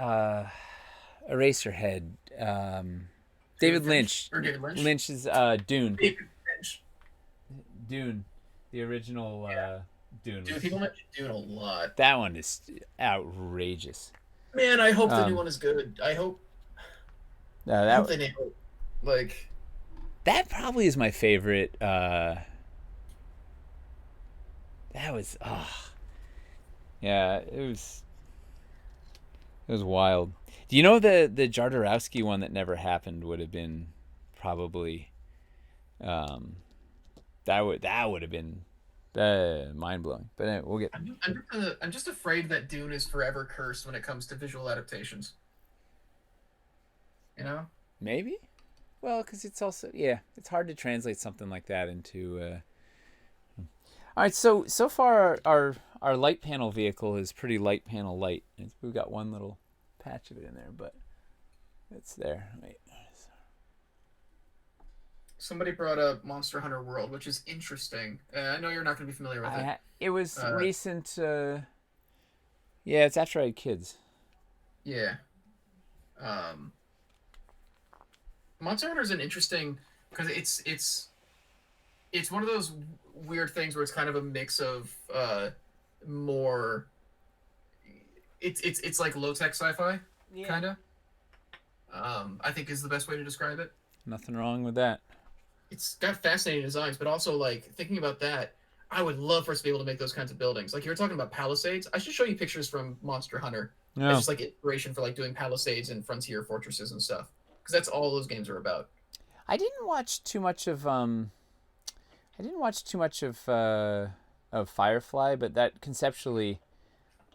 Speaker 1: Eraserhead. David
Speaker 2: Finch
Speaker 1: Lynch.
Speaker 2: or David Lynch?
Speaker 1: Lynch's Dune.
Speaker 2: David Finch.
Speaker 1: Dune. The original Dune.
Speaker 2: Dude, people mention Dune a lot.
Speaker 1: That one is outrageous.
Speaker 2: Man, I hope the new
Speaker 1: Um,
Speaker 2: one is good. I hope.
Speaker 1: no,
Speaker 2: I hope
Speaker 1: that
Speaker 2: they nail it. Like,
Speaker 1: that probably is my favorite. That was yeah, it was wild. Do you know the Jodorowsky one that never happened would have been probably um that would have been mind blowing. But anyway, we'll get
Speaker 2: I'm just afraid that Dune is forever cursed when it comes to visual adaptations. You know?
Speaker 1: maybe. Well, because it's also it's hard to translate something like that into. All right, so far our light panel vehicle is pretty light panel light. We've got one little patch of it in there, but it's there. Wait.
Speaker 2: Somebody brought up Monster Hunter World, which is interesting. I know you're not going to be familiar with it.
Speaker 1: It was
Speaker 2: Uh,
Speaker 1: recent. Yeah, it's after I had kids.
Speaker 2: yeah. Um, Monster Hunter is an interesting because it's one of those weird things where it's kind of a mix of more. It's like low tech sci-fi kind of. I think is the best way to describe it.
Speaker 1: Nothing wrong with that.
Speaker 2: It's got fascinating designs, but also like thinking about that, I would love for us to be able to make those kinds of buildings. Like you were talking about Palisades. I should show you pictures from Monster Hunter.
Speaker 1: Yeah.
Speaker 2: It's just like inspiration for like doing Palisades and Frontier Fortresses and stuff. Because that's all those games are about.
Speaker 1: I didn't watch too much of Firefly, but that conceptually,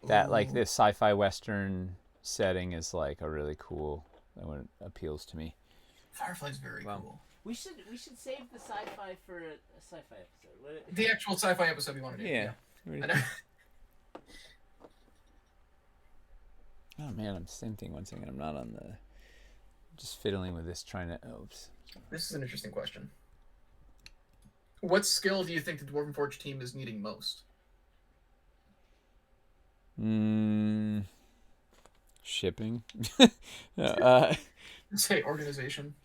Speaker 1: that like this sci-fi western setting is like a really cool. That one appeals to me.
Speaker 2: Firefly's very cool.
Speaker 1: We should save the sci-fi for a sci-fi episode.
Speaker 2: The actual sci-fi episode we want to do.
Speaker 1: Yeah.
Speaker 2: I know.
Speaker 1: Oh man, I'm same thing. One second, I'm not on the. Just fiddling with this, trying to. Oops.
Speaker 2: This is an interesting question. What skill do you think the Dwarven Forge team is needing most?
Speaker 1: Shipping.
Speaker 2: Say organization.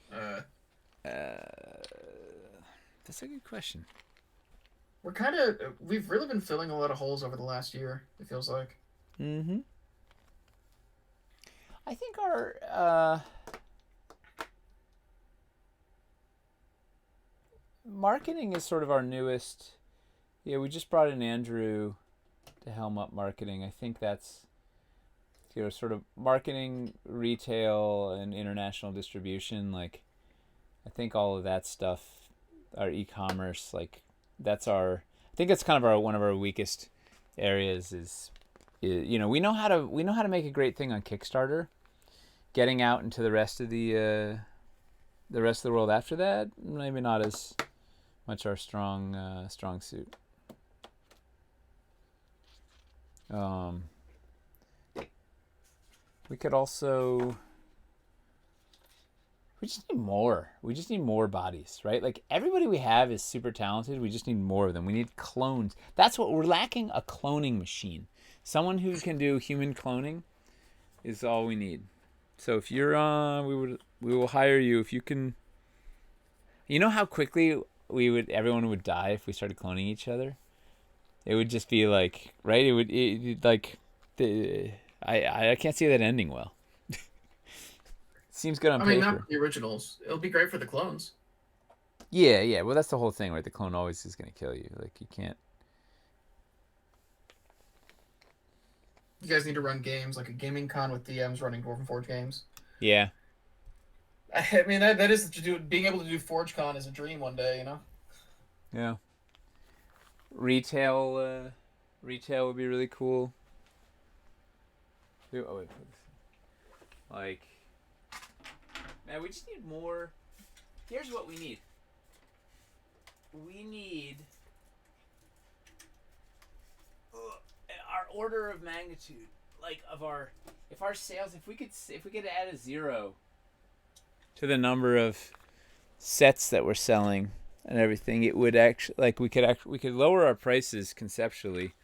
Speaker 1: That's a good question.
Speaker 2: We've really been filling a lot of holes over the last year, it feels like.
Speaker 1: Mm-hmm. I think our marketing is sort of our newest. Yeah, we just brought in Andrew to helm up marketing. I think that's sort of marketing, retail, and international distribution. Like, I think all of that stuff, our e-commerce, like that's our. I think it's kind of one of our weakest areas. Is we know how to make a great thing on Kickstarter. Getting out into the rest of the world after that, maybe not as much our strong suit. We could also. We just need more. We just need more bodies, right? Like everybody we have is super talented. We just need more of them. We need clones. That's what we're lacking: a cloning machine. Someone who can do human cloning is all we need. So if you're we will hire you if you can. You know how quickly everyone would die if we started cloning each other? It would just be like, right? I can't see that ending well. Seems good on paper.
Speaker 2: Not the originals. It'll be great for the clones.
Speaker 1: Yeah. Well, that's the whole thing, right? The clone always is going to kill you. Like, you can't.
Speaker 2: You guys need to run games, like a gaming con with DMs running Dwarven Forge games.
Speaker 1: Yeah.
Speaker 2: I mean, that is being able to do Forge Con is a dream one day, you know?
Speaker 1: Yeah. Retail would be really cool. Oh, wait. Like, man, we just need more. Here's what we need. We need our order of magnitude, like of if our sales, if we could add a 0 to the number of sets that we're selling and everything, it would actually, like, we could lower our prices conceptually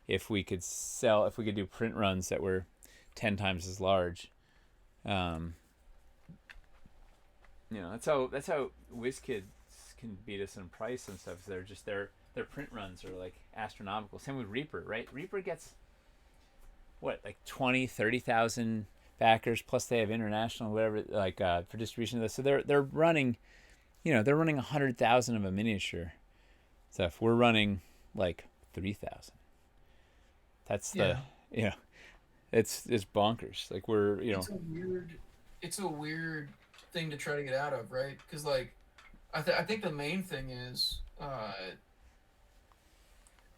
Speaker 1: if we could do print runs that were 10 times as large. Um, that's how WizKids can beat us in price and stuff. They're just their print runs are like astronomical. Same with Reaper, right? Reaper gets what, like 20, 30,000 backers, plus they have international whatever, like for distribution of this. So they're running, they're running 100,000 of a miniature stuff. We're running like 3,000. That's the it's bonkers. Like we're
Speaker 2: it's a weird thing to try to get out of, right? Because like I think the main thing is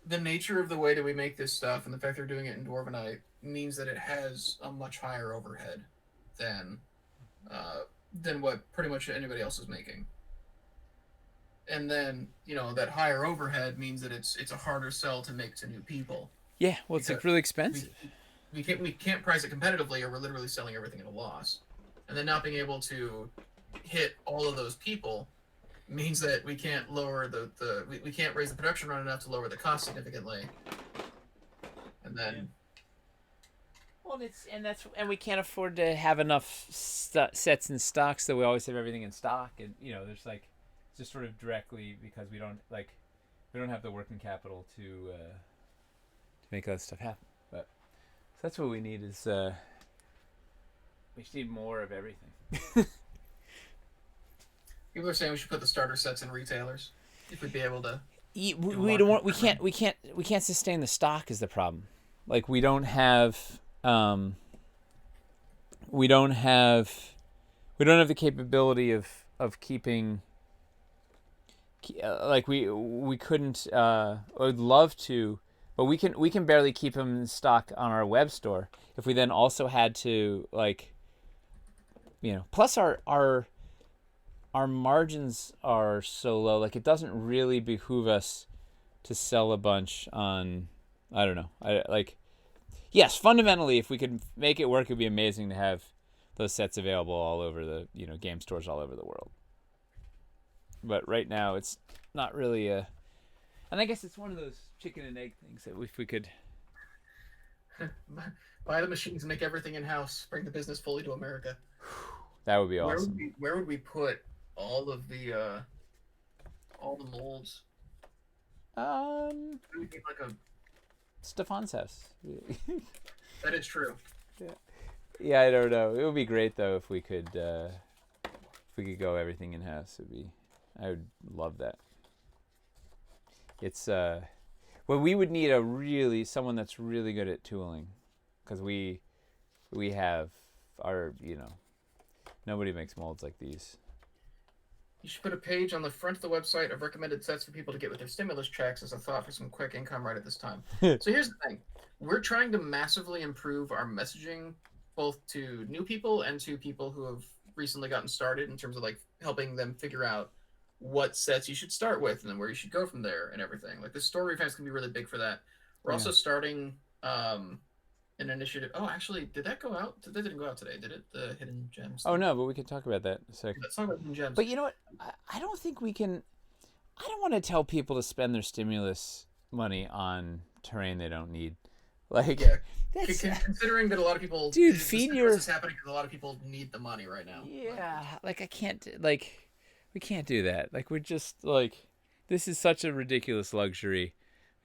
Speaker 2: the nature of the way that we make this stuff and the fact they're doing it in Dwarvenite means that it has a much higher overhead than what pretty much anybody else is making. And then, that higher overhead means that it's a harder sell to make to new people.
Speaker 1: Yeah, well, it's like really expensive.
Speaker 2: We can't price it competitively, or we're literally selling everything at a loss. And then not being able to hit all of those people means that we can't lower we can't raise the production run enough to lower the cost significantly. And then
Speaker 1: well, and we can't afford to have enough sets in stock, so we always have everything in stock. And there's like just sort of directly because we don't have the working capital to make that stuff happen. But so that's what we need is we just need more of everything.
Speaker 2: People are saying we should put the starter sets in retailers if we'd be able to.
Speaker 1: We don't want. We can't sustain the stock is the problem. Like we don't have the capability of keeping. Like we couldn't. I would love to, but we can barely keep them in stock on our web store. If we then also had to plus our margins are so low, like it doesn't really behoove us to sell a bunch on, I don't know. Yes, fundamentally, if we could make it work, it'd be amazing to have those sets available all over the, game stores all over the world. But right now, it's not really and I guess it's one of those chicken and egg things that if we could
Speaker 2: buy the machines, make everything in-house, bring the business fully to America.
Speaker 1: That would be awesome.
Speaker 2: Where would we put all of the molds? Like a
Speaker 1: Stefan's house.
Speaker 2: That is true.
Speaker 1: Yeah, I don't know. It would be great though if we could go everything in house. I would love that. It's well, we would need someone that's really good at tooling, because we have our nobody makes molds like these.
Speaker 2: You should put a page on the front of the website of recommended sets for people to get with their stimulus checks as a thought for some quick income right at this time. So here's the thing. We're trying to massively improve our messaging both to new people and to people who have recently gotten started in terms of like helping them figure out what sets you should start with and then where you should go from there and everything. Like the story revamps can be really big for that. We're also starting an initiative. Oh, actually, did that go out? That didn't go out today, did it? The Hidden Gems thing?
Speaker 1: Oh no, but we can talk about that in a second.
Speaker 2: Let's talk about Hidden Gems.
Speaker 1: But you know what? I don't think we can. I don't want to tell people to spend their stimulus money on terrain they don't need. Like, that's,
Speaker 2: considering that a lot of people,
Speaker 1: dude, feed your.
Speaker 2: This is happening because a lot of people need the money right now.
Speaker 1: Yeah, like I can't. Like, we can't do that. Like, we're just like, this is such a ridiculous luxury.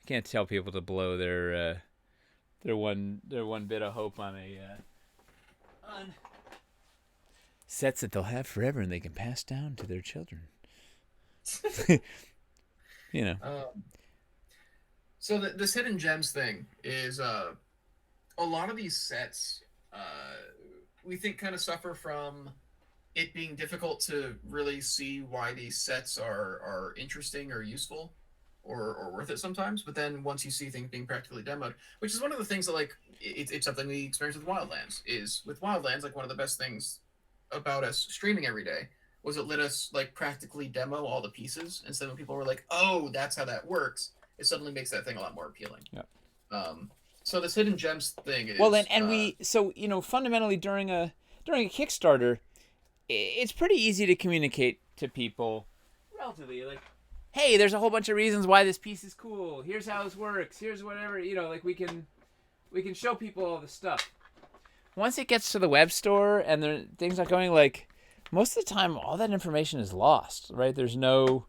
Speaker 1: We can't tell people to blow their one bit of hope on on sets that they'll have forever and they can pass down to their children.
Speaker 2: So this Hidden Gems thing is a lot of these sets we think kind of suffer from it being difficult to really see why these sets are interesting or useful or worth it sometimes. But then once you see things being practically demoed, which is one of the things that like it's something we experience with Wildlands, is with Wildlands, like one of the best things about us streaming every day was it let us like practically demo all the pieces, and so when people were like, oh, that's how that works, it suddenly makes that thing a lot more appealing.
Speaker 1: Yeah.
Speaker 2: So this Hidden Gems thing is
Speaker 1: fundamentally during a Kickstarter, it's pretty easy to communicate to people relatively like, hey, there's a whole bunch of reasons why this piece is cool. Here's how this works. Here's whatever, like we can show people all the stuff. once it gets to the web store and there things are going like most of the time all that information is lost, right? There's no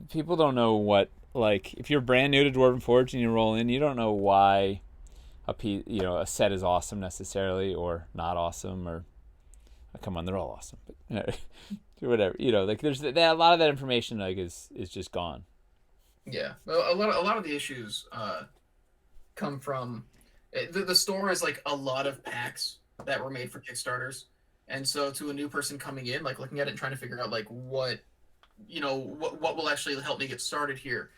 Speaker 1: people don't know what like if you're brand new to Dwarven Forge and you roll in, you don't know why a set is awesome necessarily or not awesome or come on, they're all awesome, but whatever, like there's a lot of that information like is just gone.
Speaker 2: Yeah, well, a lot of the issues come from the store is like a lot of packs that were made for Kickstarters, and so to a new person coming in, like looking at it and trying to figure out like what will actually help me get started here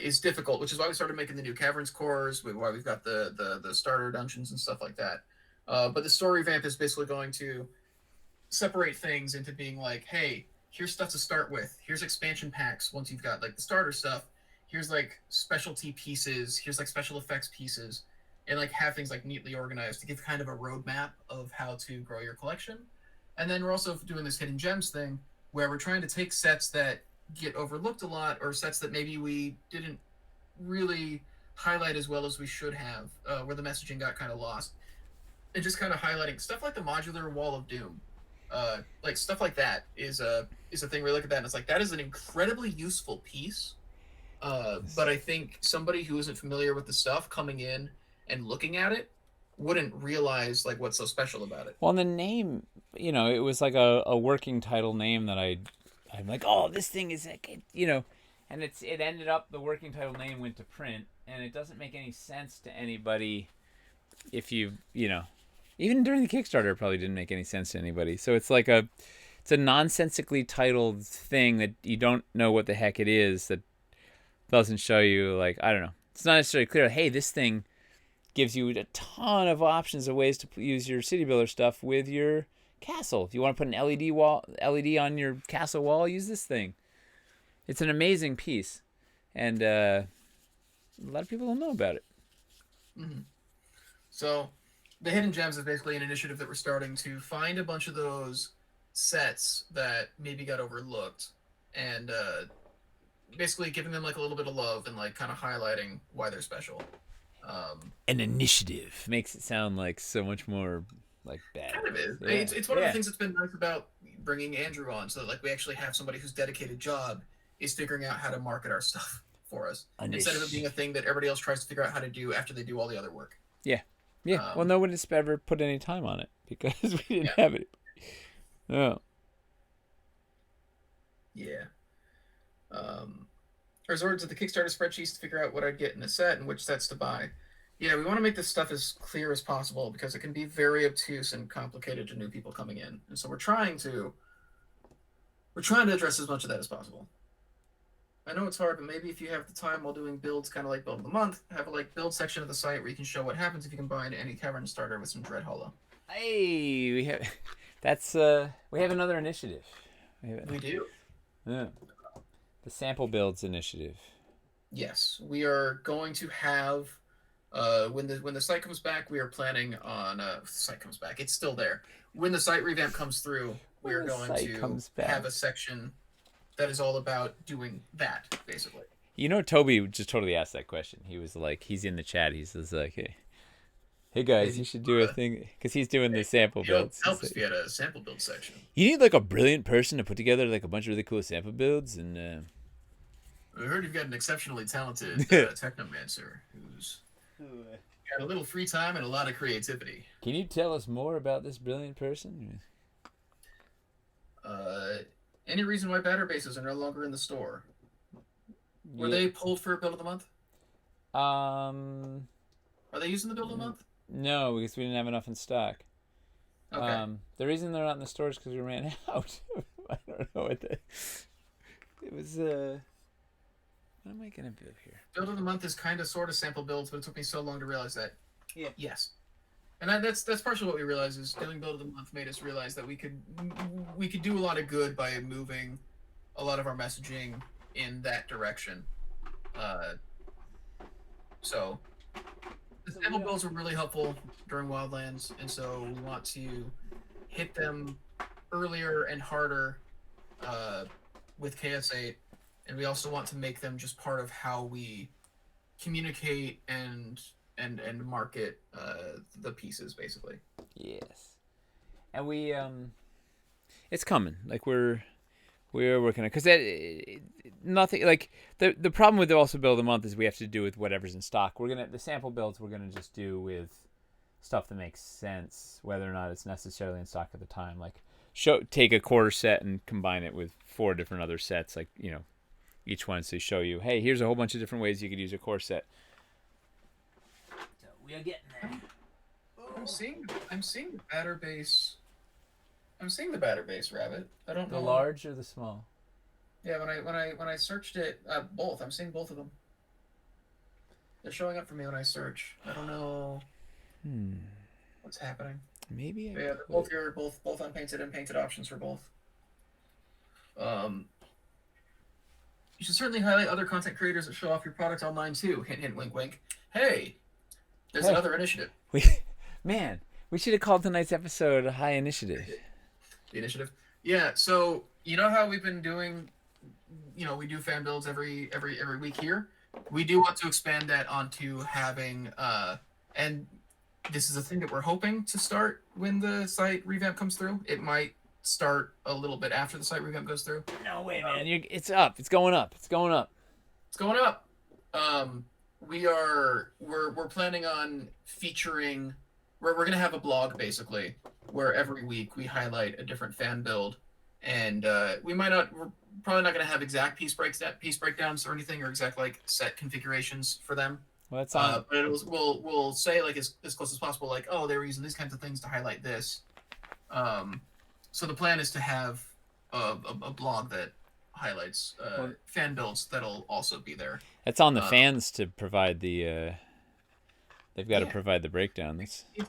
Speaker 2: is difficult, which is why we started making the new Caverns cores, why we've got the starter dungeons and stuff like that. But the story revamp is basically going to separate things into being like, hey, here's stuff to start with. Here's expansion packs once you've got like the starter stuff. Here's like specialty pieces. Here's like special effects pieces, and like have things like neatly organized to give kind of a roadmap of how to grow your collection. And then we're also doing this hidden gems thing where we're trying to take sets that get overlooked a lot or sets that maybe we didn't really highlight as well as we should have, where the messaging got kind of lost, and just kind of highlighting stuff like the modular Wall of Doom. Like stuff like that is a thing where you look at that and it's like that is an incredibly useful piece. But I think somebody who isn't familiar with the stuff coming in and looking at it wouldn't realize like what's so special about it.
Speaker 1: Well, and the name, it was like a working title name that I'm like, oh, this thing is like, and it ended up the working title name went to print, and it doesn't make any sense to anybody if even during the Kickstarter, it probably didn't make any sense to anybody. So it's like it's a nonsensically titled thing that you don't know what the heck it is that doesn't show you like I don't know. It's not necessarily clear. Hey, this thing gives you a ton of options of ways to use your city builder stuff with your castle. If you want to put an LED on your castle wall, use this thing. It's an amazing piece, and a lot of people don't know about it.
Speaker 2: Mm-hmm. So, the Hidden Gems is basically an initiative that we're starting to find a bunch of those sets that maybe got overlooked, and basically giving them like a little bit of love and like kind of highlighting why they're special.
Speaker 1: An initiative makes it sound like so much more like bad.
Speaker 2: Kind of is. Yeah. It's one of the things that's been nice about bringing Andrew on, so that like we actually have somebody whose dedicated job is figuring out how to market our stuff for us instead of it being a thing that everybody else tries to figure out how to do after they do all the other work.
Speaker 1: Yeah. Well, no one has ever put any time on it because we didn't have it. No.
Speaker 2: Yeah. I resorted to the Kickstarter spreadsheets to figure out what I'd get in a set and which sets to buy. Yeah, we want to make this stuff as clear as possible because it can be very obtuse and complicated to new people coming in. And so we're trying to address as much of that as possible. I know it's hard, but maybe if you have the time while doing builds, kind of like Build of the Month, have a like build section of the site where you can show what happens if you combine any cavern starter with some Dread Hollow.
Speaker 1: Hey, we have another initiative.
Speaker 2: We do.
Speaker 1: Yeah. The sample builds initiative.
Speaker 2: Yes, we are going to have when the site comes back. We are planning on the site comes back. It's still there. When the site revamp comes through, we are going to have a section that is all about doing that, basically.
Speaker 1: Toby just totally asked that question. He was like, he's in the chat. He's like, hey guys, you should do a thing because he's doing the sample builds.
Speaker 2: Help us get a sample build section.
Speaker 1: You need like a brilliant person to put together like a bunch of really cool sample builds, and
Speaker 2: I heard you've got an exceptionally talented technomancer who's got a little free time and a lot of creativity.
Speaker 1: Can you tell us more about this brilliant person?
Speaker 2: Any reason why batter bases are no longer in the store? Were they pulled for Build of the Month? Are they using the Build of the Month?
Speaker 1: No, because we didn't have enough in stock.
Speaker 2: Okay.
Speaker 1: The reason they're not in the stores is because we ran out. I don't know what it was. What am I gonna do here?
Speaker 2: Build of the Month is kind of sort of sample builds, but it took me so long to realize that.
Speaker 1: Yeah.
Speaker 2: Yes. And that's partially what we realized is doing Build of the Month made us realize that we could do a lot of good by moving a lot of our messaging in that direction. So the sample builds were really helpful during Wildlands, and so we want to hit them earlier and harder with KS8, and we also want to make them just part of how we communicate and and market the pieces basically.
Speaker 1: Yes. And we it's coming. Like we're working on, because that nothing like the problem with the also build a month is we have to do with whatever's in stock. The sample builds we're gonna just do with stuff that makes sense, whether or not it's necessarily in stock at the time. Like take a quarter set and combine it with 4 different other sets. Like each one to show you, hey, here's a whole bunch of different ways you could use a core set. So we are getting there.
Speaker 2: I'm seeing the batter base. I'm seeing the batter base rabbit. I don't know.
Speaker 1: The large or the small?
Speaker 2: Yeah, when I searched it, both. I'm seeing both of them. They're showing up for me when I search. I don't know what's happening.
Speaker 1: Maybe.
Speaker 2: Yeah, they're both here, both unpainted and painted options for both. You should certainly highlight other content creators that show off your product online too. Hint, hint, wink, wink. Hey, there's another initiative.
Speaker 1: We should have called tonight's episode High Initiative.
Speaker 2: The initiative. Yeah. So you know how we've been doing. We do fan builds every week here. We do want to expand that onto having and this is a thing that we're hoping to start when the site revamp comes through. It might start a little bit after the site revamp goes through.
Speaker 1: No way, man! It's up. It's going up. It's going up.
Speaker 2: It's going up. We're planning on featuring. We're gonna have a blog basically where every week we highlight a different fan build, and we're probably not gonna have exact piece breakdowns or anything, or exact like set configurations for them.
Speaker 1: Well, that's on.
Speaker 2: But we'll say like as close as possible, like, oh, they were using these kinds of things to highlight this. So the plan is to have a blog that highlights fan builds that'll also be there.
Speaker 1: It's on the fans to provide the. They've got to provide the breakdown.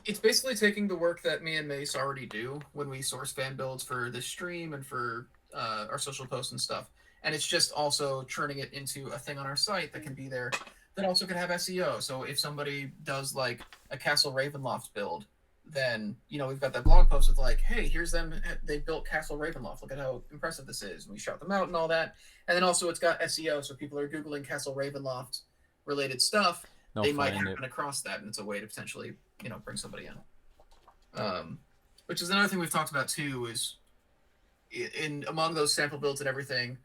Speaker 2: It's basically taking the work that me and Mace already do when we source fan builds for this stream and for our social posts and stuff, and it's just also turning it into a thing on our site that can be there. That also could have SEO. So if somebody does like a Castle Ravenloft build, then we've got that blog post with like, hey, here's them. They built Castle Ravenloft. Look at how impressive this is. And we shout them out and all that. And then also it's got SEO, so people are Googling Castle Ravenloft related stuff. They might happen across that, and it's a way to potentially bring somebody in. Which is another thing we've talked about too, is in among those sample builds and everything,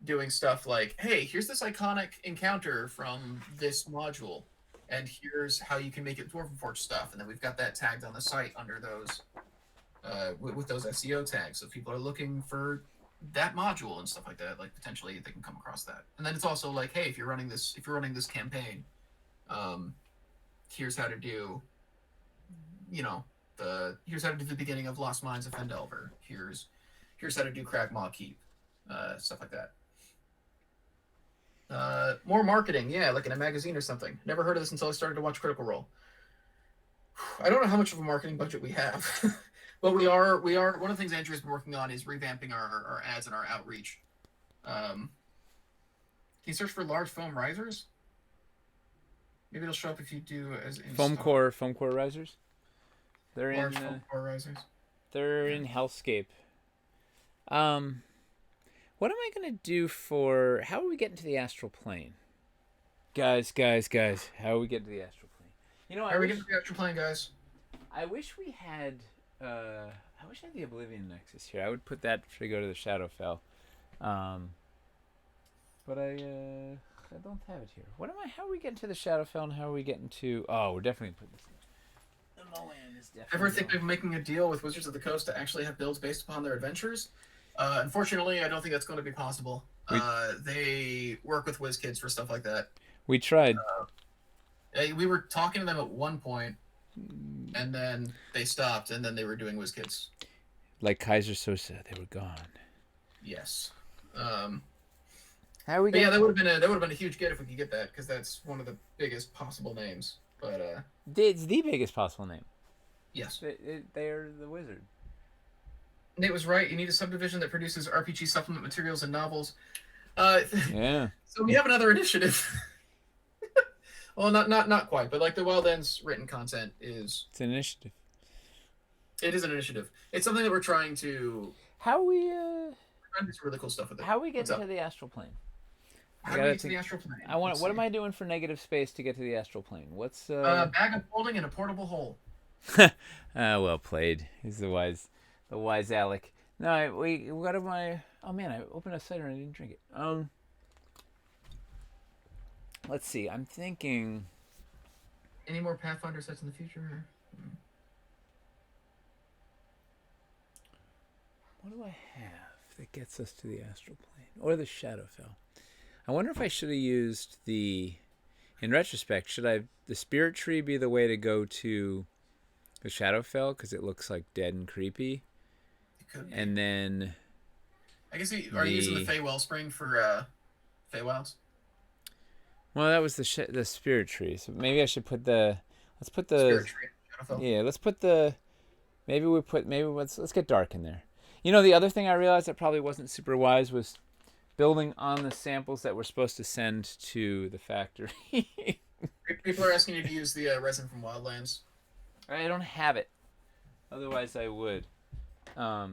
Speaker 2: doing stuff like, hey, here's this iconic encounter from this module, and here's how you can make it Dwarven Forge stuff, and then we've got that tagged on the site under those with those SEO tags, so if people are looking for that module and stuff like that, like potentially they can come across that. And then it's also like, hey, if you're running this campaign, here's how to do here's how to do the beginning of Lost Mines of Fendelver, here's how to do Cragmaw Keep, stuff like that. More marketing, like in a magazine or something. Never heard of this until I started to watch Critical Role. I don't know how much of a marketing budget we have, but we are. One of the things Andrew's been working on is revamping our ads and our outreach. Can you search for large foam risers? Maybe it'll show up if you do as in
Speaker 1: foam core risers. They're
Speaker 2: large foam core risers.
Speaker 1: They're in Hellscape. What am I gonna do for? How are we getting to the astral plane? Guys, how are we getting to the astral plane?
Speaker 2: How are we getting to the astral plane, guys?
Speaker 1: I wish we had. I wish I had the Oblivion Nexus here. I would put that to go to the Shadowfell. But I don't have it here. How are we getting to the Shadowfell, and how are we getting to? Oh, we're definitely putting this. The Moan is definitely.
Speaker 2: Ever think of making a deal with Wizards of the Coast to actually have builds based upon their adventures? Unfortunately, I don't think that's going to be possible. They work with WizKids for stuff like that.
Speaker 1: We tried.
Speaker 2: We were talking to them at one point, and then they stopped, and then they were doing WizKids.
Speaker 1: Like Kaiser Sosa, they were gone.
Speaker 2: Yes.
Speaker 1: How are we?
Speaker 2: Yeah, that would have been a huge get if we could get that, because that's one of the biggest possible names. But
Speaker 1: it's the biggest possible name.
Speaker 2: Yes.
Speaker 1: They're the wizard.
Speaker 2: Nate was right. You need a subdivision that produces RPG supplement materials and novels.
Speaker 1: Yeah.
Speaker 2: So we have another initiative. Well, not quite, but like the Wild Ends written content is.
Speaker 1: It's an initiative.
Speaker 2: It is an initiative. It's something that we're trying to.
Speaker 1: How we?
Speaker 2: Trying to do some really cool stuff with it.
Speaker 1: How we get to the astral plane? I
Speaker 2: How do we
Speaker 1: gotta
Speaker 2: get to the
Speaker 1: think.
Speaker 2: astral plane?
Speaker 1: I want.
Speaker 2: Let's
Speaker 1: What
Speaker 2: see.
Speaker 1: am I doing for negative space to get to the astral plane? What's
Speaker 2: Bag of holding and a portable hole.
Speaker 1: well played. He's the wise Alec. No, what am I? Oh man, I opened a cider and I didn't drink it. Let's see. I'm thinking.
Speaker 2: Any more Pathfinder sets in the future?
Speaker 1: What do I have that gets us to the astral plane or the Shadowfell? I wonder if I should have used the. In retrospect, should the spirit tree be the way to go to the Shadowfell because it looks like dead and creepy?
Speaker 2: It could be.
Speaker 1: And then.
Speaker 2: I guess are you using the Fey Wellspring for Feywilds?
Speaker 1: Well, that was the spirit tree. So maybe I should put the. Let's put the.
Speaker 2: Spirit tree. Shadowfell.
Speaker 1: Yeah, let's put the. Maybe let's get dark in there. You know, the other thing I realized that probably wasn't super wise was building on the samples that we're supposed to send to the factory.
Speaker 2: People are asking you to use the resin from Wildlands.
Speaker 1: I don't have it. Otherwise, I would.
Speaker 2: That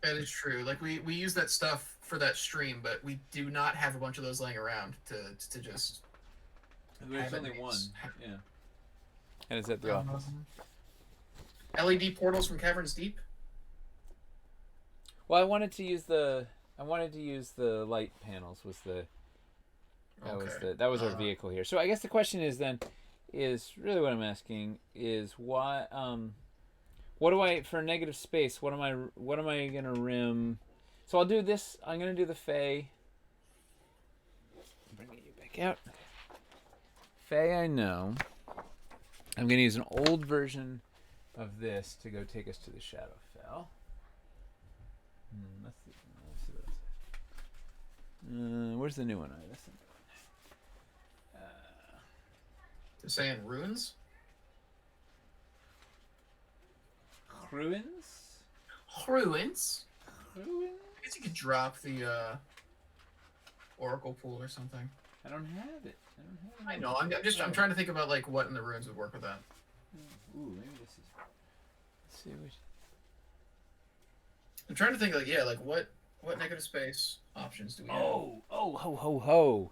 Speaker 2: is true. Like we use that stuff for that stream, but we do not have a bunch of those laying around to just.
Speaker 1: There's only one. Yeah. And it's at the office.
Speaker 2: LED portals from Caverns Deep.
Speaker 1: Well, I wanted to use the light panels. That was our vehicle here. So I guess the question is really what I'm asking is why what do I for negative space? What am I gonna rim? So I'll do this. I'm gonna do the Fey. Bringing you back out. Fey, I know. I'm gonna use an old version of this to go take us to the Shadowfell. Let's see what else. Where's the new one? That's the new one.
Speaker 2: They're saying ruins.
Speaker 1: Ruins?
Speaker 2: Ruins.
Speaker 1: Ruins?
Speaker 2: I guess you could drop the Oracle pool or something.
Speaker 1: I don't have it.
Speaker 2: I know. I'm trying to think about like what in the ruins would work with that.
Speaker 1: Ooh, maybe this is. Let's see which.
Speaker 2: I'm trying to think like what negative space options do we have?
Speaker 1: Ho ho.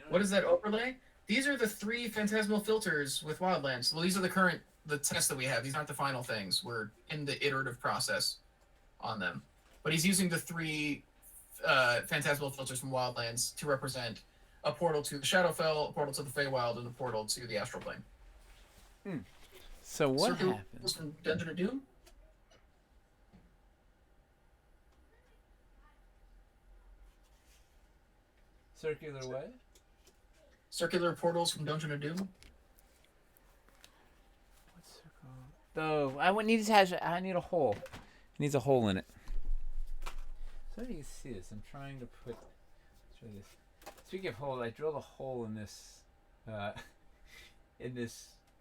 Speaker 2: What is that overlay? These are the 3 phantasmal filters with Wildlands. Well, these are the tests that we have. These aren't the final things. We're in the iterative process on them. But he's using the 3 phantasmal filters from Wildlands to represent a portal to the Shadowfell, a portal to the Feywild, and a portal to the Astral Plane.
Speaker 1: So what
Speaker 2: Circular
Speaker 1: happened?
Speaker 2: portals from Dungeon of Doom?
Speaker 1: Circular what?
Speaker 2: Circular portals from Dungeon of Doom?
Speaker 1: What's circle? I need a hole. It needs a hole in it. So you can see this. I'm trying to put. Let's try this. Speaking of hole, I drilled a hole in this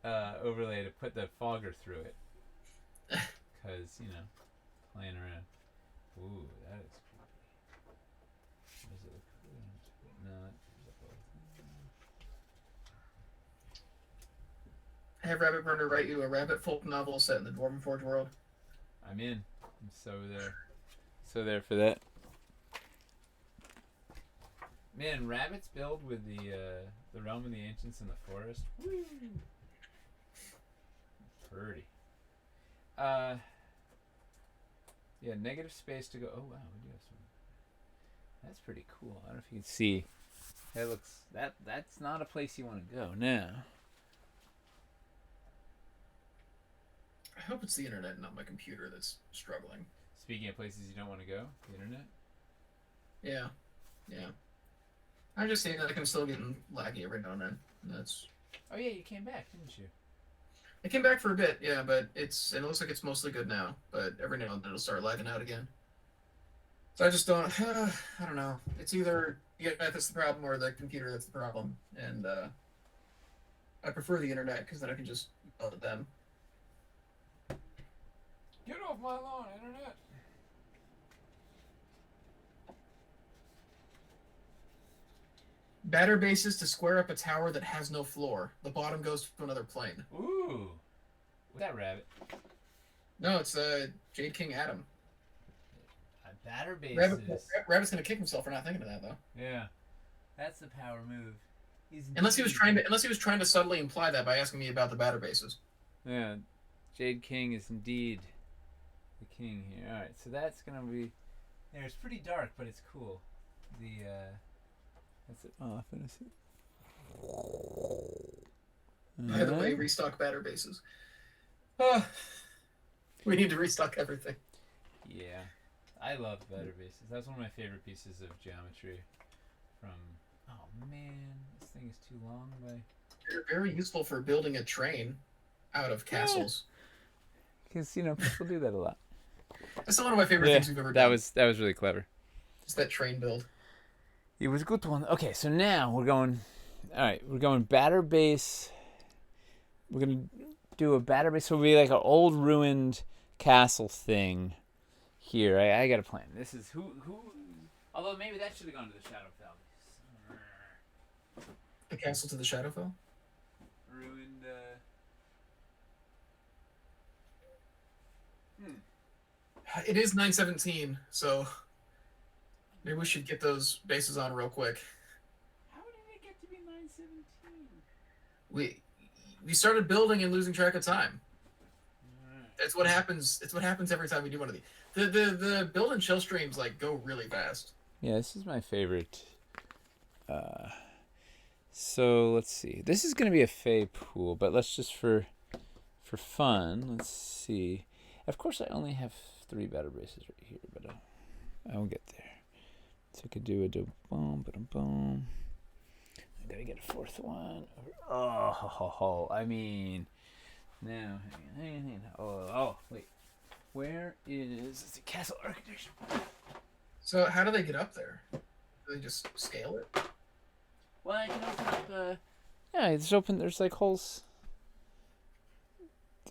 Speaker 1: overlay to put the fogger through it. Because playing around. Ooh, that is creepy. Does it look good? No.
Speaker 2: Have Rabbit Burner write you a rabbit folk novel set in the Dwarven Forge world.
Speaker 1: I'm in. I'm so there. So there for that. Man, rabbits build with the realm of the ancients in the forest. Woo! Pretty. Yeah, negative space to go. Oh wow, we do have some. That's pretty cool. I don't know if you can see. That looks that's not a place you want to go now.
Speaker 2: I hope it's the internet, not my computer, that's struggling.
Speaker 1: Speaking of places you don't want to go, the internet.
Speaker 2: Yeah. I'm just saying that I'm still getting laggy every now and then. That's.
Speaker 1: Oh yeah, you came back, didn't you?
Speaker 2: I came back for a bit, yeah, but it looks like it's mostly good now. But every now and then it'll start lagging out again. So I just don't. I don't know. It's either the internet that's the problem or the computer that's the problem, and I prefer the internet because then I can just yell at them.
Speaker 1: Get off my lawn, internet.
Speaker 2: Batter bases to square up a tower that has no floor. The bottom goes to another plane.
Speaker 1: Ooh. What's that rabbit?
Speaker 2: No, it's Jade King Adam.
Speaker 1: I Batter
Speaker 2: Rabbit,
Speaker 1: bases.
Speaker 2: Rabbit's gonna kick himself for not thinking of that though.
Speaker 1: Yeah, that's the power move.
Speaker 2: Unless he was trying to subtly imply that by asking me about the batter bases.
Speaker 1: Yeah, Jade King is indeed the king here. All right, so that's gonna be. Yeah, it's pretty dark, but it's cool. The that's it. Oh, finish it.
Speaker 2: By the way, restock batter bases. Oh, we need to restock everything.
Speaker 1: Yeah, I love batter bases. That's one of my favorite pieces of geometry. From oh man, this thing is too long.
Speaker 2: They're very useful for building a train out of castles.
Speaker 1: Because people do that a lot.
Speaker 2: That's not one of my favorite things we've ever done.
Speaker 1: That was really clever.
Speaker 2: Just that train build.
Speaker 1: It was a good one. Okay, so now we're going. All right, we're going batter base. We're gonna do a batter base. So it'll be like an old ruined castle thing. Here, I got a plan. This is who. Although maybe that should have gone to the Shadowfell.
Speaker 2: The castle to the Shadowfell.
Speaker 1: Ruined.
Speaker 2: It is 9:17, so maybe we should get those bases on real quick.
Speaker 1: How did it get to be 9:17?
Speaker 2: We started building and losing track of time. That's what happens. It's what happens every time we do one of these. The build and chill streams go really fast.
Speaker 1: Yeah, this is my favorite. So let's see. This is gonna be a Fey pool, but let's just for fun. Let's see. Of course, I only have 3 batter bases right here, but I will get there. So I could do a boom, boom. I gotta get a 4th one. Oh, I mean, now hang on. Oh, wait. Where is the castle architecture?
Speaker 2: So how do they get up there? Do they just scale it?
Speaker 1: Well, I can open up. Yeah, it's open. There's holes.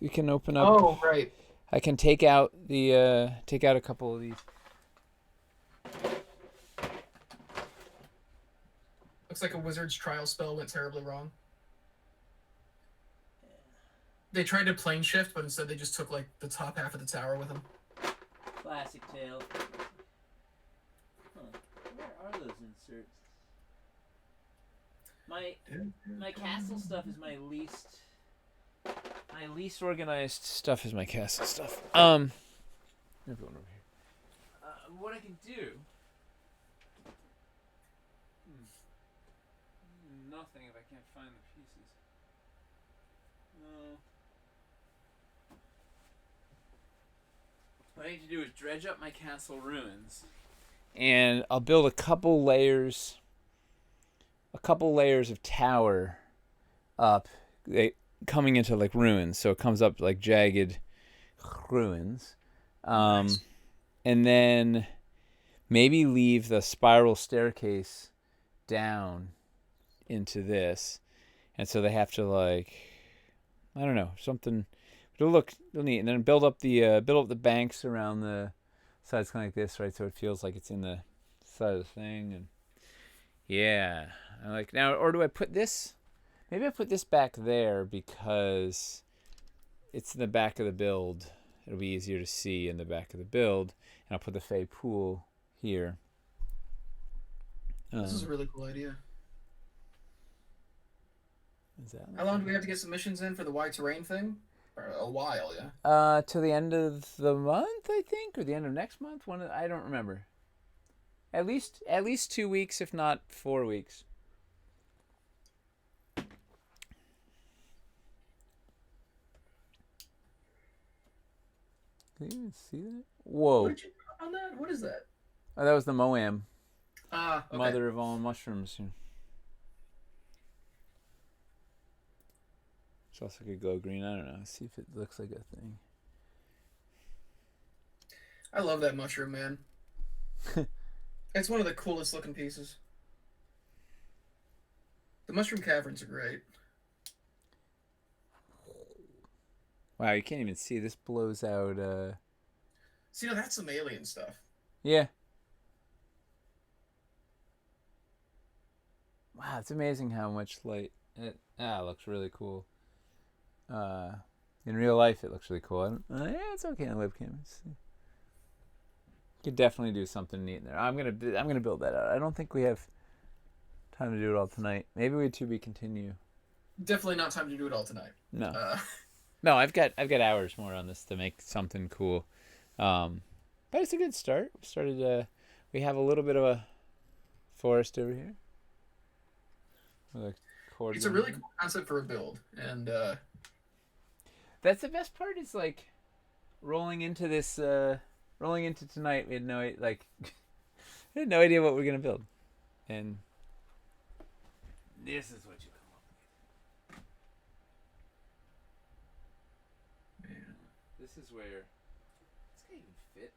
Speaker 1: You can open up.
Speaker 2: Oh, right.
Speaker 1: I can take out a couple of these.
Speaker 2: Looks like a wizard's trial spell went terribly wrong. They tried to plane shift, but instead they just took the top half of the tower with them.
Speaker 1: Classic tale. Huh. Where are those inserts? My castle stuff is my least. My least organized stuff is my castle stuff. Everyone over here. What I can do. Nothing if I can't find the pieces. What I need to do is dredge up my castle ruins. And I'll build a couple layers of tower up, coming into ruins, so it comes up jagged ruins,
Speaker 2: Nice.
Speaker 1: and then maybe leave the spiral staircase down into this, and so they have to I don't know, something. It'll look real neat, and then build up the banks around the sides, kind of like this, right? So it feels like it's in the side of the thing, and yeah, I like now. Or do I put this? Maybe I put this back there because it's in the back of the build. It'll be easier to see in the back of the build, and I'll put the Fey pool here.
Speaker 2: This is a really cool idea.
Speaker 1: Is that
Speaker 2: How long do we have to get submissions in for the wide terrain thing? A while, yeah.
Speaker 1: Till the end of the month, I think, or the end of next month. I don't remember. At least 2 weeks, if not 4 weeks. Can you even see that? Whoa!
Speaker 2: What did you put on that? What is that?
Speaker 1: Oh, that was the Moam,
Speaker 2: Okay.
Speaker 1: mother of all mushrooms. It's also could go green. I don't know. See if it looks like a thing.
Speaker 2: I love that mushroom, man. It's one of the coolest looking pieces. The mushroom caverns are great.
Speaker 1: Wow, you can't even see. This blows out.
Speaker 2: See, now that's some alien stuff.
Speaker 1: Yeah. Wow, it's amazing how much light. It looks really cool. In real life, it looks really cool. Yeah, it's okay on the webcam. Could definitely do something neat in there. I'm gonna build that out. I don't think we have time to do it all tonight. Maybe we to be continue.
Speaker 2: Definitely not time to do it all tonight.
Speaker 1: No,
Speaker 2: Uh,
Speaker 1: no. I've got hours more on this to make something cool. Um, but it's a good start. We started. We have a little bit of a forest over here. With a cord
Speaker 2: it's a
Speaker 1: going
Speaker 2: really
Speaker 1: in.
Speaker 2: cool concept for a build, and
Speaker 1: That's the best part. Is like rolling into this. Rolling into tonight. We had no like. We had no idea what we are gonna build, and this is what you come up with.
Speaker 2: man,
Speaker 1: This is where this can't even fit.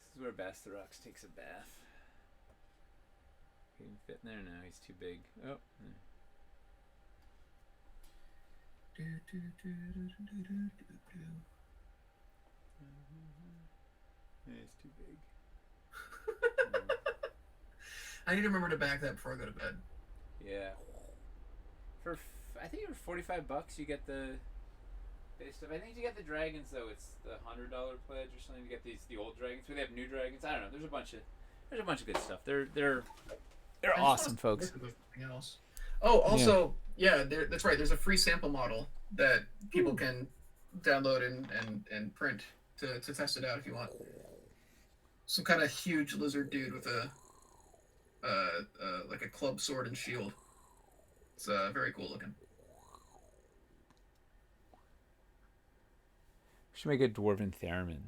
Speaker 1: This is where Bastarox takes a bath. He can fit in there now. He's too big. Oh. Yeah, he's too big.
Speaker 2: I need to remember to back that before I go to bed.
Speaker 1: Yeah. For I think for $45 you get the base stuff. I think to get the dragons though, it's the $100 pledge or something to get the old dragons. But they have new dragons. I don't know. There's a bunch of good stuff. They're awesome folks.
Speaker 2: Something else. Oh, also, yeah, that's right. There's a free sample model that people can download and print to test it out if you want. Some kind of huge lizard dude with a like a club sword and shield. It's very cool looking.
Speaker 1: We should make a dwarven theremin.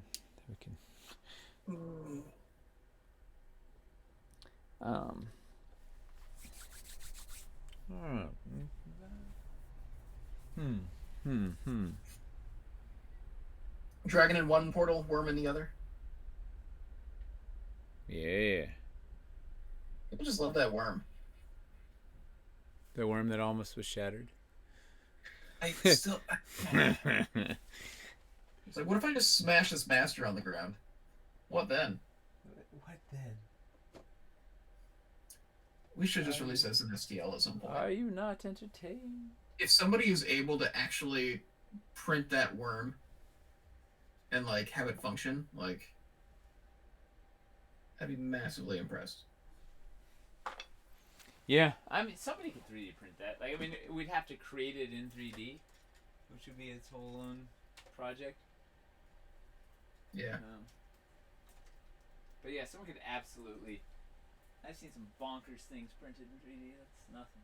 Speaker 1: We can. Um.
Speaker 2: Dragon in one portal, worm in the other.
Speaker 1: Yeah.
Speaker 2: People just love that worm.
Speaker 1: The worm that almost was shattered.
Speaker 2: I still. It's like, what if I just smash this master on the ground? What then?
Speaker 1: What then?
Speaker 2: We should just release this in STL at some point.
Speaker 1: Are you not entertained?
Speaker 2: If somebody is able to actually print that worm and like have it function, like I'd be massively impressed.
Speaker 1: Yeah, I mean, somebody could 3D print that. Like, I mean, we'd have to create it in 3D, which would be its whole own project.
Speaker 2: Yeah.
Speaker 1: But yeah, someone could absolutely. I've seen some bonkers things printed in 3D. That's nothing.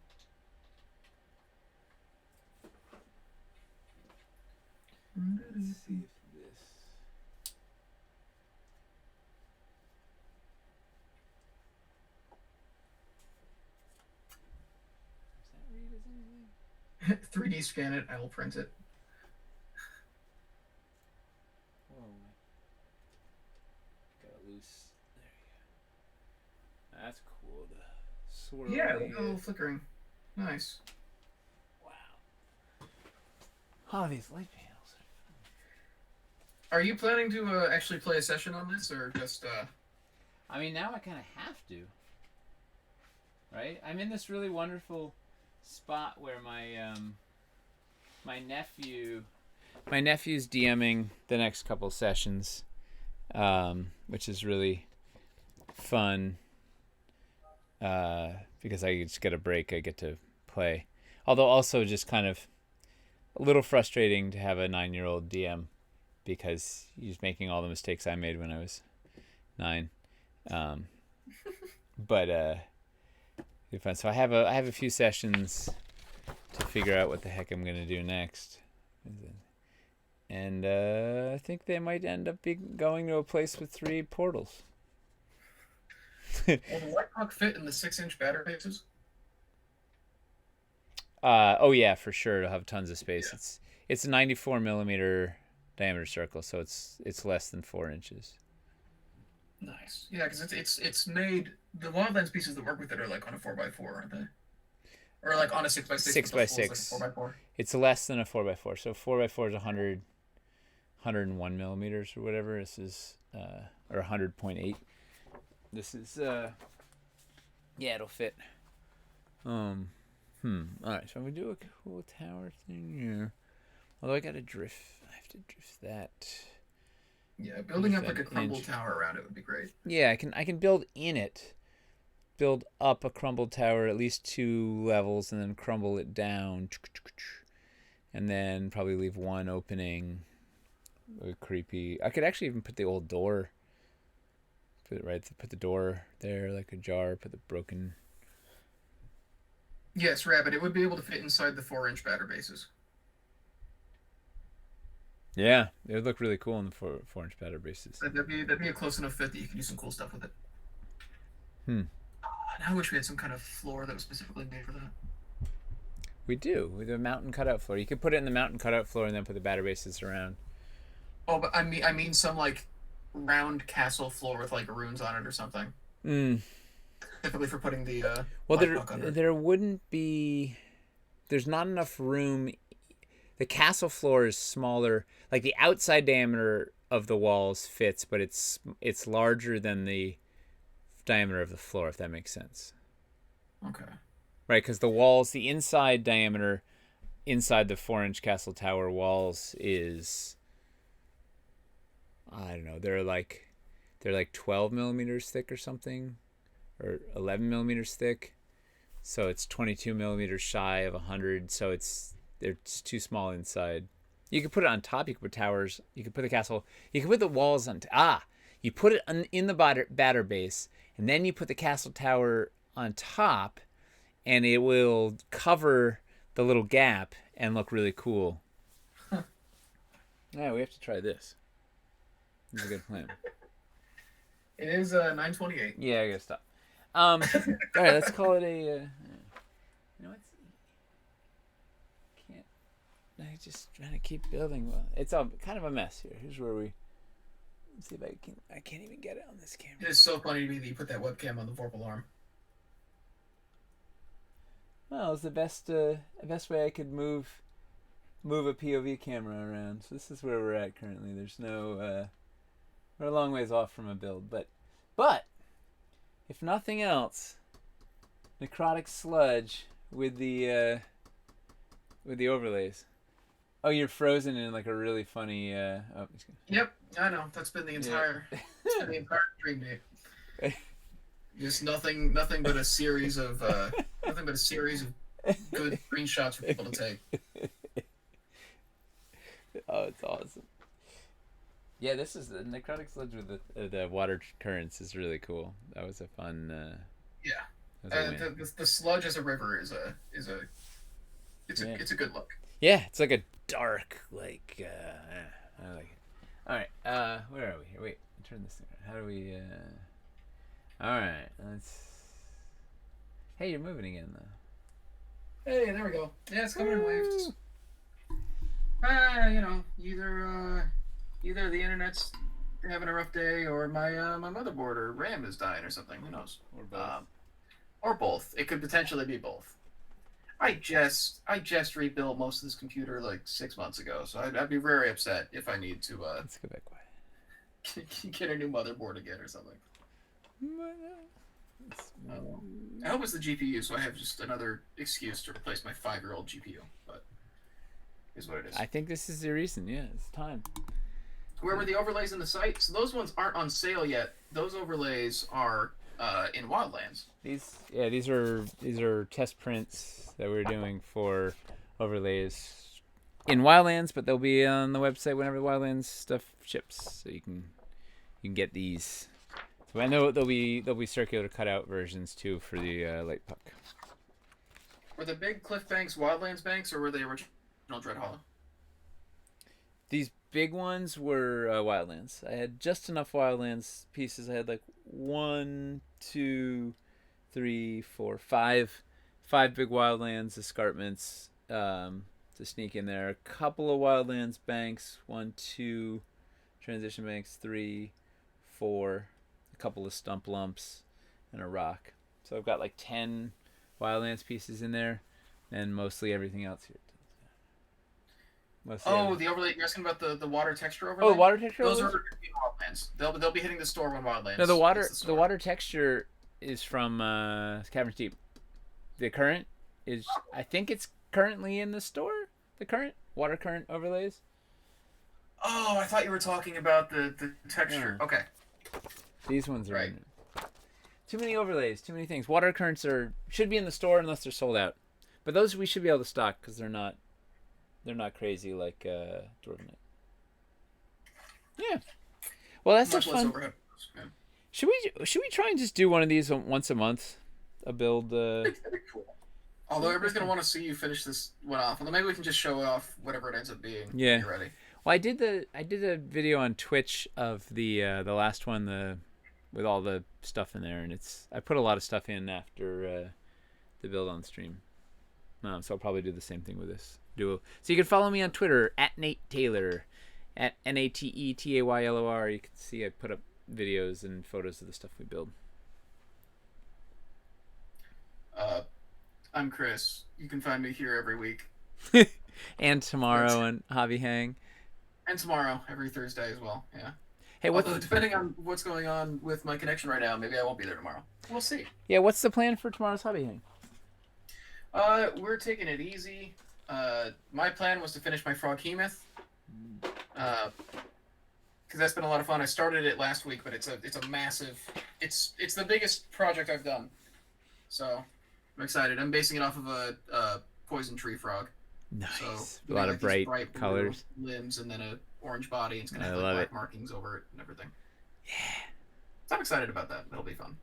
Speaker 1: Let's see if this. Does that read as anything?
Speaker 2: 3D scan it, I will print it.
Speaker 1: Whoa. Got it loose. There you go. That's cool. The swirly.
Speaker 2: Yeah, a little flickering. Nice.
Speaker 1: Wow. Oh, these light panels.
Speaker 2: Are you planning to actually play a session on this, or just?
Speaker 1: I mean, now I kind of have to. Right? I'm in this really wonderful spot where my nephew's DMing the next couple sessions, which is really fun. Because I just get a break, I get to play. Although also just kind of a little frustrating to have a 9-year-old DM because he's making all the mistakes I made when I was 9. But it'd be fun. So I have a few sessions to figure out what the heck I'm gonna do next, and I think they might end up going to a place with 3 portals.
Speaker 2: Will the Lightbug fit in the 6-inch battery cases?
Speaker 1: Oh yeah, for sure. It'll have tons of space.
Speaker 2: Yeah.
Speaker 1: It's a 94 millimeter diameter circle, so it's less than 4 inches.
Speaker 2: Nice. Yeah, because it's made. The Wildlands pieces that work with it are like on a 4x4, aren't they? Or like on a 6x6.
Speaker 1: 6x6.
Speaker 2: Like 4x4.
Speaker 1: It's less than a 4x4. So 4x4 is 101 millimeters or whatever. This is or 100.8. This is yeah, it'll fit. All right, so I'm gonna do a cool tower thing here. Although I gotta drift. I have to drift that.
Speaker 2: Yeah, building up like a crumble tower around it would be great.
Speaker 1: Yeah, I can build in it, build up a crumbled tower at least 2 levels, and then crumble it down, and then probably leave one opening. Creepy. I could actually even put the old door. Put the door there like a jar. Put the broken.
Speaker 2: Yes, Rabbit. It would be able to fit inside the 4-inch batter bases.
Speaker 1: Yeah, it would look really cool in the 4-inch batter bases.
Speaker 2: That'd be a close enough fit that you could do some cool stuff with it.
Speaker 1: Hmm.
Speaker 2: And I wish we had some kind of floor that was specifically made for that.
Speaker 1: We do with a mountain cutout floor. You could put it in the mountain cutout floor and then put the batter bases around.
Speaker 2: Oh, but I mean some like round castle floor with like runes on it or something.
Speaker 1: Hmm.
Speaker 2: Typically for putting the
Speaker 1: Well,
Speaker 2: light puck under.
Speaker 1: there wouldn't be. There's not enough room. The castle floor is smaller. Like the outside diameter of the walls fits, but it's larger than the diameter of the floor, if that makes sense.
Speaker 2: Okay.
Speaker 1: Right, because the walls, the inside diameter inside the 4-inch castle tower walls is, I don't know, they're like 12 millimeters thick or something, or 11 millimeters thick. So it's 22 millimeters shy of 100. So it's too small inside. You could put it on top. You could put towers. You could put the castle. You could put the walls on. You put it in the batter base, and then you put the castle tower on top, and it will cover the little gap and look really cool. Yeah, we have to try this. This is a good plan.
Speaker 2: It is 9:28.
Speaker 1: Yeah, I gotta stop. All right, let's call it a. You know what? Can't. I just trying to keep building. Well, it's all kind of a mess here. Here's where we. Let's see if I can. I can't even get it on this camera.
Speaker 2: It is so funny to me that you put that webcam on the Vorpal arm.
Speaker 1: Well, it's the best way I could move a POV camera around. So this is where we're at currently. There's no. We're a long ways off from a build, but if nothing else, necrotic sludge with the overlays. Oh, you're frozen in like a really funny.
Speaker 2: Yep, I know. That's been the entire. It's been the entire dream, Dave. Just nothing but a series of good screenshots for people to take.
Speaker 1: Oh, it's awesome. Yeah, this is the necrotic sludge with the water currents is really cool. That was a fun.
Speaker 2: Yeah, the sludge as a river is a it's a good look.
Speaker 1: Yeah, it's like a dark like. I like it. All right, where are we here? Wait, turn this thing around. How do we? All right, let's. Hey, you're moving again though.
Speaker 2: Hey, there we go. Yeah, it's coming in waves. Either the internet's having a rough day, or my motherboard or RAM is dying or something. Who knows?
Speaker 1: Or both.
Speaker 2: Or both. It could potentially be both. I just rebuilt most of this computer like 6 months ago, so I'd be very upset if I need to
Speaker 1: Let's go back quiet.
Speaker 2: get a new motherboard again or something. I hope it's the GPU, so I have just another excuse to replace my 5-year-old GPU. But is what it is.
Speaker 1: I think this is the reason. Yeah, it's time.
Speaker 2: Where were the overlays in the site? So those ones aren't on sale yet. Those overlays are in Wildlands.
Speaker 1: These are test prints that we're doing for overlays in Wildlands, but they'll be on the website whenever the Wildlands stuff ships, so you can get these. So I know there'll be circular cutout versions too for the light puck.
Speaker 2: Were the big Cliff Banks Wildlands banks, or were they original Dread Hollow?
Speaker 1: These big ones were Wildlands. I had just enough Wildlands pieces. I had like 1, 2, 3, 4, 5 big Wildlands escarpments to sneak in there. A couple of Wildlands banks, 1, 2 transition banks, 3, 4, a couple of stump lumps, and a rock. So I've got like 10 Wildlands pieces in there, and mostly everything else here.
Speaker 2: The overlay. You're asking about the water texture overlay?
Speaker 1: Oh, water texture.
Speaker 2: Those are Wildlands. They'll be hitting the store when Wildlands.
Speaker 1: No, the water texture is from Cavern's Deep. The current is, I think it's currently in the store. The current water current overlays.
Speaker 2: Oh, I thought you were talking about the texture.
Speaker 1: Oh,
Speaker 2: Okay.
Speaker 1: these ones are
Speaker 2: Right.
Speaker 1: too many overlays, too many things. Water currents should be in the store unless they're sold out. But those we should be able to stock because they're not crazy like Dwarven. Yeah. Well, that's
Speaker 2: Much
Speaker 1: such
Speaker 2: less
Speaker 1: fun.
Speaker 2: overhead. Yeah.
Speaker 1: Should we try and just do one of these once a month? A build.
Speaker 2: That'd be cool. Although everybody's gonna want to see you finish this one off, and then maybe we can just show off whatever it ends up being when
Speaker 1: Yeah.
Speaker 2: you're ready.
Speaker 1: Well, I did a video on Twitch of the last one with all the stuff in there, and I put a lot of stuff in after the build on stream. So I'll probably do the same thing with this duo. So you can follow me on Twitter at Nate Taylor, at NateTaylor. You can see I put up videos and photos of the stuff we build.
Speaker 2: Uh, I'm Chris. You can find me here every week,
Speaker 1: And tomorrow on Hobby Hang.
Speaker 2: and tomorrow every Thursday as well. Yeah.
Speaker 1: Hey,
Speaker 2: Although depending on what's going on with my connection right now, maybe I won't be there tomorrow. We'll see.
Speaker 1: what's the plan for tomorrow's Hobby Hang?
Speaker 2: We're taking it easy. My plan was to finish my Froghemoth. Because that's been a lot of fun. I started it last week, but it's a massive. It's the biggest project I've done. So I'm excited. I'm basing it off of a poison tree frog.
Speaker 1: Nice.
Speaker 2: So
Speaker 1: A lot of
Speaker 2: these
Speaker 1: bright
Speaker 2: blue
Speaker 1: colors.
Speaker 2: limbs, and then a orange body. And it's gonna
Speaker 1: I
Speaker 2: have
Speaker 1: love
Speaker 2: black
Speaker 1: it.
Speaker 2: markings over it and everything. Yeah. So I'm excited about that. It'll be fun.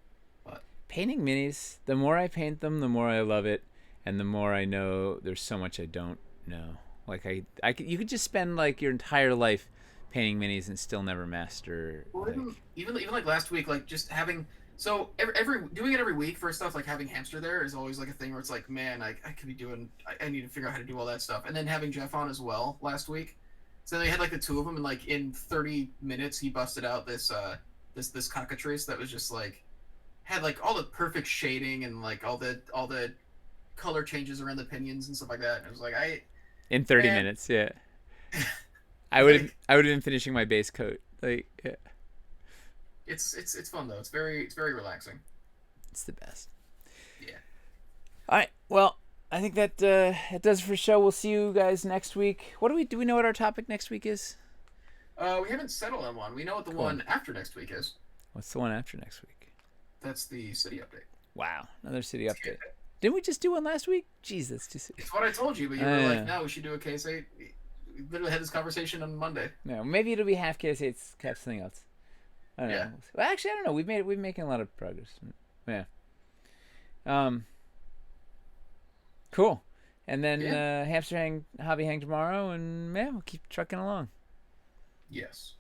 Speaker 2: But
Speaker 1: Painting minis, the more I paint them, the more I love it, and the more I know there's so much I don't know. Like you could just spend like your entire life painting minis and still never master.
Speaker 2: well,
Speaker 1: Like,
Speaker 2: even like last week, like just having so every doing it every week for stuff like having hamster there is always like a thing where it's like, man, I could be doing. I need to figure out how to do all that stuff. And then having Jeff on as well last week, so they had like the two of them, and like in 30 minutes he busted out this cockatrice that was just like had like all the perfect shading and like all the color changes around the pinions and stuff like that. And it was like
Speaker 1: in 30
Speaker 2: man,
Speaker 1: minutes, yeah. I would have
Speaker 2: like
Speaker 1: I would have been finishing my base coat. Like, yeah,
Speaker 2: it's fun though. It's very relaxing.
Speaker 1: it's the best.
Speaker 2: Yeah.
Speaker 1: All right. Well, I think that does it for the show. We'll see you guys next week. What do we know what our topic next week is?
Speaker 2: We haven't settled on one. We know what the
Speaker 1: Cool.
Speaker 2: one after next week is.
Speaker 1: What's the one after next week?
Speaker 2: That's the city update.
Speaker 1: Wow, another city update. Didn't we just do one last week? Jeez, that's just.
Speaker 2: It's what I told you, but you were
Speaker 1: Yeah.
Speaker 2: like, no, we should do a case 8. We literally had this conversation on Monday.
Speaker 1: No, maybe it'll be half KS8, half something else. I don't
Speaker 2: Yeah.
Speaker 1: know. Well, actually, I don't know. We've making a lot of progress. Yeah. Cool. And then
Speaker 2: Yeah.
Speaker 1: hamster hang, hobby hang tomorrow, and yeah, we'll keep trucking along.
Speaker 2: Yes.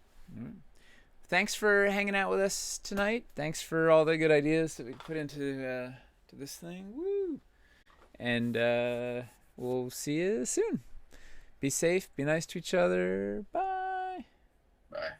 Speaker 1: Thanks for hanging out with us tonight. Thanks for all the good ideas that we put into to this thing. Woo! And we'll see you soon. Be safe. Be nice to each other. Bye.
Speaker 2: Bye.